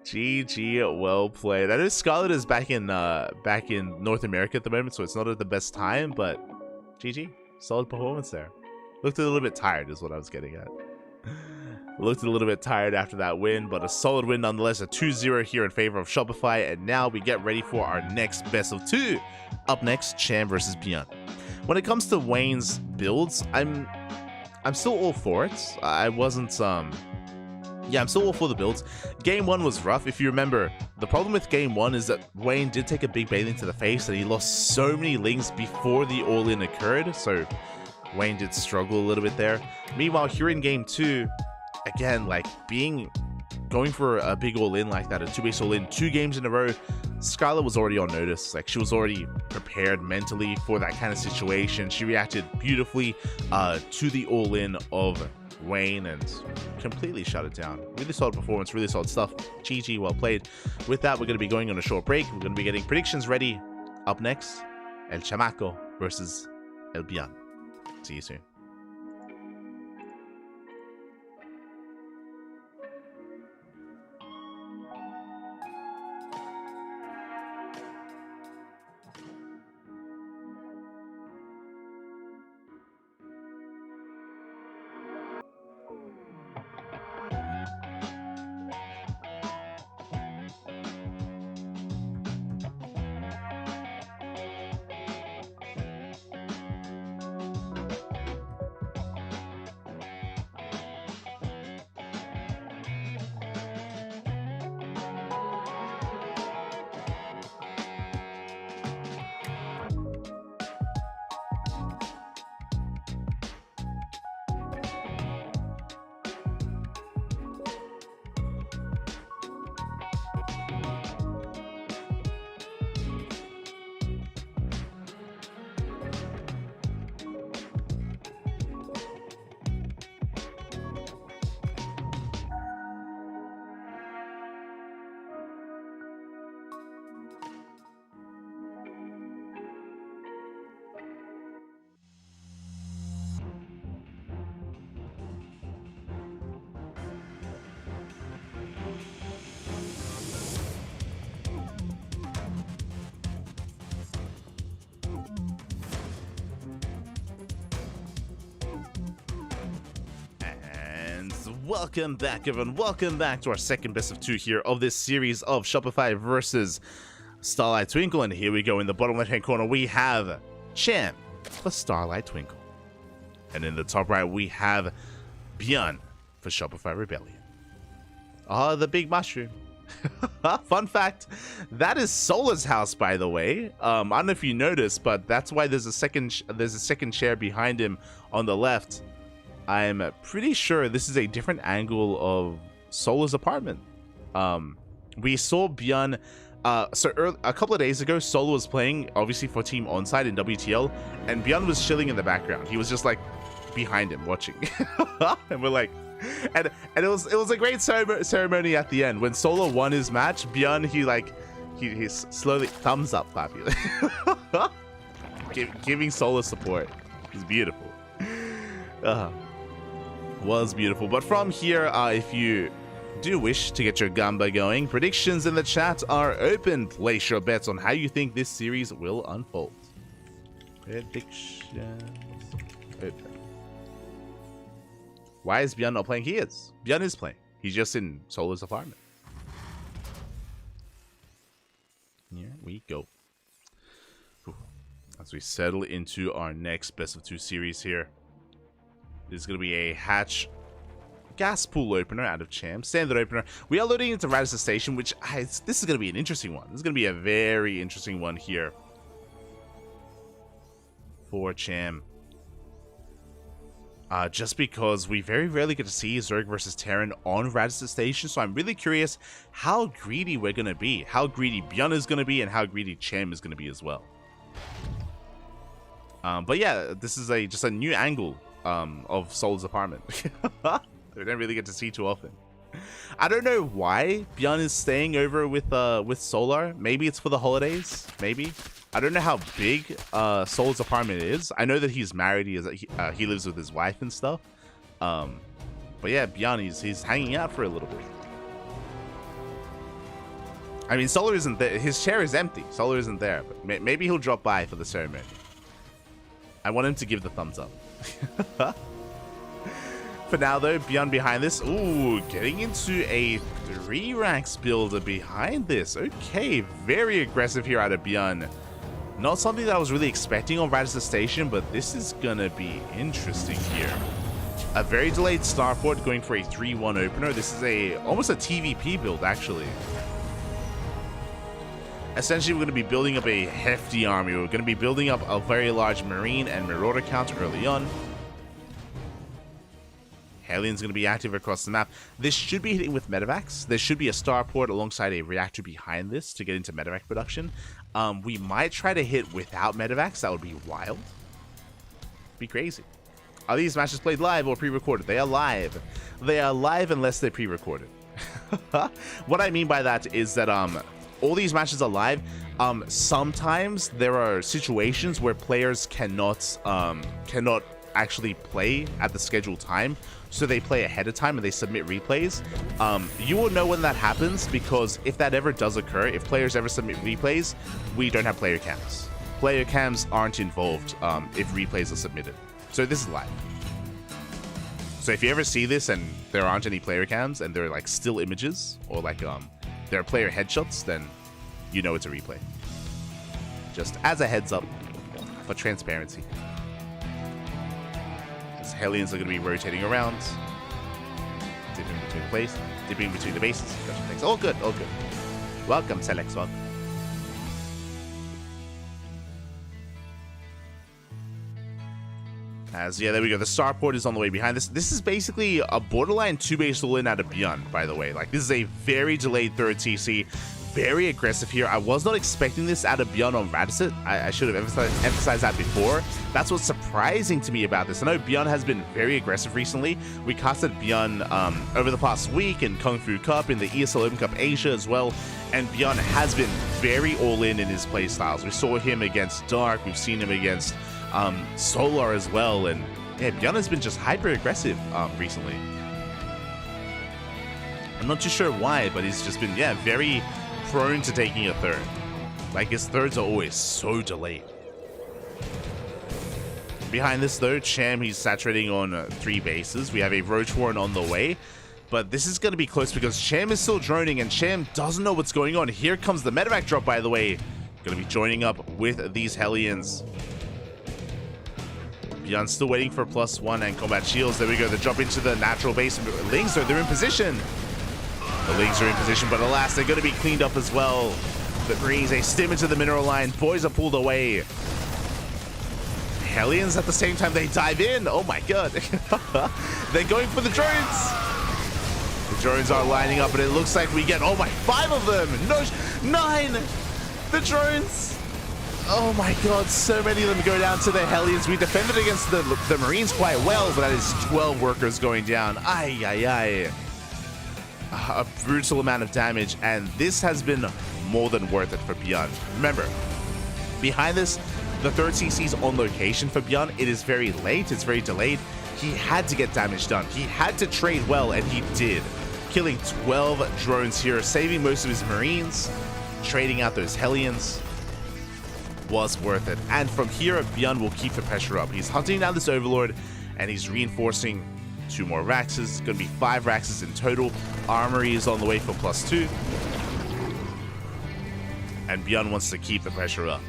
GG, well played. I know Scarlet is back in North America at the moment, so it's not at the best time, but GG. Solid performance there. Looked a little bit tired is what I was getting at. Looked a little bit tired after that win, but a solid win nonetheless. A 2-0 here in favor of Shopify, and now we get ready for our next best of two. Up next, Cham versus Beyond. When it comes to Wayne's builds, I'm still all for it. I'm still all for the builds. Game 1 was rough. If you remember, the problem with Game 1 is that Wayne did take a big bathing to the face, and he lost so many links before the all-in occurred, so Wayne did struggle a little bit there. Meanwhile, here in Game 2, again, like, going for a big all-in like that, a 2-base all-in, 2 games in a row, Scarlet was already on notice. Like, she was already prepared mentally for that kind of situation. She reacted beautifully to the all-in of Wayne and completely shut it down. Really solid performance, really solid stuff. GG, well played. With that, we're going to be going on a short break. We're going to be getting predictions ready. Up next, El Chamaco versus El Bian. See you soon. Welcome back, everyone. Welcome back to our second best of two here of this series of Shopify versus Starlight Twinkle. And here we go. In the bottom left-hand corner, we have Cham for Starlight Twinkle. And in the top right, we have Björn for Shopify Rebellion. Ah, the big mushroom. Fun fact, that is Solar's house, by the way. I don't know if you noticed, but that's why there's a second chair behind him on the left. I'm pretty sure this is a different angle of Solar's apartment. We saw Björn, a couple of days ago, Solar was playing, obviously for Team Onside in WTL, and Björn was chilling in the background. He was just like behind him watching. And we're like, and it was a great ceremony at the end. When Solar won his match, Björn, he slowly thumbs up, Fabio. Giving Solar support. It's beautiful. Was beautiful. But from here, if you do wish to get your gamba going, predictions in the chat are open. Place your bets on how you think this series will unfold. Predictions open. Why is Björn not playing? He is. Björn is playing. He's just in Solar's apartment. Here we go. As we settle into our next best of two series here. This is going to be a hatch gas pool opener out of Cham. Standard opener. We are loading into Radisson Station, which this is going to be an interesting one. This is going to be a very interesting one here for Cham. Just because we very rarely get to see Zerg versus Terran on Radisson Station, so I'm really curious how greedy we're going to be. How greedy Björn is going to be, and how greedy Cham is going to be as well. But yeah, this is just a new angle of Solar's apartment. We don't really get to see too often. I don't know why Bjorn is staying over with Solar. Maybe it's for the holidays. Maybe. I don't know how big Solar's apartment is. I know that he's married. He lives with his wife and stuff. But yeah, Bjorn, he's hanging out for a little bit. I mean, Solar isn't there. His chair is empty. Solar isn't there. But maybe he'll drop by for the ceremony. I want him to give the thumbs up. For now, though, Bjorn behind this. Ooh, getting into a 3 ranks builder behind this. Okay, very aggressive here out of Bjorn. Not something that I was really expecting on Radisson Station, but this is gonna be interesting here. A very delayed starport going for a 3-1 opener. This is almost a TVP build, actually. Essentially, we're going to be building up a hefty army. We're going to be building up a very large Marine and Marauder count early on. Hellions going to be active across the map. This should be hitting with medevacs. There should be a starport alongside a reactor behind this to get into medevac production. We might try to hit without medevacs. That would be wild. Be crazy. Are these matches played live or pre-recorded? They are live. They are live unless they're pre-recorded. What I mean by that is that all these matches are live. Sometimes there are situations where players cannot actually play at the scheduled time, so they play ahead of time and they submit replays. You will know when that happens, because if that ever does occur, if players ever submit replays, we don't have player cams. Player cams aren't involved if replays are submitted. So this is live. So if you ever see this and there aren't any player cams and they're like still images, or like there are player headshots, then you know it's a replay. Just as a heads up for transparency. As Hellions are going to be rotating around, dipping between the bases. Gotcha, thanks. All good, all good. Welcome, Selex One. Yeah, there we go. The starport is on the way behind this. This is basically a borderline 2-base all-in out of Beyond, by the way. Like, this is a very delayed third TC. Very aggressive here. I was not expecting this out of Beyond on Radisson. I should have emphasized that before. That's what's surprising to me about this. I know Beyond has been very aggressive recently. We casted Beyond over the past week in Kung Fu Cup, in the ESL Open Cup Asia as well. And Beyond has been very all-in in his playstyles. We saw him against Dark. We've seen him against Solar as well, and yeah, Bjorn has been just hyper aggressive recently. I'm not too sure why, but he's just been, yeah, very prone to taking a third. Like, his thirds are always so delayed. Behind this though, Cham, he's saturating on 3 bases. We have a Roach Warren on the way, but this is going to be close because Cham is still droning and Cham doesn't know what's going on. Here comes the medevac drop, by the way. Going to be joining up with these Hellions. Beyond's still waiting for +1 and combat shields. There we go. They drop into the natural base. Lings, they're in position. The Lings are in position, but alas, they're going to be cleaned up as well. The Marines, they stim into the mineral line. Boys are pulled away. Hellions at the same time, they dive in. Oh my god. They're going for the drones. The drones are lining up, and it looks like we get, oh my, 5 of them. No, 9. The drones. Oh my god, so many of them go down to the Hellions. We defended against the Marines quite well, but that is 12 workers going down. Ay, ay, ay. A brutal amount of damage, and this has been more than worth it for Beyond. Remember, behind this, the third CC is on location for Beyond. It is very late, it's very delayed. He had to get damage done. He had to trade well, and he did. Killing 12 drones here, saving most of his Marines, trading out those Hellions. Was worth it. And from here, Beyond will keep the pressure up. He's hunting down this Overlord, and he's reinforcing 2 more Raxes. It's going to be 5 Raxes in total. Armory is on the way for +2. And Beyond wants to keep the pressure up.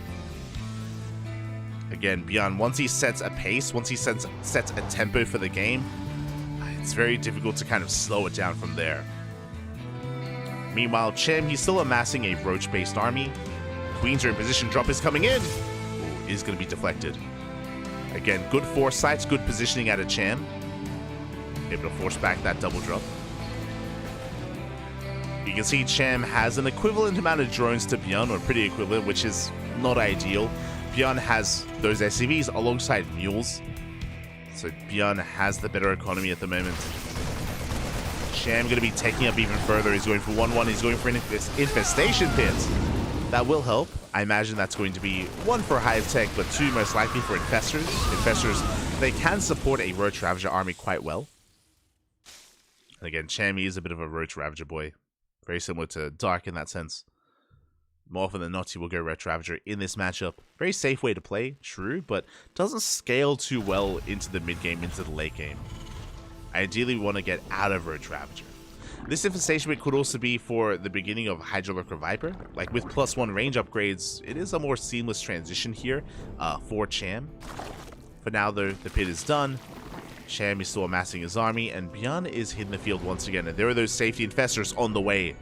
Again, Beyond, once he sets a pace, once he sets a tempo for the game, it's very difficult to kind of slow it down from there. Meanwhile, Cham, he's still amassing a Roach-based army. Queens are in position. Drop is coming in. Ooh, is going to be deflected. Again, good foresight, good positioning out of Cham. Able to force back that double drop. You can see Cham has an equivalent amount of drones to Beyond, or pretty equivalent, which is not ideal. Bjorn has those SCVs alongside mules. So Bjorn has the better economy at the moment. Sham going to be taking up even further. He's going for 1-1. He's going for an infestation pit. That will help. I imagine that's going to be 1 for Hive Tech, but 2 most likely for Infestors. Infestors, they can support a Roach Ravager army quite well. And again, Chammy is a bit of a Roach Ravager boy. Very similar to Dark in that sense. More often than not, he will go Roach Ravager in this matchup. Very safe way to play, true, but doesn't scale too well into the mid game, into the late game. Ideally, we want to get out of Roach Ravager. This infestation could also be for the beginning of Hydrolurker Viper. Like with +1 range upgrades, it is a more seamless transition here for Cham. For now, though, the pit is done. Cham is still amassing his army, and Bjorn is hitting the field once again. And there are those safety infestors on the way.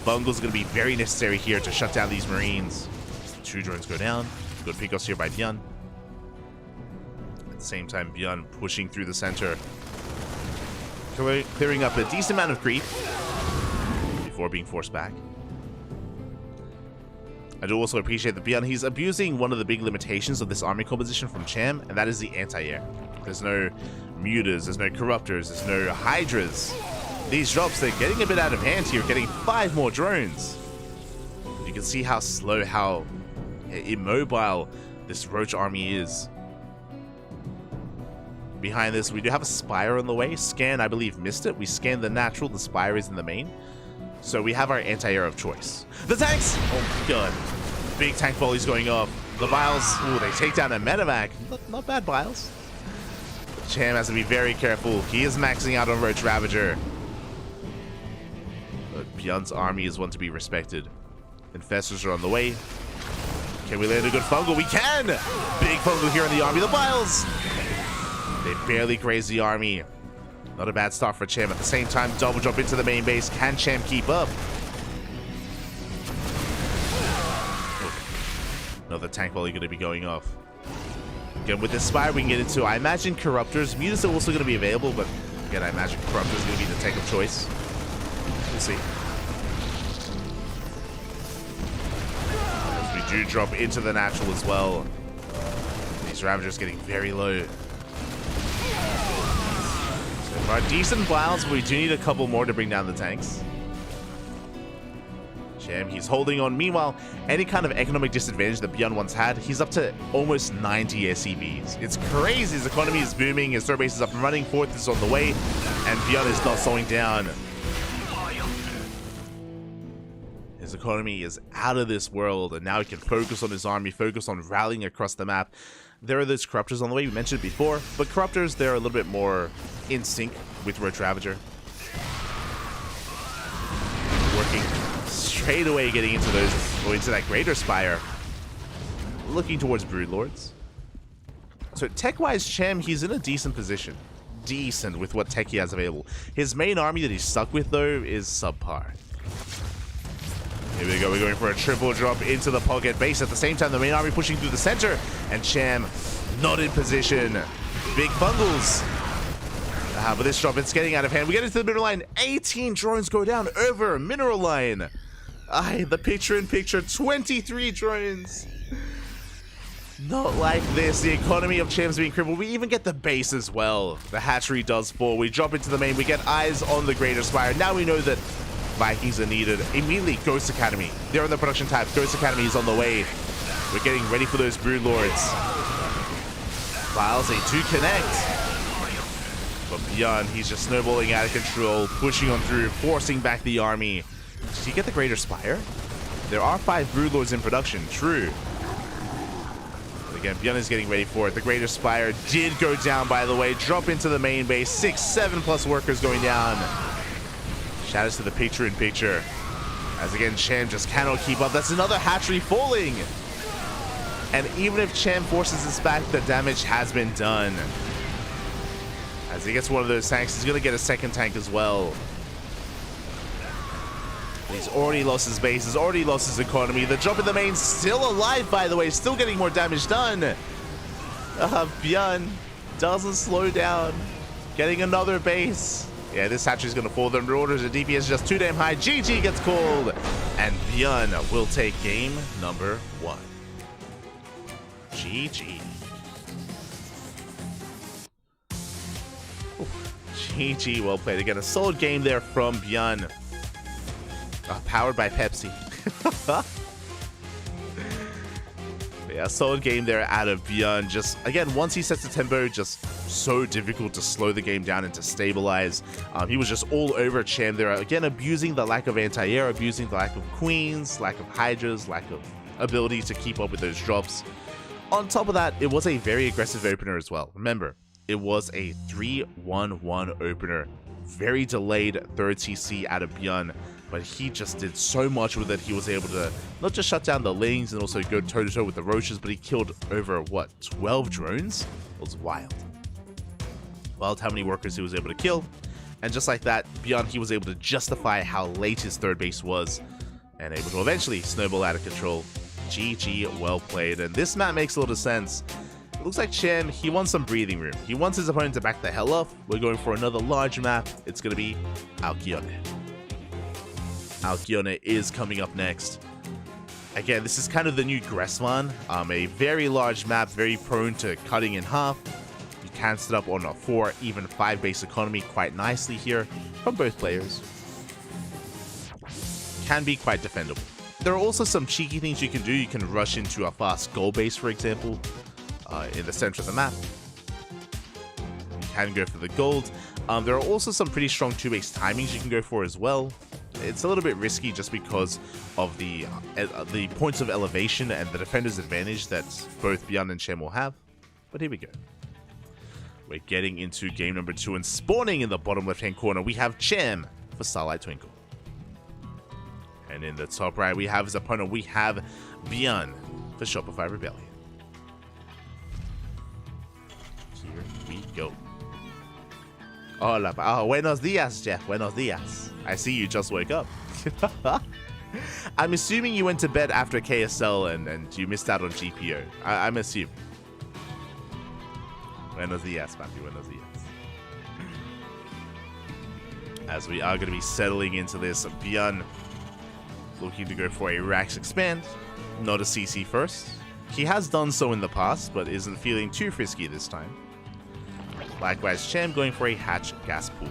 Bungle's going to be very necessary here to shut down these Marines. 2 drones go down. Good pickoffs here by Bjorn. At the same time, Bjorn pushing through the center. Clearing up a decent amount of creep before being forced back. I do also appreciate that Bjorn, he's abusing one of the big limitations of this army composition from Cham, and that is the anti-air. There's no mutas, there's no corruptors, there's no hydras. These drops, they're getting a bit out of hand here, getting 5 more drones. You can see how slow, how immobile this Roach army is. Behind this, we do have a Spire on the way. Scan, I believe, missed it. We scanned the natural, the Spire is in the main. So we have our anti-air of choice. The tanks! Oh my god. Big tank volleys going off. The Biles, ooh, they take down a Medivac. Not bad, Biles. Cham has to be very careful. He is maxing out on Roach Ravager. But Bjorn's army is one to be respected. Infestors are on the way. Can we land a good fungal? We can! Big fungal here in the army. The Biles! They barely graze the army. Not a bad start for Cham. At the same time, double jump into the main base. Can Cham keep up? Another tank volley going to be going off. Again, with this Spire, we can get into, I imagine, Corruptors. Mutas are also going to be available, but again, I imagine Corruptors is going to be the tank of choice. We'll see. As we do drop into the natural as well. These Ravagers getting very low. So our decent Biles, but we do need a couple more to bring down the tanks. Cham, he's holding on. Meanwhile, any kind of economic disadvantage that Bjorn once had, he's up to almost 90 SCVs. It's crazy. His economy is booming. His third base is up and running. Fourth is on the way. And Bjorn is not slowing down. His economy is out of this world. And now he can focus on his army, focus on rallying across the map. There are those Corruptors on the way. We mentioned it before. But Corruptors, they're a little bit more in sync with Roach Ravager. Working straight away, getting into those, or into that Greater Spire. Looking towards Broodlords. So tech-wise, Cham, he's in a decent position. Decent with what tech he has available. His main army that he's stuck with, though, is subpar. Here we go, we're going for a triple drop into the pocket base. At the same time, the main army pushing through the center. And Cham not in position. Big fungals. But this drop, it's getting out of hand. We get into the mineral line. 18 drones go down over mineral line. The picture-in-picture, 23 drones. Not like this. The economy of Cham's being crippled. We even get the base as well. The hatchery does fall. We drop into the main. We get eyes on the Greater Spire. Now we know that Vikings are needed. Immediately, Ghost Academy. They're on the production tab. Ghost Academy is on the way. We're getting ready for those Broodlords. Biles, they do connect. But Bjorn, he's just snowballing out of control, pushing on through, forcing back the army. Did he get the Greater Spire? There are 5 Broodlords in production, true. But again, Bjorn is getting ready for it. The Greater Spire did go down, by the way. Drop into the main base. 6, 7 plus workers going down. Shoutouts to the picture-in-picture. As again, Cham just cannot keep up. That's another hatchery falling. And even if Cham forces this back, the damage has been done. As he gets one of those tanks, he's going to get a second tank as well. He's already lost his base, he's already lost his economy. The drop in the main still alive, by the way, still getting more damage done. Bjorn doesn't slow down. Getting another base. Yeah, this hatchery is going to fall. The orders of DPS is just too damn high. GG gets called. And Bjorn will take game number 1. GG. GG, well played. Again, a solid game there from Byun. Powered by Pepsi. Yeah, solid game there out of Byun. Just, again, once he sets the tempo, just so difficult to slow the game down and to stabilize. He was just all over Cham there. Again, abusing the lack of anti-air, abusing the lack of queens, lack of hydras, lack of ability to keep up with those drops. On top of that, it was a very aggressive opener as well. Remember, it was a 3-1-1 opener. Very delayed third CC out of Byun, but he just did so much with it. He was able to not just shut down the Lings and also go toe-to-toe with the Roaches, but he killed over, what, 12 drones? It was wild. Wild how many workers he was able to kill. And just like that, Byun, he was able to justify how late his third base was and able to eventually snowball out of control. GG, well played. And this map makes a lot of sense. It looks like Cham, he wants some breathing room. He wants his opponent to back the hell off. We're going for another large map. It's going to be Alkyone. Alkyone is coming up next. Again, this is kind of the new Gressman. A very large map, very prone to cutting in half. You can set up on a 4, even 5 base economy quite nicely here from both players. Can be quite defendable. There are also some cheeky things you can do. You can rush into a fast goal base, for example, in the center of the map. You can go for the gold. There are also some pretty strong 2-base timings you can go for as well. It's a little bit risky just because of the points of elevation and the defender's advantage that both Byun and Cham will have. But here we go. We're getting into game number 2, and spawning in the bottom left-hand corner, we have Cham for Starlight Twinkle. And in the top right, we have his opponent. We have Byun for Shopify Rebellion. Here we go. Hola. Oh, buenos dias, Jeff. Buenos dias. I see you just woke up. I'm assuming you went to bed after KSL and you missed out on GPO. I'm assuming. Buenos dias, papi. Buenos dias. As we are going to be settling into this, Byun looking to go for a Rax Expand, not a CC first. He has done so in the past, but isn't feeling too frisky this time. Likewise, Cham going for a Hatch Gas Pool.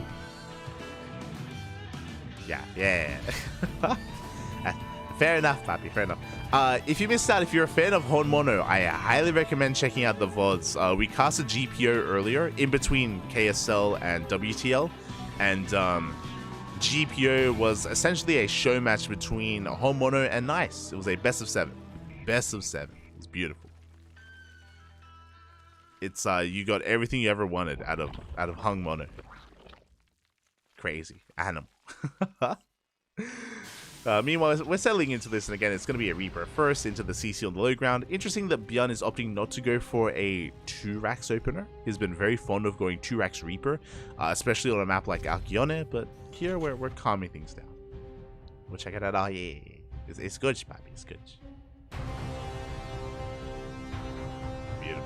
Yeah. Fair enough, papi, fair enough. If you missed out, if you're a fan of Hon Mono, I highly recommend checking out the VODs. We casted GPO earlier, in between KSL and WTL, and GPO was essentially a show match between Hon Mono and Nice. It was a best of 7. Best of 7. It's beautiful. It's you got everything you ever wanted out of Hung Mono. Crazy animal. Meanwhile, we're settling into this, and again, it's going to be a Reaper first into the CC on the low ground. Interesting that Byun is opting not to go for a 2-Rax opener. He's been very fond of going 2-Rax Reaper, especially on a map like Alkyone, but here we're calming things down. We'll check it out. Oh, yeah. It's good, papi. It's good. Beautiful.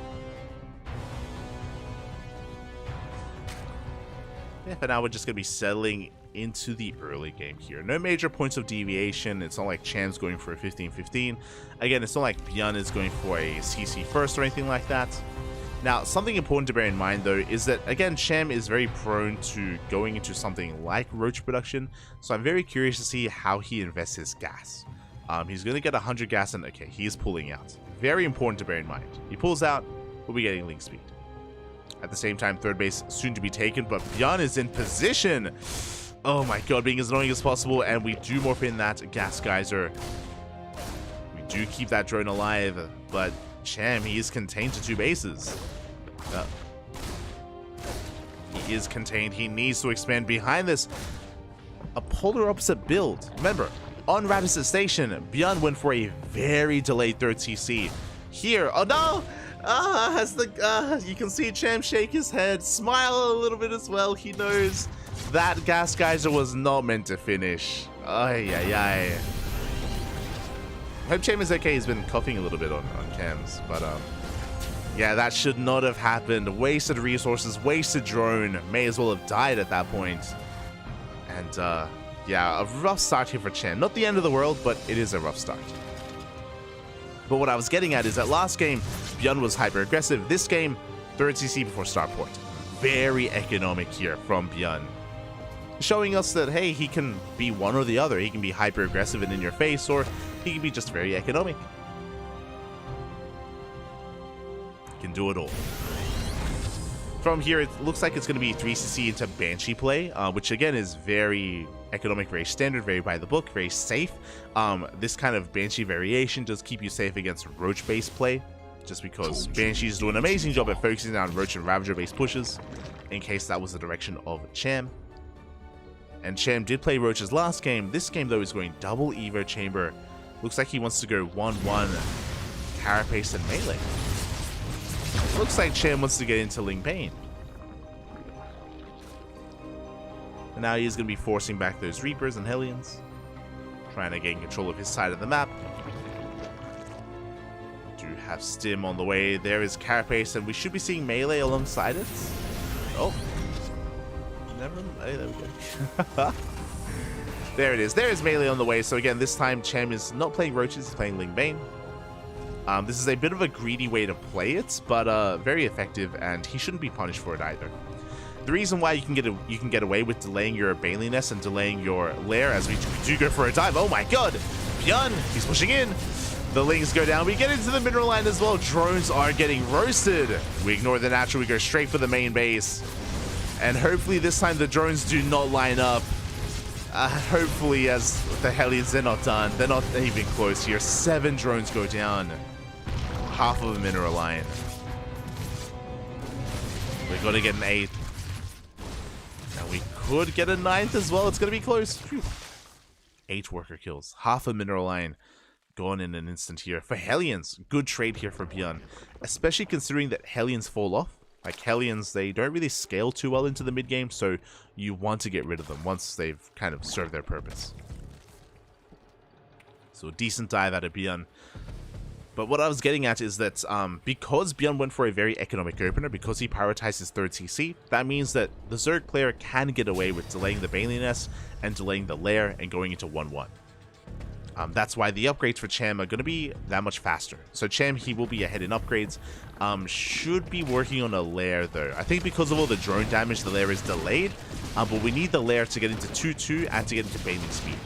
Yeah, for now, we're just going to be settling into the early game here. No major points of deviation. It's not like Cham's going for a 15-15. Again, it's not like Byun is going for a CC first or anything like that. Now, something important to bear in mind, though, is that, again, Cham is very prone to going into something like Roach production, so I'm very curious to see how he invests his gas. He's going to get 100 gas, and okay, he is pulling out. Very important to bear in mind. He pulls out, we'll be getting link speed. At the same time, third base soon to be taken, but Byun is in position. Oh my god, being as annoying as possible, and we do morph in that gas geyser. We do keep that drone alive, but Cham, he is contained to 2 bases. He is contained. He needs to expand behind this. A polar opposite build. Remember, on Radisson Station, Byun went for a very delayed 3rd CC. Here, oh no! You can see Cham shake his head, smile a little bit as well. He knows that gas geyser was not meant to finish. Ay. I hope Cham is okay. He's been coughing a little bit on cams, but yeah, that should not have happened. Wasted resources, wasted drone. May as well have died at that point. And yeah, a rough start here for Cham. Not the end of the world, but it is a rough start. But what I was getting at is that last game, Byun was hyper aggressive. This game, 3rd CC before starport. Very economic here from Byun. Showing us that, hey, he can be one or the other. He can be hyper aggressive and in your face, or he can be just very economic. He can do it all. From here, it looks like it's going to be 3CC into Banshee play, which again is very economic, very standard, very by the book, very safe. This kind of Banshee variation does keep you safe against Roach-based play, just because Banshees do an amazing job at focusing on Roach and Ravager-based pushes, in case that was the direction of Cham. And Cham did play Roach's last game. This game, though, is going double Evo Chamber. Looks like he wants to go 1-1 Carapace and Melee. Looks like Cham wants to get into Ling Bane. And now he's going to be forcing back those Reapers and Hellions. Trying to gain control of his side of the map. Do have Stim on the way. There is Carapace, and we should be seeing Melee alongside it. Oh. Never. Hey, there we go. There it is. There is Melee on the way. So again, this time Cham is not playing Roaches, he's playing Ling Bane. This is a bit of a greedy way to play it, but very effective, and he shouldn't be punished for it either. The reason why you can get away with delaying your Baneliness and delaying your Lair, as we do go for a dive. Oh my god! Byun, he's pushing in. The Lings go down. We get into the mineral line as well. Drones are getting roasted. We ignore the natural. We go straight for the main base. And hopefully this time the drones do not line up. Hopefully, as the Hellions, they're not done. They're not even close here. 7 drones go down. Half of a mineral line. We've got to get an 8th. And we could get a 9th as well. It's going to be close. Phew. 8 worker kills. Half a mineral line gone in an instant here. For Hellions, good trade here for Byun. Especially considering that Hellions fall off. Like, Hellions, they don't really scale too well into the mid game, so you want to get rid of them once they've kind of served their purpose. So a decent dive out of Byun. But what I was getting at is that because Byun went for a very economic opener, because he prioritized his 3rd CC, that means that the Zerg player can get away with delaying the Baneliness and delaying the Lair and going into 1-1. That's why the upgrades for Cham are going to be that much faster. So Cham, he will be ahead in upgrades. Should be working on a Lair though. I think because of all the drone damage, the Lair is delayed. But we need the Lair to get into 2-2 and to get into Baneling speed.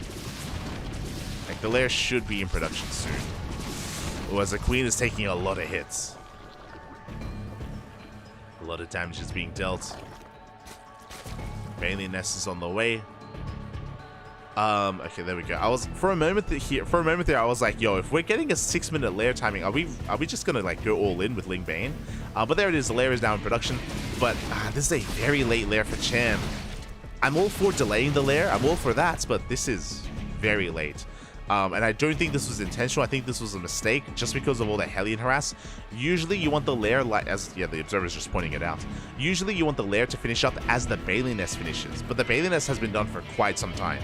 Like, the Lair should be in production soon. As the Queen is taking a lot of hits. A lot of damage is being dealt. Baneliness is on the way. Okay, there we go. I was for a moment there I was like, yo, if we're getting a 6-minute Lair timing, are we just gonna like go all in with Ling Bane? But there it is, the Lair is now in production. But this is a very late Lair for Cham. I'm all for delaying the Lair, I'm all for that, but this is very late. And I don't think this was intentional. I think this was a mistake just because of all the Hellion harass. Usually you want the Lair, like, the observer's just pointing it out. Usually you want the Lair to finish up as the Baneliness finishes, but the Baneliness has been done for quite some time.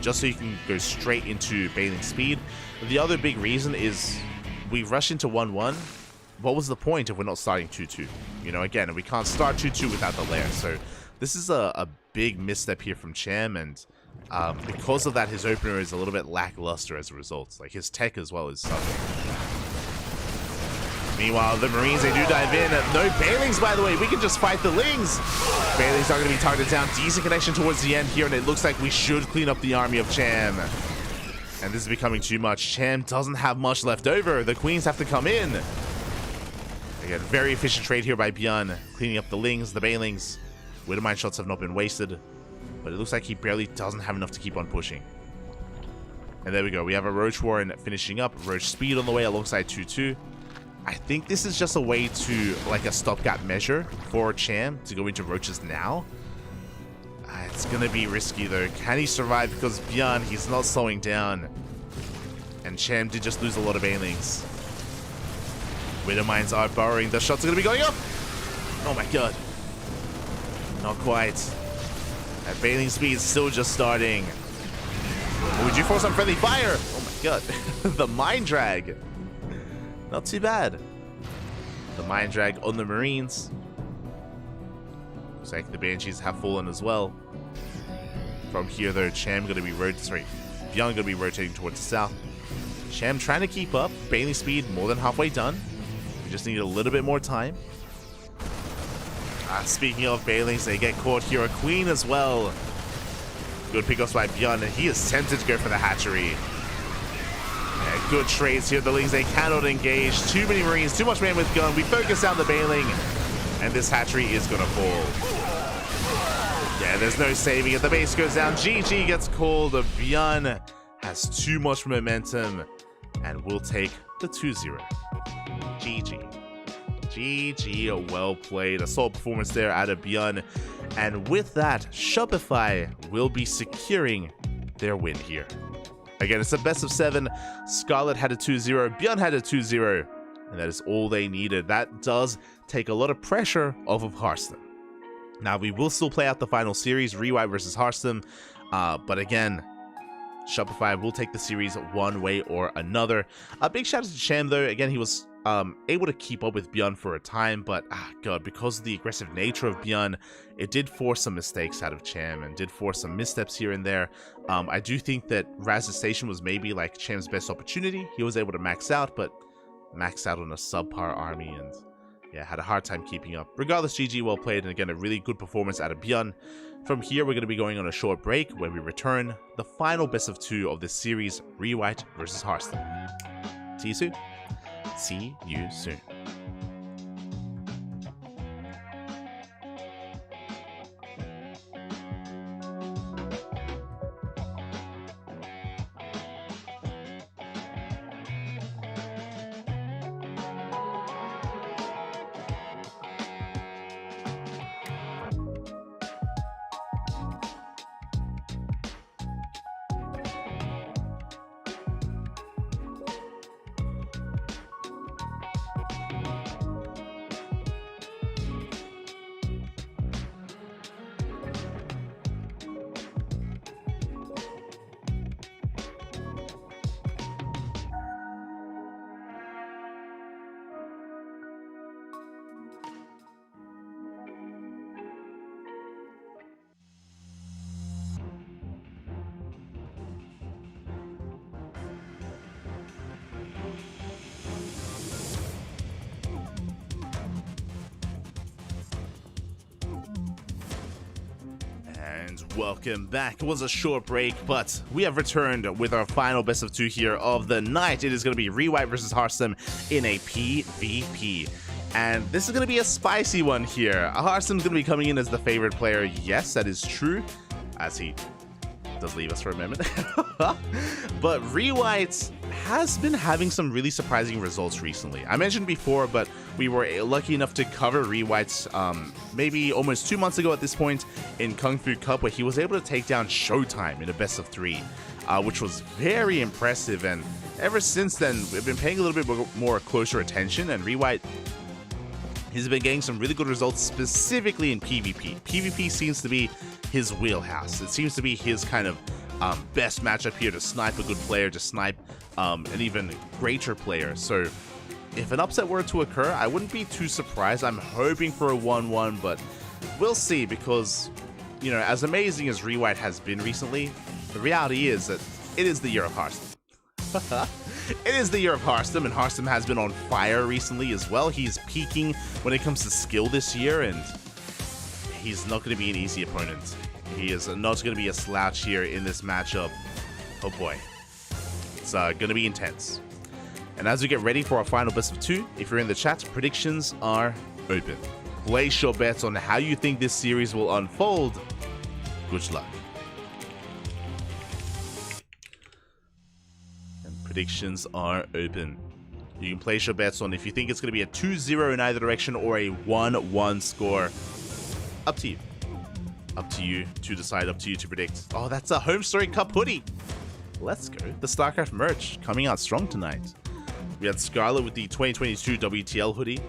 Just so you can go straight into Baneling speed. The other big reason is we rush into 1-1. What was the point if we're not starting 2-2? You know, again, we can't start 2-2 without the Lair. So this is a big misstep here from Cham, and because of that, his opener is a little bit lackluster as a result. Like, his tech as well is suffering. Meanwhile, the Marines, they do dive in. No Banelings, by the way. We can just fight the Lings. Banelings are going to be targeted down. Decent connection towards the end here, and it looks like we should clean up the army of Cham. And this is becoming too much. Cham doesn't have much left over. The Queens have to come in. Again, very efficient trade here by Byun. Cleaning up the Lings, the Banelings. Widowmine shots have not been wasted. But it looks like he barely doesn't have enough to keep on pushing. And there we go. We have a Roach Warren finishing up. Roach Speed on the way alongside 2-2. I think this is just a way to, like, a stopgap measure for Cham to go into Roaches now. It's going to be risky, though. Can he survive? Because Byun, he's not slowing down. And Cham did just lose a lot of Banelings. Widowmines are burrowing. The shots are going to be going up. Oh, my God. Not quite. That Baneling speed is still just starting. Would you force on friendly fire? Oh, my God. The Mind Drag. Not too bad. The Mind Drag on the Marines. Looks like the Banshees have fallen as well. From here, though, Byun going to be rotating towards the south. Cham trying to keep up. Baneling speed more than halfway done. We just need a little bit more time. Speaking of Bailings, they get caught here. A Queen as well. Good pickups by Bjorn, and he is tempted to go for the hatchery. Yeah, good trades here. The Lings, they cannot engage. Too many Marines, too much man with gun. We focus down the Bailing, and this hatchery is going to fall. Yeah, there's no saving it. The base goes down. GG gets called. Bjorn has too much momentum and will take the 2-0. GG. GG, well played. A solid performance there out of Bjorn. And with that, Shopify will be securing their win here. Again, it's a best of 7. Scarlet had a 2-0. Bjorn had a 2-0. And that is all they needed. That does take a lot of pressure off of Hearthstone. Now, we will still play out the final series, Rewhite versus Hearthstone. But again, Shopify will take the series one way or another. A big shout out to Cham, though. Again, he was able to keep up with Bjorn for a time, but god, because of the aggressive nature of Bjorn, it did force some mistakes out of Cham and did force some missteps here and there. I do think that Raz's Station was maybe like Cham's best opportunity. He was able to max out, but max out on a subpar army and yeah, had a hard time keeping up. Regardless, GG, well played, and again, a really good performance out of Bjorn. From here, we're going to be going on a short break where we return the final best of 2 of this series, Rewhite versus Hearthstone. See you soon. See you soon. Welcome back. It was a short break, but we have returned with our final best of 2 here of the night. It is going to be Rewhite versus Hearthstone in a PvP. And this is going to be a spicy one here. Hearthstone's going to be coming in as the favorite player. Yes, that is true, as he does leave us for a moment. But Rewhite has been having some really surprising results recently. I mentioned before, but we were lucky enough to cover Rewhite's maybe almost 2 months ago at this point in Kung Fu Cup, where he was able to take down Showtime in a best of 3, which was very impressive. And ever since then, we've been paying a little bit more closer attention, and Rewhite has been getting some really good results, specifically in PvP. PvP seems to be his wheelhouse. It seems to be his kind of best matchup here to snipe a good player, to snipe an even greater player. So if an upset were to occur, I wouldn't be too surprised. I'm hoping for a 1-1, but we'll see, because, you know, as amazing as Rewhite has been recently, the reality is that it is the year of Hearthstone. It is the year of Hearthstone, and Hearthstone has been on fire recently as well. He's peaking when it comes to skill this year, and he's not going to be an easy opponent. He is not going to be a slouch here in this matchup. Oh boy. It's going to be intense. And as we get ready for our final best of 2, if you're in the chat, predictions are open. Place your bets on how you think this series will unfold. Good luck. And predictions are open. You can place your bets on if you think it's going to be a 2-0 in either direction or a 1-1 score. Up to you. Up to you to decide, up to you to predict. Oh, that's a Home Story Cup hoodie. Let's go. The StarCraft merch coming out strong tonight. We had Scarlet with the 2022 WTL hoodie.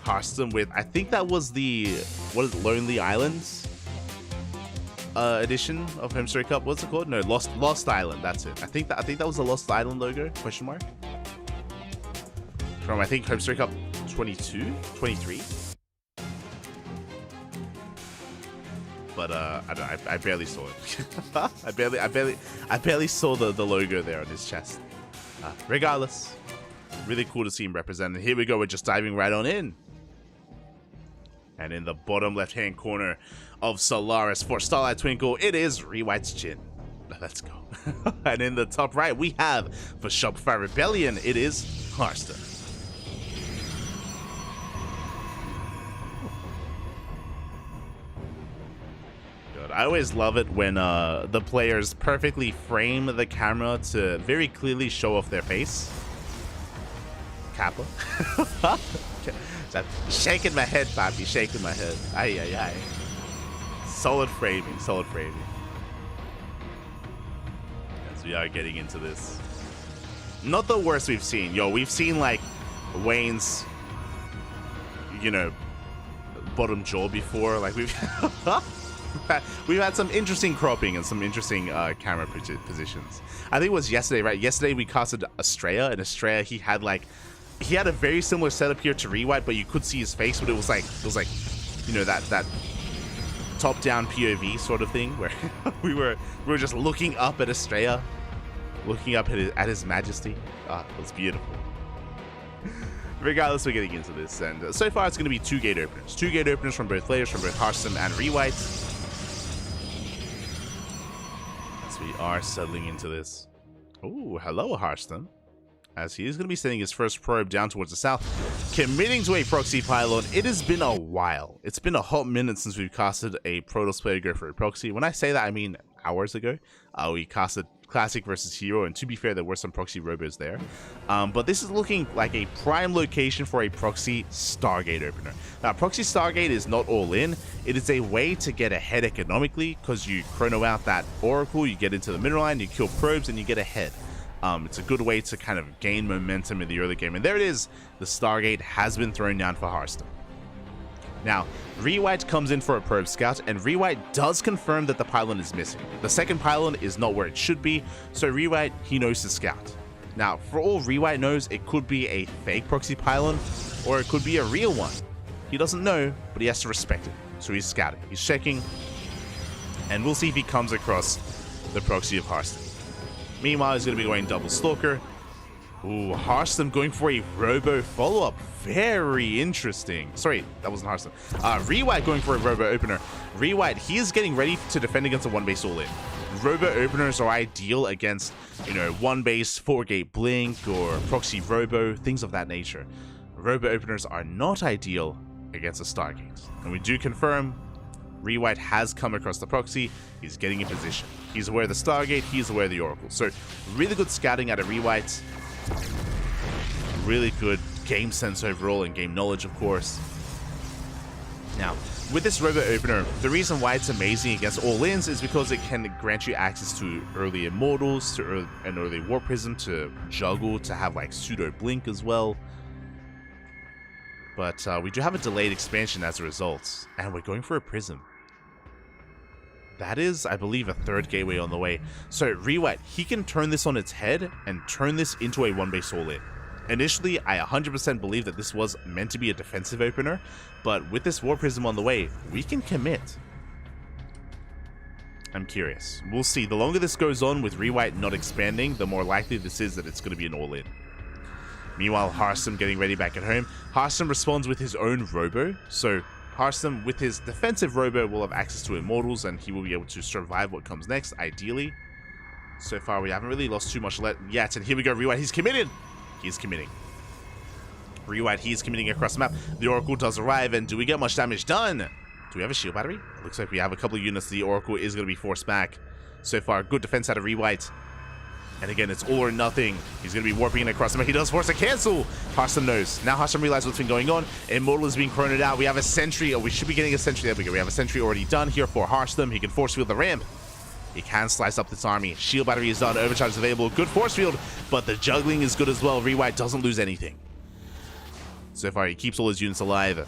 Hearthstone with, I think that was the, what is it, Lonely Islands edition of Home Story Cup. What's it called? No, Lost Island. That's it. I think that was the Lost Island logo, question mark. From, I think, Home Story Cup 22, 23. But I barely saw it. I barely saw the logo there on his chest. Regardless, Really cool to see him represented. Here we go. We're just diving right on in. And in the bottom left-hand corner of Solaris for Starlight Twinkle, it is Rewhite's Jhin. Let's go. And in the top right, we have for Shopify Rebellion, it is Hearthstone. Good. I always love it when the players perfectly frame the camera to very clearly show off their face. Kappa. Shaking my head, Bobby. Shaking my head. Aye, aye, aye. Solid framing. Solid framing. As we are getting into this. Not the worst we've seen. Yo, we've seen, like, Wayne's, you know, bottom jaw before. Like, we've had some interesting cropping and some interesting camera positions. I think it was yesterday, right? Yesterday we casted Estrella, and Estrella, he had a very similar setup here to Rewhite, but you could see his face, but it was like, you know, that top-down POV sort of thing where we were just looking up at Estrella, looking up at his majesty. Ah, it was beautiful. Regardless, we're getting into this, and so far it's going to be 2 gate openers. 2 gate openers from both players, from both Hearthstone and Rewhite. As we are settling into this. Ooh, hello, Hearthstone. As he is going to be sending his first probe down towards the south, committing to a proxy pylon. It has been a while. It's been a hot minute since we've casted a Protoss player go for a proxy. When I say that, I mean hours ago. We casted Classic versus Hero, and to be fair, there were some proxy robos there. But this is looking like a prime location for a proxy Stargate opener. Now, proxy Stargate is not all in. It is a way to get ahead economically, because you chrono out that Oracle, you get into the mineral line, you kill probes, and you get ahead. It's a good way to kind of gain momentum in the early game. And there it is. The Stargate has been thrown down for Hearthstone. Now, Rewhite comes in for a probe scout, and Rewhite does confirm that the pylon is missing. The second pylon is not where it should be, so Rewhite, he knows to scout. Now, for all Rewhite knows, it could be a fake proxy pylon, or it could be a real one. He doesn't know, but he has to respect it. So he's scouting, he's checking, and we'll see if he comes across the proxy of Hearthstone. Meanwhile, he's going to be going double Stalker. Ooh, Hearthstone going for a Robo follow-up. Very interesting. Sorry, that wasn't Hearthstone. Rewhite going for a Robo opener. Rewhite, he is getting ready to defend against a 1-base all-in. Robo openers are ideal against, you know, 1-base, 4-gate blink, or proxy Robo, things of that nature. Robo openers are not ideal against a Stargate. And we do confirm Rewhite has come across the proxy. He's getting in position. He's aware of the Stargate. He's aware of the Oracle. So really good scouting out of Rewhite. Really good game sense overall and game knowledge, of course. Now, with this Robo Opener, the reason why it's amazing against all-ins is because it can grant you access to early Immortals, to an early War Prism, to juggle, to have like pseudo Blink as well. But we do have a delayed expansion as a result, and we're going for a Prism. That is, I believe, a 3rd gateway on the way. So Rewhite, he can turn this on its head and turn this into a 1-base all-in. Initially, I 100% believe that this was meant to be a defensive opener, but with this War Prism on the way, we can commit. I'm curious. We'll see. The longer this goes on with Rewhite not expanding, the more likely this is that it's going to be an all-in. Meanwhile, Hearthstone getting ready back at home. Hearthstone responds with his own Robo, so Hearthstone, with his defensive Robo, will have access to Immortals, and he will be able to survive what comes next, ideally. So far, we haven't really lost too much yet, and here we go, Rewhite, he's committed! He's committing. Rewhite, he's committing across the map. The Oracle does arrive, and do we get much damage done? Do we have a shield battery? It looks like we have a couple of units. The Oracle is going to be forced back. So far, good defense out of Rewhite. And again, it's all or nothing. He's going to be warping in across the map. He does force a cancel. Hearthstone knows. Now Hearthstone realizes what's been going on. Immortal is being chronoed out. We have a sentry. Oh, we should be getting a sentry. There we go. We have a sentry already done here for Hearthstone. He can force field the ramp. He can slice up this army. Shield battery is done. Overcharge is available. Good force field, but the juggling is good as well. Rewhite doesn't lose anything. So far, he keeps all his units alive.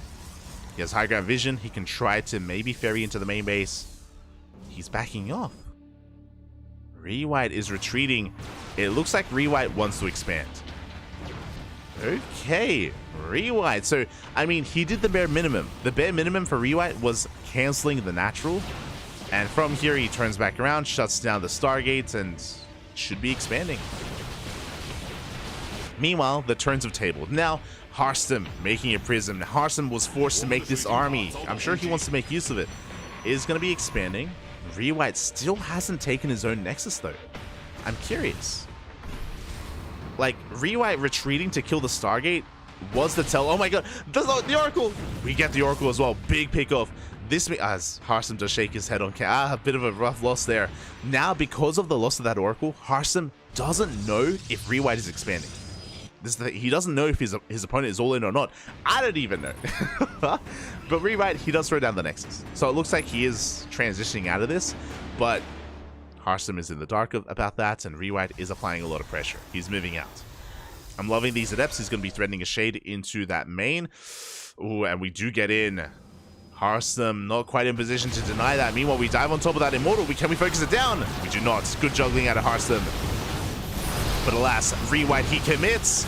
He has high ground vision. He can try to maybe ferry into the main base. He's backing off. Rewhite is retreating. It looks like Rewhite wants to expand. Okay, Rewhite. So, I mean, he did the bare minimum. The bare minimum for Rewhite was canceling the natural. And from here, he turns back around, shuts down the Stargates, and should be expanding. Meanwhile, the turns have tabled. Now, Harstem making a prism. Harstem was forced to make this army. I'm sure he wants to make use of it. Is going to be expanding. Rewhite still hasn't taken his own Nexus, though. I'm curious. Like, Rewhite retreating to kill the Stargate was the tell. Oh my god, the Oracle! We get the Oracle as well. Big pick off. This as Harstem does shake his head on a bit of a rough loss there. Now, because of the loss of that Oracle, Harstem doesn't know if Rewhite is expanding. He doesn't know if his opponent is all in or not. I don't even know. But Rewhite, he does throw down the Nexus. So it looks like he is transitioning out of this, but Harstem is in the dark about that, and Rewhite is applying a lot of pressure. He's moving out. I'm loving these adepts. He's going to be threatening a shade into that main. Ooh, and we do get in. Harstem not quite in position to deny that. Meanwhile, we dive on top of that Immortal. Can we focus it down? We do not. Good juggling out of Harstem. But alas, Rewhite, he commits.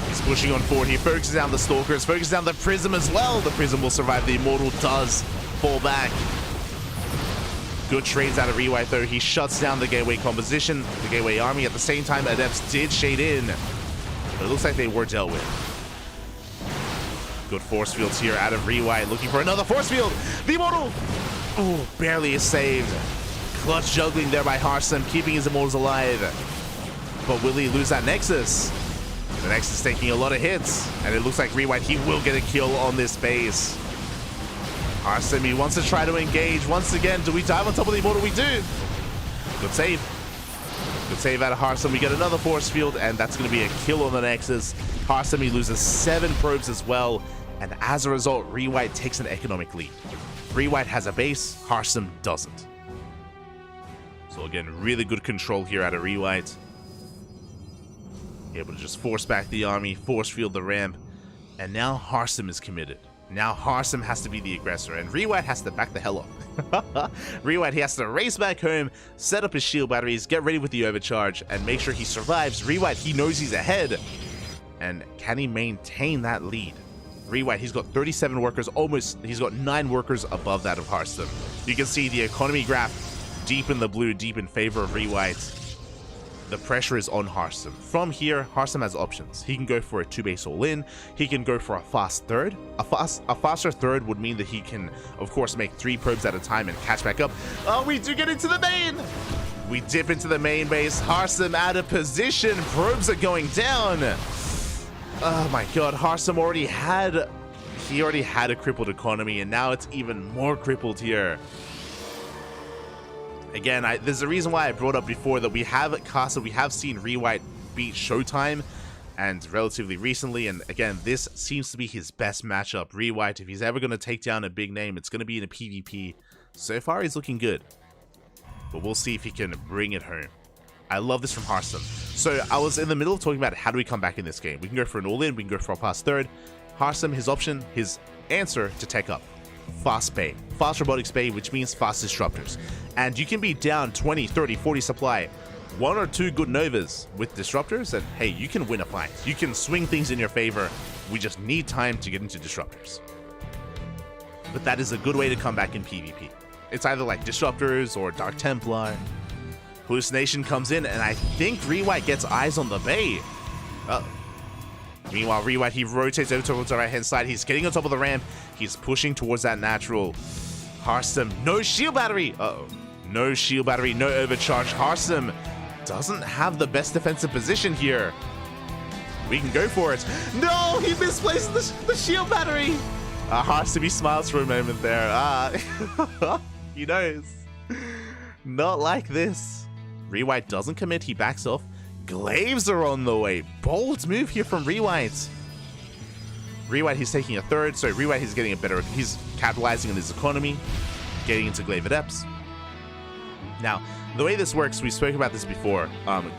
He's pushing on forward. He focuses down the Stalkers, focuses down the Prism as well. The Prism will survive. The Immortal does fall back. Good trades out of Rewhite, though. He shuts down the Gateway composition, the Gateway army. At the same time, Adepts did shade in. But it looks like they were dealt with. Good force fields here out of Rewhite. Looking for another force field. The Immortal! Oh, barely is saved. Clutch juggling there by Harstem, keeping his Immortals alive. But will he lose that Nexus? The Nexus taking a lot of hits. And it looks like Rewhite, he will get a kill on this base. Harstem, he wants to try to engage. Once again, do we dive on top of the Immortal? We do. Good save. Good save out of Harstem. We get another force field, and that's going to be a kill on the Nexus. Harstem, he loses 7 probes as well. And as a result, Rewhite takes an economic lead. Rewhite has a base, Harstem doesn't. So again, really good control here out of Rewhite. Able to just force back the army, force field the ramp. And now Harstem is committed. Now Harstem has to be the aggressor, and Rewhite has to back the hell up. Rewhite, he has to race back home, set up his shield batteries, get ready with the overcharge, and make sure he survives. Rewhite, he knows he's ahead. And can he maintain that lead? Rewhite, he's got 37 workers, he's got 9 workers above that of Harstem. You can see the economy graph deep in the blue, deep in favor of Rewhite. The pressure is on Harstem. From here, Harstem has options. He can go for a 2-base all-in. He can go for a fast third. A faster third would mean that he can, of course, make 3 probes at a time and catch back up. Oh, we do get into the main! We dip into the main base. Harstem out of position. Probes are going down. Oh my god, Harstem already had a crippled economy, and now it's even more crippled here. Again, there's a reason why I brought up before that we have seen Rewhite beat Showtime, and relatively recently, and again, this seems to be his best matchup. Rewhite, if he's ever going to take down a big name, it's going to be in a PvP. So far, he's looking good, but we'll see if he can bring it home. I love this from Harstem. So I was in the middle of talking about how do we come back in this game. We can go for an all-in, we can go for a fast third. Harstem, his answer to tech up. Fast Bay. Fast Robotics Bay, which means fast disruptors. And you can be down 20, 30, 40 supply. 1 or 2 good Novas with disruptors, and hey, you can win a fight. You can swing things in your favor. We just need time to get into disruptors. But that is a good way to come back in PvP. It's either like disruptors or Dark Templar. Hallucination comes in, and I think Rewhite gets eyes on the Bay. Meanwhile, Rewhite, he rotates over towards the right-hand side. He's getting on top of the ramp. He's pushing towards that natural. Harstem, no shield battery. Uh-oh. No shield battery, no overcharge. Harstem doesn't have the best defensive position here. We can go for it. No, he misplaces the shield battery. Harstem, he smiles for a moment there. He knows. Not like this. Rewhite doesn't commit, he backs off. Glaives are on the way. Bold move here from Rewhite. Rewhite, he's taking a third, so Rewhite, he's getting a better, he's capitalizing on his economy, getting into Glaive Adepts. Now, the way this works, we spoke about this before.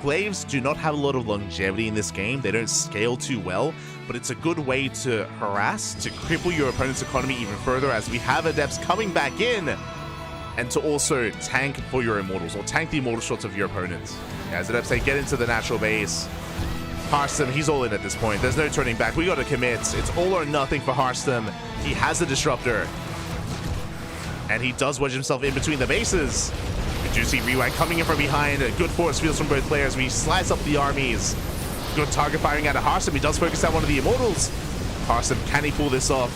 Glaives do not have a lot of longevity in this game. They don't scale too well, but it's a good way to harass, to cripple your opponent's economy even further as we have Adepts coming back in, and to also tank for your Immortals, or tank the Immortal shots of your opponents. As Adepts, they get into the natural base. Harstem, he's all in at this point. There's no turning back. We gotta commit. It's all or nothing for Harstem. He has the Disruptor. And he does wedge himself in between the bases. We do see Rewhite coming in from behind. Good force fields from both players. We slice up the armies. good target firing out of Harsum. He does focus out one of the Immortals. Harsum, can he pull this off?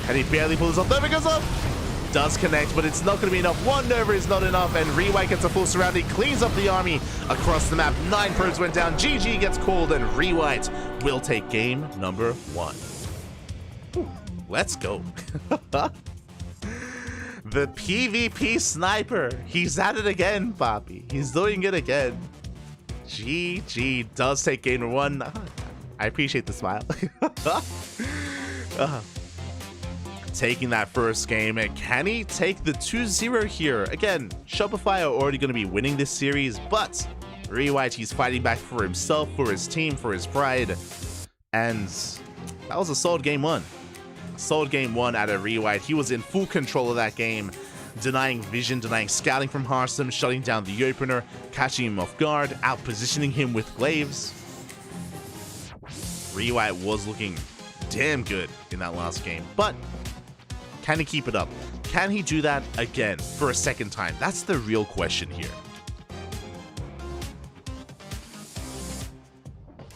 Can he barely pull this off? There it goes up. Does connect, but it's not going to be enough. One Nova is not enough, and Rewhite gets a full surround. He cleans up the army across the map. 9 probes went down. GG gets called, and Rewhite will take game number 1. Ooh, let's go. The PvP sniper. He's at it again, Poppy. He's doing it again. GG does take game number 1. I appreciate the smile. Taking that first game, and can he take the 2-0 here? Again, Shopify are already going to be winning this series, but Rewhite, he's fighting back for himself, for his team, for his pride, and that was a solid game 1. Solid game 1 out of Rewhite. He was in full control of that game, denying vision, denying scouting from Harsum, shutting down the opener, catching him off guard, out-positioning him with glaives. Rewhite was looking damn good in that last game, but can he keep it up? Can he do that again for a second time? That's the real question here.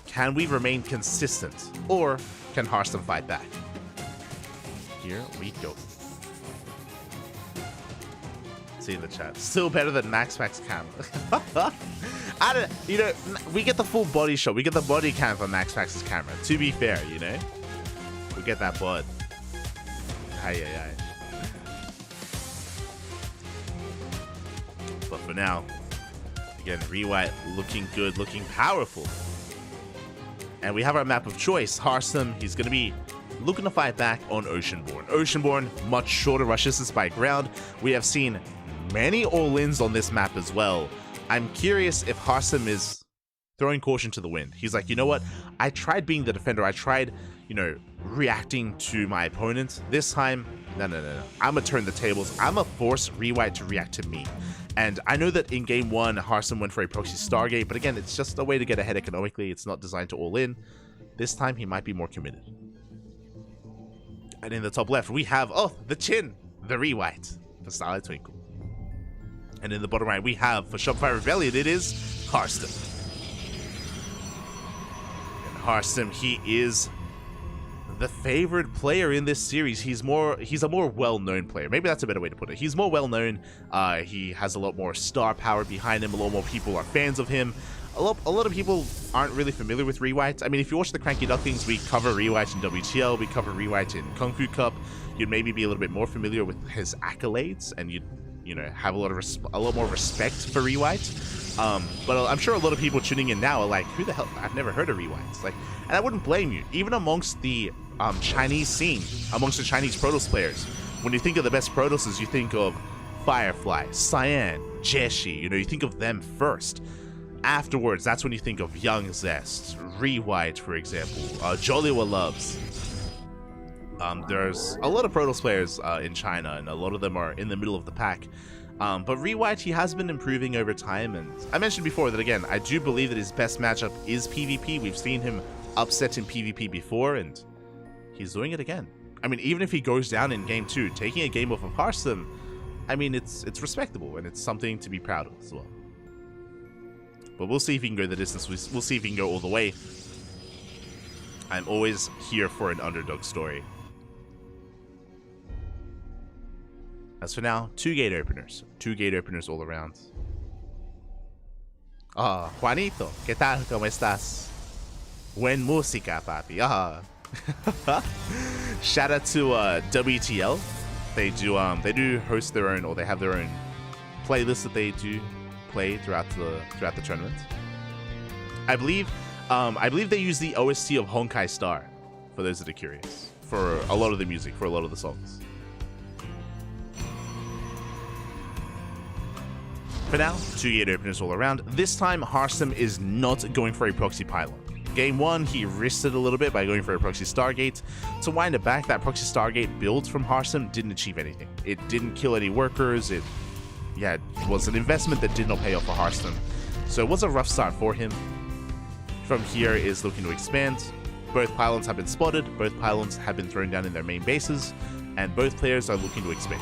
Can we remain consistent, or can Harsum fight back? Here we go. See in the chat. Still better than MaxPack's camera. I don't, you know, we get the full body shot. We get the body cam for MaxPack's camera. To be fair, you know, we get that bod. Aye. But for now, again, Rewhite looking good, looking powerful. And we have our map of choice. Harsum, he's going to be looking to fight back on Oceanborn. Oceanborn, much shorter rush distance by ground. We have seen many all-ins on this map as well. I'm curious if Harsum is throwing caution to the wind. He's like, you know what? I tried being the defender. I tried, you know, reacting to my opponent. This time, no. I'm going to turn the tables. I'm going to force Rewhite to react to me. And I know that in game 1, Harsum went for a proxy Stargate, but again, it's just a way to get ahead economically. It's not designed to all in. This time, he might be more committed. And in the top left, we have, oh, the chin, the Rewhite for Starlight Twinkle. And in the bottom right, we have, for Shopify Rebellion, it is Harsum. And Harsum, he is the favorite player in this series. He's a more well-known player. Maybe that's a better way to put it. He's more well-known. He has a lot more star power behind him. A lot more people are fans of him. A lot of people aren't really familiar with Rewhite. I mean, if you watch the CranKy Ducklings, we cover Rewhite in WTL, we cover Rewhite in Kung Fu Cup. You'd maybe be a little bit more familiar with his accolades, and you know, have a lot more respect for Rewhite. But I'm sure a lot of people tuning in now are like, who the hell? I've never heard of Rewhite. Like, and I wouldn't blame you. Even amongst the Chinese scene, amongst the Chinese Protoss players, when you think of the best Protosses, you think of Firefly, Cyan, Jeshi. You know, you think of them first. Afterwards, that's when you think of Young Zest, Rewhite, for example, Joliwa Loves. There's a lot of Protoss players in China, and a lot of them are in the middle of the pack. But Rewhite, he has been improving over time, and I mentioned before that, again, I do believe that his best matchup is PvP. We've seen him upset in PvP before, and he's doing it again. I mean, even if he goes down in game 2, taking a game off of Harsum, I mean, it's respectable, and it's something to be proud of as well. But we'll see if he can go the distance. We'll see if he can go all the way. I'm always here for an underdog story. As for now, 2 gate openers. 2 gate openers all around. Ah, Juanito, ¿qué tal? ¿Cómo estás? Buen música, papi. Ah. Shout out to WTL. They do host their own, or they have their own playlist that they do play throughout the tournament. I believe they use the OST of Honkai Star, for those that are curious, for a lot of the music, for a lot of the songs. For now, 2 gate openers all around. This time, Harsum is not going for a proxy pylon. Game 1, he risked it a little bit by going for a proxy Stargate. To wind it back, that proxy Stargate build from Harsum didn't achieve anything. It didn't kill any workers. It was an investment that did not pay off for Harsum. So it was a rough start for him. From here is looking to expand. Both pylons have been spotted. Both pylons have been thrown down in their main bases. And both players are looking to expand.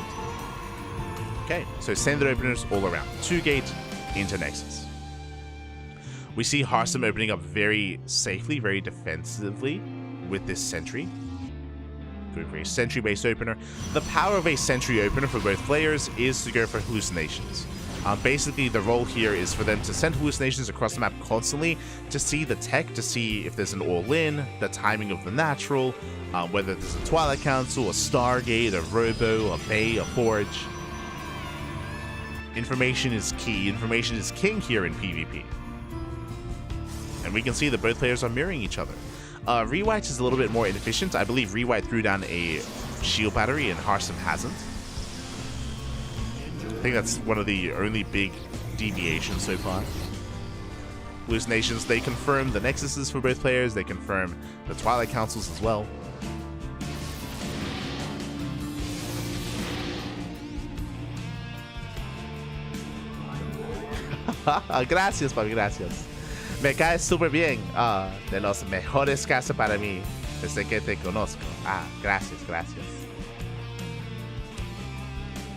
Okay, so standard openers all around. 2 gate into Nexus. We see Hearthstone opening up very safely, very defensively with this Sentry. Going for a Sentry-based opener. The power of a Sentry opener for both players is to go for hallucinations. Basically, the role here is for them to send hallucinations across the map constantly to see the tech, to see if there's an all-in, the timing of the natural, whether there's a Twilight Council, a Stargate, a Robo, a Bay, a Forge. Information is key. Information is king here in PvP. And we can see that both players are mirroring each other. Rewhite is a little bit more inefficient. I believe Rewhite threw down a shield battery and Hearthstone hasn't. I think that's one of the only big deviations so far. Hallucinations, they confirm the Nexuses for both players. They confirm the Twilight Councils as well. Gracias, papi, gracias. Me caes súper bien. De los mejores casos para mí desde que te conozco. Gracias, gracias.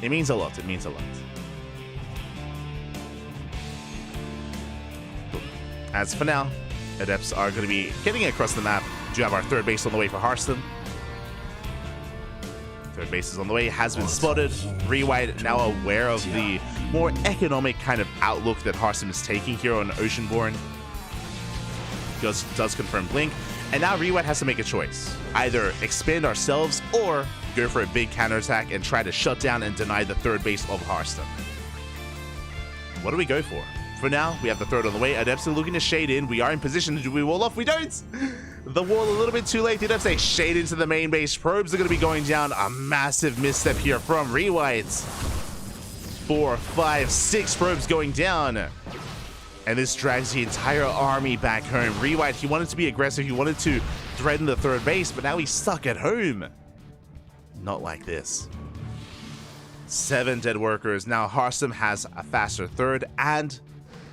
It means a lot. It means a lot. Cool. As for now, Adepts are going to be getting across the map. Do have our third base on the way for Hearthstone. Third base is on the way, has been spotted. Rewhite now aware of the more economic kind of outlook that Hearthstone is taking here on Oceanborn. Does confirm Blink. And now Rewhite has to make a choice. Either expand ourselves or go for a big counterattack and try to shut down and deny the third base of Hearthstone. What do we go for? For now, we have the third on the way. Adepts are looking to shade in. We are in position. Do we wall off? We don't! The wall a little bit too late. The Adepts say shade into the main base. Probes are going to be going down. A massive misstep here from Rewhite. 4, 5, 6 probes going down. And this drags the entire army back home. Rewhite, he wanted to be aggressive. He wanted to threaten the third base, but now he's stuck at home. Not like this. 7 dead workers. Now Hearthstone has a faster third and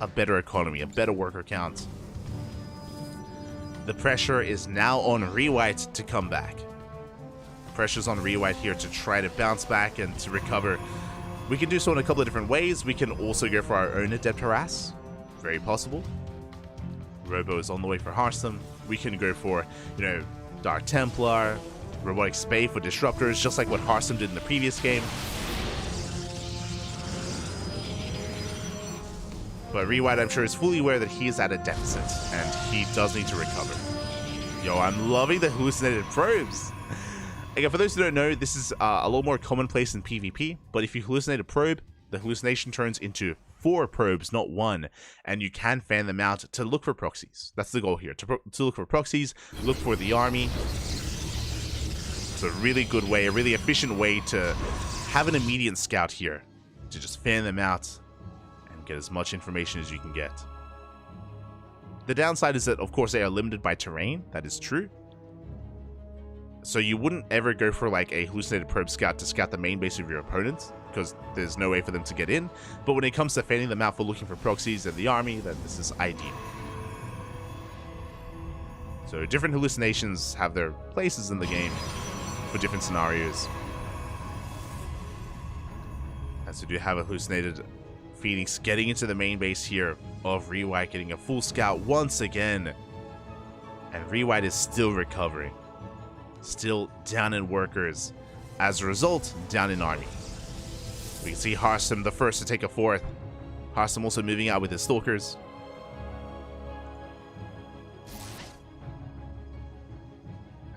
a better economy, a better worker count. The pressure is now on Rewhite to come back. Pressure's on Rewhite here to try to bounce back and to recover. We can do so in a couple of different ways. We can also go for our own Adept Harass. Very possible. Robo is on the way for Hearthstone. We can go for, Dark Templar, Robotic Spade for Disruptors, just like what Hearthstone did in the previous game. But Rewhite, I'm sure, is fully aware that he is at a deficit, and he does need to recover. Yo, I'm loving the hallucinated probes. Again, for those who don't know, this is a lot more commonplace in PvP, but if you hallucinate a probe, the hallucination turns into 4 probes, not 1, and you can fan them out to look for proxies. That's the goal here, to look for proxies, look for the army. It's a really good way, a really efficient way to have an immediate scout here, to just fan them out and get as much information as you can get. The downside is that, of course, they are limited by terrain. That is true. So you wouldn't ever go for like a hallucinated probe scout to scout the main base of your opponent, because there's no way for them to get in. But when it comes to fanning them out for looking for proxies and the army, then this is ideal. So different hallucinations have their places in the game for different scenarios. As we do have a hallucinated Phoenix getting into the main base here of Rewhite, getting a full scout once again. And Rewhite is still recovering. Still down in workers. As a result, down in army. We can see Hearthstone the first to take a 4th. Hearthstone also moving out with his Stalkers.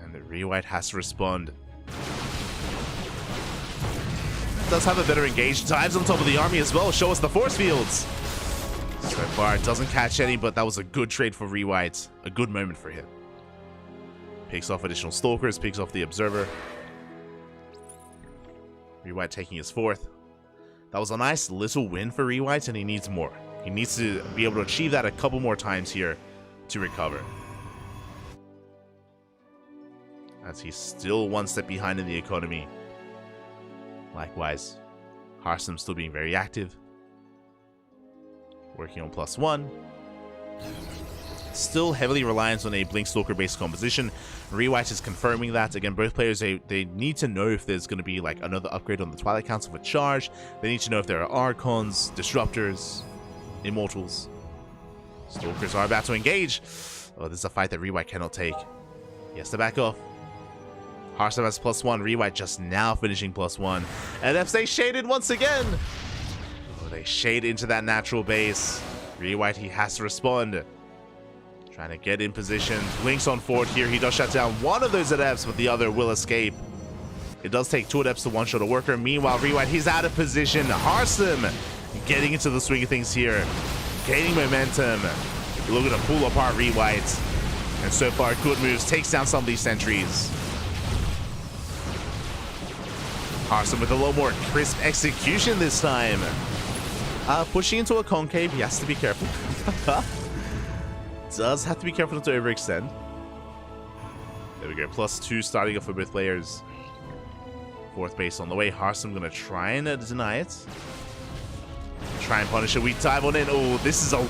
And the Rewhite has to respond. Does have a better engage. Dives on top of the army as well. Show us the force fields. So far, it doesn't catch any, but that was a good trade for Rewhite. A good moment for him. Picks off additional Stalkers, picks off the Observer. Rewhite taking his 4th. That was a nice little win for Rewhite, and he needs more. He needs to be able to achieve that a couple more times here to recover. As he's still 1 step behind in the economy. Likewise, Hearthstone still being very active. Working on +1. Still heavily reliant on a Blink Stalker based composition. Rewhite is confirming that. Again, both players, they need to know if there's going to be like another upgrade on the Twilight Council for charge. They need to know if there are Archons, Disruptors, Immortals. Stalkers are about to engage. Oh, this is a fight that Rewhite cannot take. He has to back off. Harsum has +1. Rewhite just now finishing +1. And if they shaded once again. Oh, they shade into that natural base. Rewhite, he has to respond. Trying to get in position. Links on forward here. He does shut down one of those adepts, but the other will escape. It does take 2 adepts to one-shot a worker. Meanwhile, Rewhite, he's out of position. Harsum getting into the swing of things here. Gaining momentum. Looking to pull apart Rewhite. And so far, good moves. Takes down some of these sentries. Harsum with a little more crisp execution this time. Pushing into a concave, he has to be careful. Does have to be careful not to overextend. There we go, +2 starting off for both players. 4th base on the way. Harsum gonna try and deny it. Try and punish it. We dive on in. Oh, this is a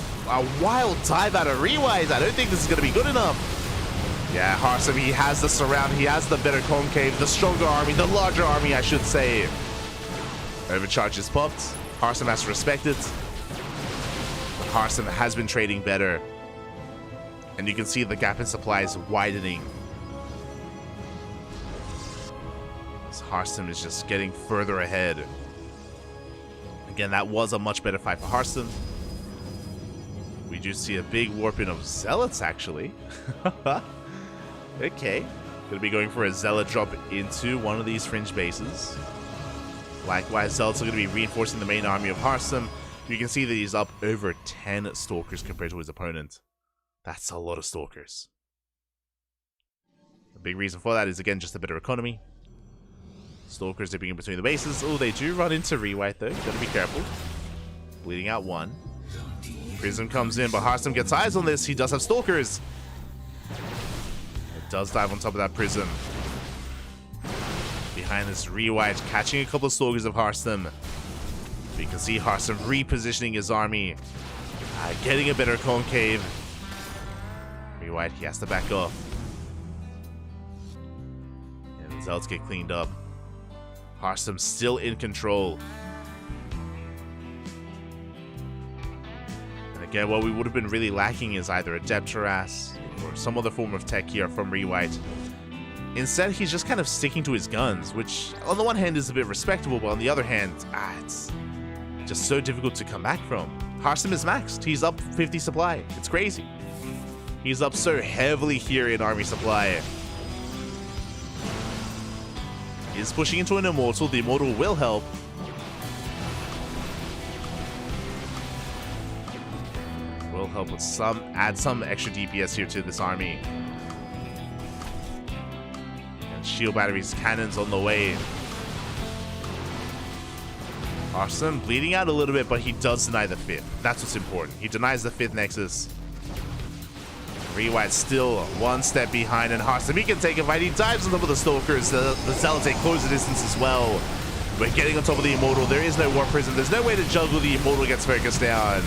wild dive out of Rewhite. I don't think this is gonna be good enough. Yeah, Harsum, he has the surround. He has the better concave, the stronger army, the larger army, I should say. Overcharge is popped. Harsum has to respect it. But Harsum has been trading better. And you can see the gap in supply is widening. As Harsum is just getting further ahead. Again, that was a much better fight for Harsum. We do see a big warping of Zealots, actually. Okay. Gonna be going for a Zealot drop into one of these fringe bases. Likewise, Zealots are going to be reinforcing the main army of Harsum. You can see that he's up over 10 Stalkers compared to his opponent. That's a lot of Stalkers. The big reason for that is, again, just a better economy. Stalkers dipping in between the bases. Oh, they do run into Rewhite, though. Gotta be careful. Bleeding out 1. Prism comes in, but Harsum gets eyes on this. He does have Stalkers. It does dive on top of that Prism. Behind this, Rewhite catching a couple of Stalkers of Harsum. You can see Harsum repositioning his army. Getting a better concave. Rewhite, he has to back off. And the Zealots get cleaned up. Harsum still in control. And again, what we would have been really lacking is either a Depth Harass or some other form of tech here from Rewhite. Instead, he's just kind of sticking to his guns, which on the one hand is a bit respectable, but on the other hand, it's just so difficult to come back from. Harsum is maxed. He's up 50 supply. It's crazy. He's up so heavily here in army supply. He's pushing into an Immortal. The Immortal will help. Will help with add some extra DPS here to this army. And shield batteries, cannons on the way. Harsum bleeding out a little bit, but he does deny the 5th. That's what's important. He denies the 5th Nexus. Rewhite still 1 step behind, and Harsum, he can take a fight. He dives on top of the Stalkers. The Zealots take close the distance as well. We're getting on top of the Immortal. There is no Warp Prism. There's no way to juggle. The Immortal gets focused down.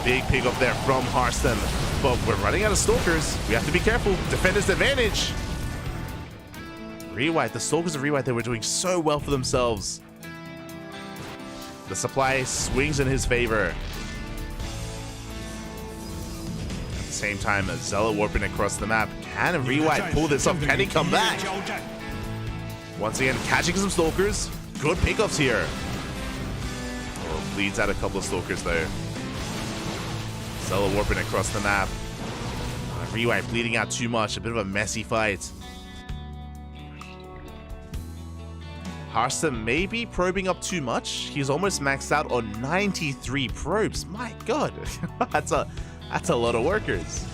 Big pick up there from Harsum. But we're running out of Stalkers. We have to be careful. Defender's advantage. Rewhite, the Stalkers of Rewhite, they were doing so well for themselves. The supply swings in his favor. Same time, a Zealot warping across the map. Can Rewhite pull this off? Can he come back? Once again, catching some Stalkers. Good pickups here. Oh, bleeds out a couple of Stalkers though. Zealot warping across the map. Rewhite bleeding out too much. A bit of a messy fight. Harsum may be probing up too much. He's almost maxed out on 93 probes. My god. That's a lot of workers.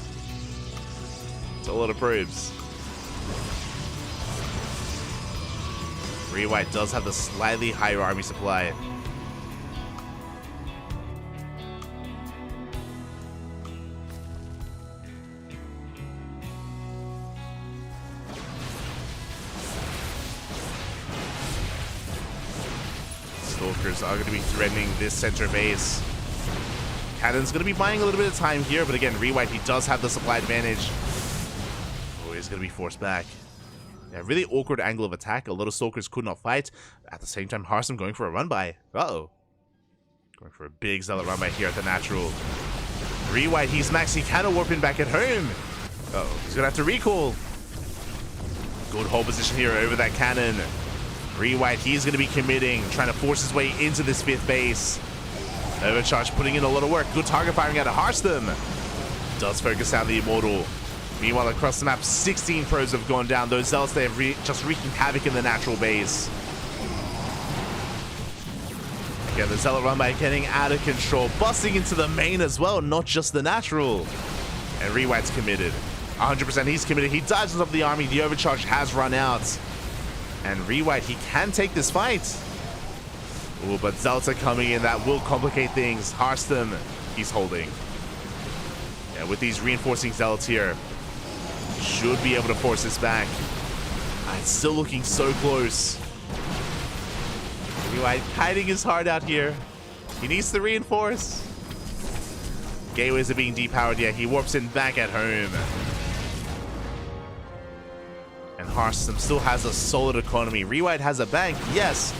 It's a lot of probes. Rewhite does have the slightly higher army supply. Stalkers are going to be threatening this center base. Cannon's going to be buying a little bit of time here, but again, Rewhite, he does have the supply advantage. Oh, he's going to be forced back. Yeah, really awkward angle of attack. A lot of Stalkers could not fight. At the same time, Harsum going for a run-by. Uh-oh. Going for a big Zealot run-by here at the natural. Rewhite, he's maxing Cannon Warping back at home. Uh oh, he's gonna have to recall. Good hold position here over that cannon. Rewhite, he's gonna be committing, trying to force his way into this 5th base. Overcharge putting in a lot of work. Good target firing out of Hearthstone. Does focus out the Immortal. Meanwhile, across the map, 16 pros have gone down. Those Zealots, they have just wreaking havoc in the natural base. Again, the Zealot run by getting out of control, busting into the main as well, not just the natural. And Rewhite's committed. 100% he's committed. He dives on top of the army. The overcharge has run out. And Rewhite, he can take this fight. Ooh, but Zealots are coming in. That will complicate things. Hearthstone, he's holding. Yeah, with these reinforcing Zealots here, should be able to force this back. It's still looking so close. Rewhite hiding his heart out here. He needs to reinforce. Gateways are being depowered. Yeah, he warps in back at home. And Hearthstone still has a solid economy. Rewhite has a bank, yes,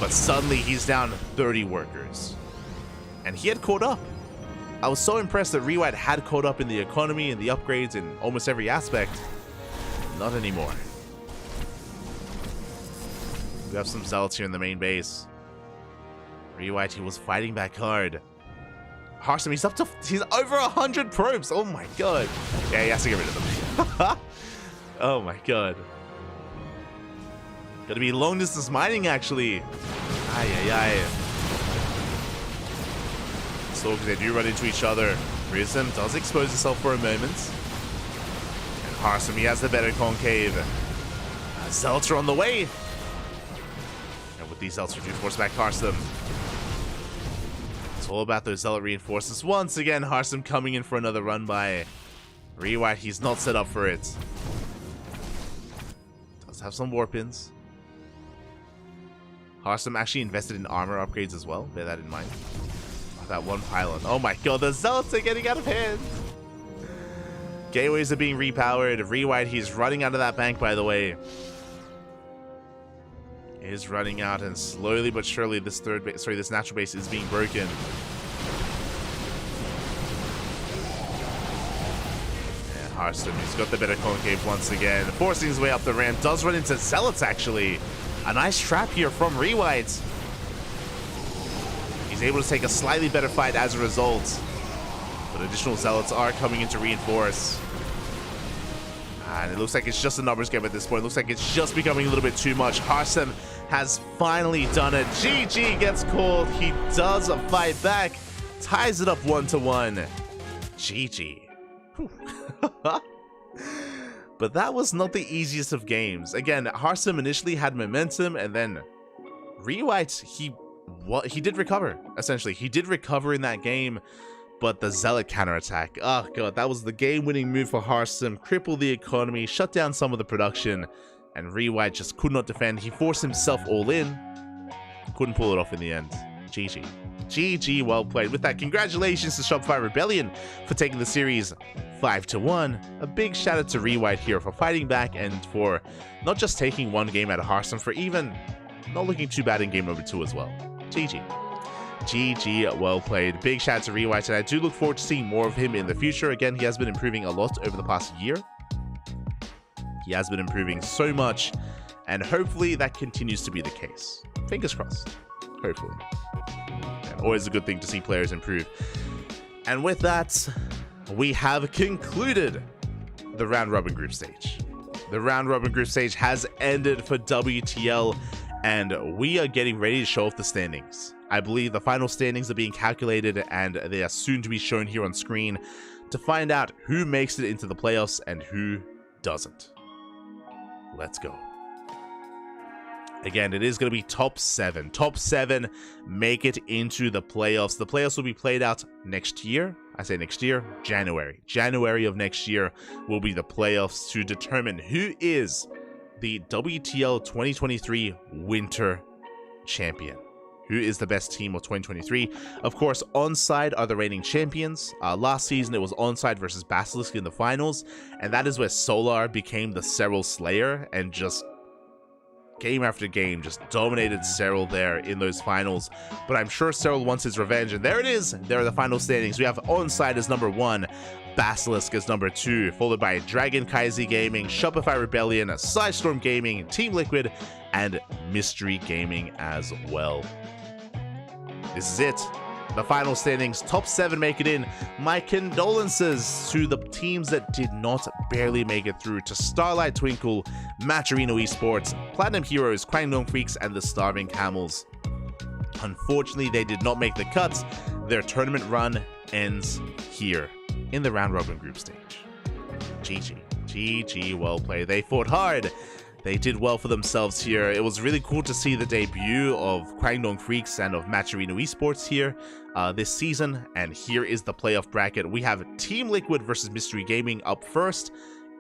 but suddenly he's down 30 workers. And he had caught up. I was so impressed that Rewhite had caught up in the economy and the upgrades in almost every aspect. Not anymore. We have some Zealots here in the main base. Rewhite, he was fighting back hard. Hearthstone, he's over 100 probes. Oh my god. Yeah, he has to get rid of them. Oh my god. Gonna be long distance mining actually. Ay ay ay. So because they do run into each other. Prism does expose himself for a moment. And Hearthstone, he has the better concave. Zealots are on the way. And with these Zealots, we do force back Hearthstone. It's all about those Zealot reinforcements. Once again, Hearthstone coming in for another run by Rewhite. He's not set up for it. Does have some warp-ins. Hearthstone actually invested in armor upgrades as well. Bear that in mind. Oh, that one pylon. Oh my god, the Zealots are getting out of hand. Gateways are being repowered. Rewhite, he's running out of that bank, by the way. He is running out, and slowly but surely this this natural base is being broken. And Hearthstone, he's got the better concave once again, forcing his way up the ramp. Does run into Zealots actually. A nice trap here from Rewhite. He's able to take a slightly better fight as a result. But additional Zealots are coming in to reinforce. And it looks like it's just a numbers game at this point. It looks like it's just becoming a little bit too much. Hearthstone has finally done it. GG gets called. He does fight back. Ties it up 1-1. GG. But that was not the easiest of games. Again, Hearthstone initially had momentum, and then Rewhite, he did recover, essentially. He did recover in that game, but the Zealot counterattack, oh god, that was the game-winning move for Hearthstone. Crippled the economy, shut down some of the production, and Rewhite just could not defend. He forced himself all in, couldn't pull it off in the end. GG. GG, well played. With that, congratulations to Shopify Rebellion for taking the series 5-1. A big shout out to Rewhite here for fighting back and for not just taking one game out of Hearthstone, for even not looking too bad in game number 2 as well. GG. GG, well played. Big shout out to Rewhite, and I do look forward to seeing more of him in the future. Again, he has been improving a lot over the past year. He has been improving so much, and hopefully that continues to be the case. Fingers crossed. Hopefully. Yeah, always a good thing to see players improve. And with that, we have concluded the round robin group stage. The round robin group stage has ended for WTL, and we are getting ready to show off the standings. I believe the final standings are being calculated, and they are soon to be shown here on screen to find out who makes it into the playoffs and who doesn't. Let's go. Again, it is going to be top 7. Top 7 make it into the playoffs. The playoffs will be played out next year. I say next year, January. January of next year will be the playoffs to determine who is the WTL 2023 Winter Champion. Who is the best team of 2023? Of course, Onside are the reigning champions. Last season, it was Onside versus Basilisk in the finals, and that is where Solar became the Serral Slayer and just game after game, just dominated Cyril there in those finals. But I'm sure Cyril wants his revenge, and there it is. There are the final standings. We have Onside as number 1, Basilisk as number 2, followed by Dragon Kaizi Gaming, Shopify Rebellion, Sidestorm Gaming, Team Liquid, and Mystery Gaming as well. This is it. The final standings, top 7 make it in. My condolences to the teams that did not barely make it through, to Starlight Twinkle, Matcherino Esports, Platinum Heroes, Kwangdong Freaks, and the Starving Camels. Unfortunately, they did not make the cuts. Their tournament run ends here in the round robin group stage. GG, well played. They fought hard. They did well for themselves here. It was really cool to see the debut of Kwangdong Freaks and of Matcherino Esports here this season. And here is the playoff bracket. We have Team Liquid versus Mystery Gaming up first,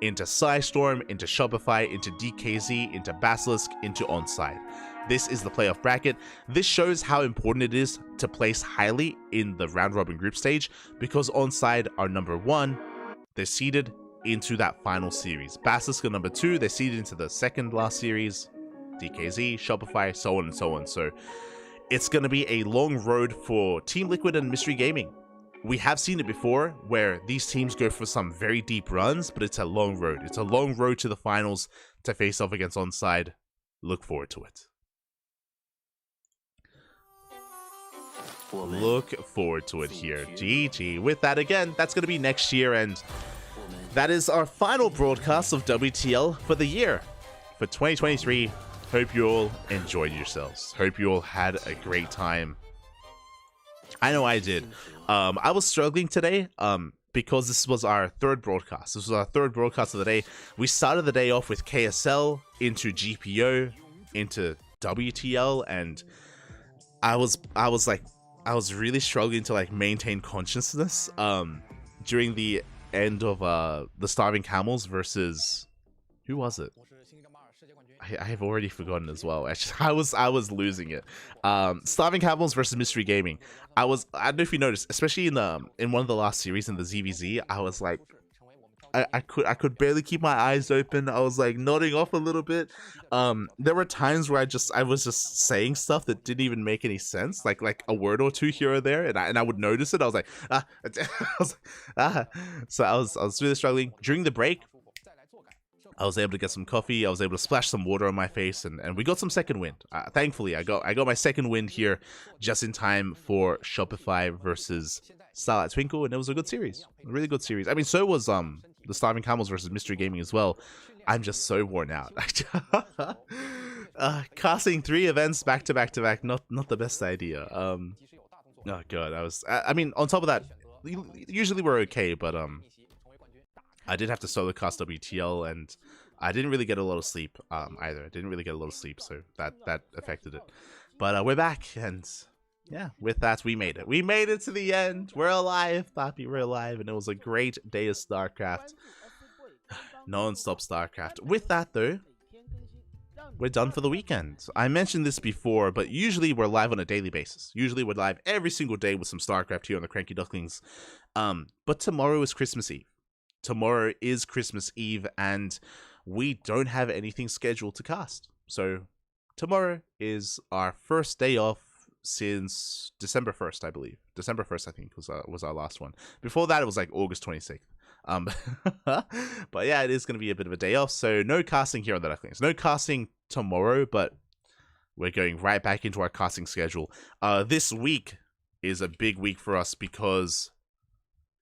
into Psystorm, into Shopify, into DKZ, into Basilisk, into Onside. This is the playoff bracket. This shows how important it is to place highly in the round robin group stage, because Onside are number 1. They're seeded into that final series. Basilisk are number 2, they seeded into the second last series. DKZ, Shopify, so on and so on. So it's going to be a long road for Team Liquid and Mystery Gaming. We have seen it before where these teams go for some very deep runs, but it's a long road. It's a long road to the finals to face off against Onside. Look forward to it. Look forward to it here. GG. With that, again, that's going to be next year, and that is our final broadcast of WTL for the year, for 2023. Hope you all enjoyed yourselves. Hope you all had a great time. I know I did. I was struggling today because this was our third broadcast. This was our third broadcast of the day. We started the day off with KSL, into GPO, into WTL, and I was really struggling to like maintain consciousness during the end of the Starving Camels versus, who was it? I have already forgotten as well. Actually, I was losing it. Starving Camels versus Mystery Gaming. I don't know if you noticed, especially in one of the last series in the ZVZ, I was like, I could barely keep my eyes open. I was like nodding off a little bit. There were times where I was just saying stuff that didn't even make any sense, like a word or two here or there, and I would notice it. I was like, So I was really struggling during the break. I was able to get some coffee. I was able to splash some water on my face, and we got some second wind. Thankfully, I got my second wind here just in time for Shopify versus Starlight Twinkle, and it was a good series, a really good series. I mean, so was the Starving Camels versus Mystery Gaming as well. I'm just so worn out. Casting 3 events back to back to back, not the best idea. Oh god, I mean, on top of that, usually we're okay, but I did have to solo cast WTL, and I didn't really get a lot of sleep either. I didn't really get a lot of sleep, so that affected it. But we're back, and yeah, with that, we made it. We made it to the end. We're alive, Papi, we're alive, and it was a great day of StarCraft. Non-stop StarCraft. With that, though, we're done for the weekend. I mentioned this before, but usually we're live on a daily basis. Usually we're live every single day with some StarCraft here on the CranKy Ducklings. But tomorrow is Christmas Eve. Tomorrow is Christmas Eve, and we don't have anything scheduled to cast. So tomorrow is our first day off since December 1st, I believe. December 1st, I think, was our last one. Before that, it was like August 26th. But yeah, it is going to be a bit of a day off, so no casting here on the Ducklings. No casting tomorrow, but we're going right back into our casting schedule. This week is a big week for us because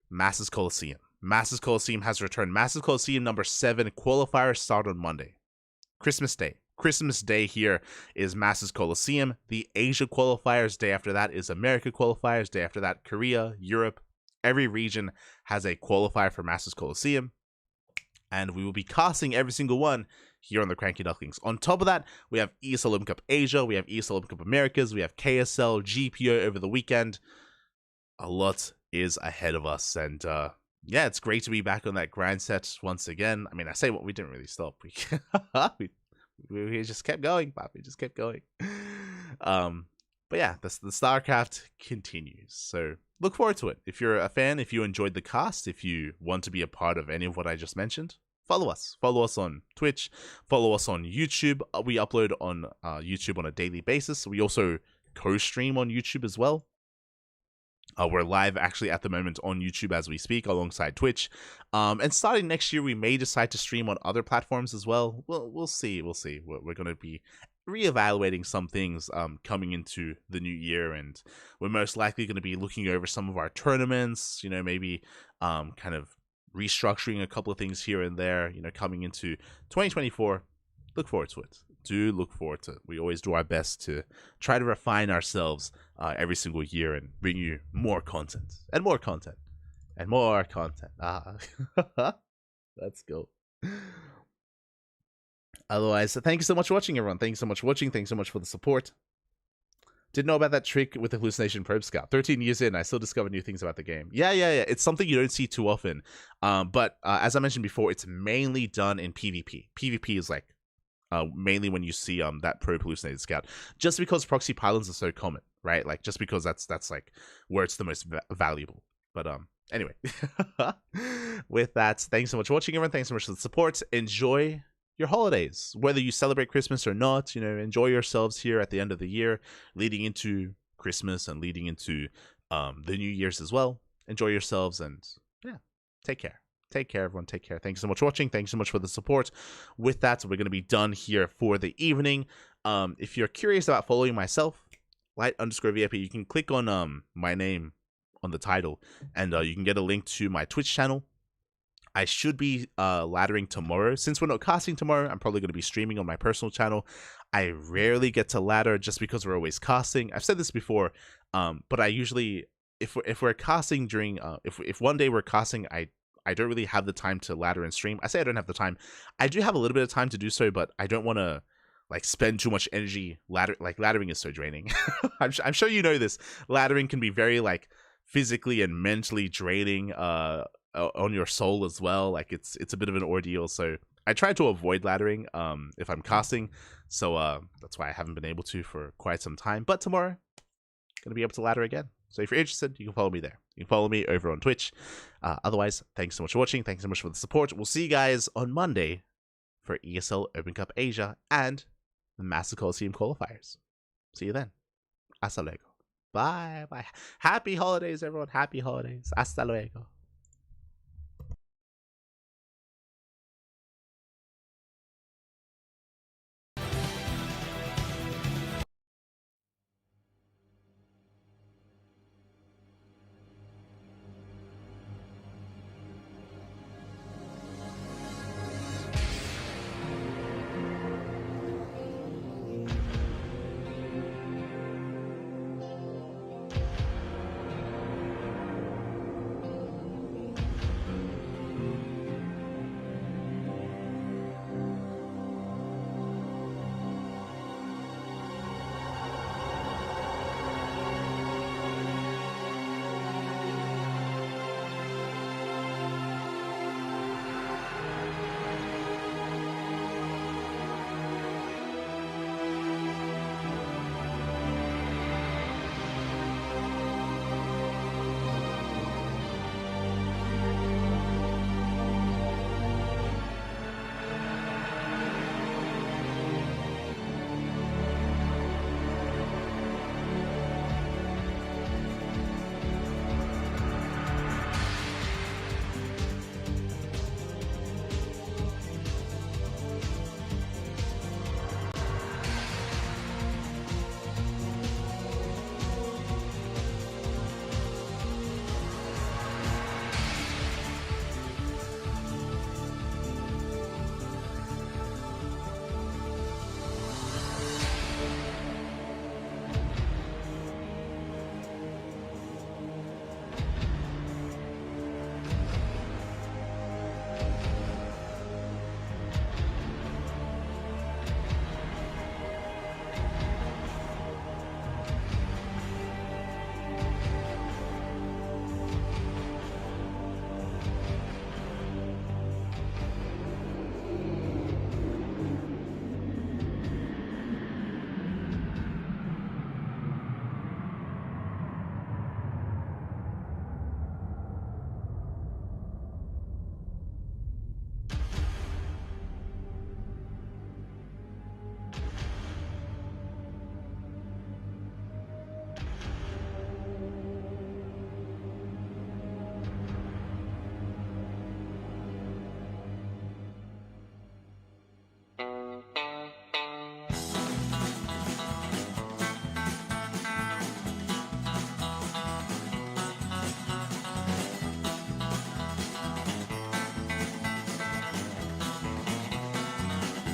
Masters Coliseum. Masters Coliseum has returned. Masters Coliseum number 7 qualifiers start on Monday. Christmas Day. Christmas Day here is Masters Coliseum. The Asia qualifiers, day after that is America qualifiers. Day after that, Korea, Europe. Every region has a qualifier for Masters Coliseum. And we will be casting every single one here on the CranKy Ducklings. On top of that, we have ESL Open Cup Asia. We have ESL Open Cup Americas. We have KSL, GPO over the weekend. A lot is ahead of us. And yeah, it's great to be back on that grind set once again. I mean, I say what, we didn't really stop. We just kept going, Bob. We just kept going. But yeah, the StarCraft continues. So look forward to it. If you're a fan, if you enjoyed the cast, if you want to be a part of any of what I just mentioned, follow us. Follow us on Twitch. Follow us on YouTube. We upload on YouTube on a daily basis. We also co-stream on YouTube as well. We're live actually at the moment on YouTube as we speak alongside Twitch. And starting next year, we may decide to stream on other platforms as well. We'll see. We're going to be reevaluating some things coming into the new year, and we're most likely going to be looking over some of our tournaments, maybe kind of restructuring a couple of things here and there, coming into 2024. Look forward to it. Do look forward to it. We always do our best to try to refine ourselves every single year and bring you more content and more content and more content. Let's go. Otherwise, thank you so much for watching, everyone. Thank you so much for watching. Thanks so much for the support. Didn't know about that trick with the hallucination probe scout. 13 years in, I still discover new things about the game. Yeah. It's something you don't see too often. But as I mentioned before, it's mainly done in PvP. PvP is like mainly when you see that probe hallucinated scout, just because proxy pylons are so common, right? Like just because that's like where it's the most valuable. But anyway, with that, thanks so much for watching, everyone. Thanks so much for the support. Enjoy your holidays, whether you celebrate Christmas or not. Enjoy yourselves here at the end of the year, leading into Christmas and leading into the New Year's as well. Enjoy yourselves, and yeah, take care. Take care, everyone. Take care. Thanks so much for watching. Thanks so much for the support. With that, we're going to be done here for the evening. If you're curious about following myself, Light_VIP, you can click on my name on the title, and you can get a link to my Twitch channel. I should be laddering tomorrow. Since we're not casting tomorrow, I'm probably going to be streaming on my personal channel. I rarely get to ladder just because we're always casting. I've said this before, but I usually, if we're casting during, if one day we're casting, I don't really have the time to ladder and stream. I say I don't have the time. I do have a little bit of time to do so, but I don't want to like spend too much energy laddering is so draining. I'm sure you know this. Laddering can be very like physically and mentally draining on your soul as well. Like it's a bit of an ordeal. So I try to avoid laddering if I'm casting. So that's why I haven't been able to for quite some time. But tomorrow, gonna be able to ladder again. So if you're interested, you can follow me there. You can follow me over on Twitch. Otherwise, thanks so much for watching. Thanks so much for the support. We'll see you guys on Monday for ESL Open Cup Asia and the Master Coliseum qualifiers. See you then. Hasta luego. Bye. Happy holidays, everyone. Happy holidays. Hasta luego.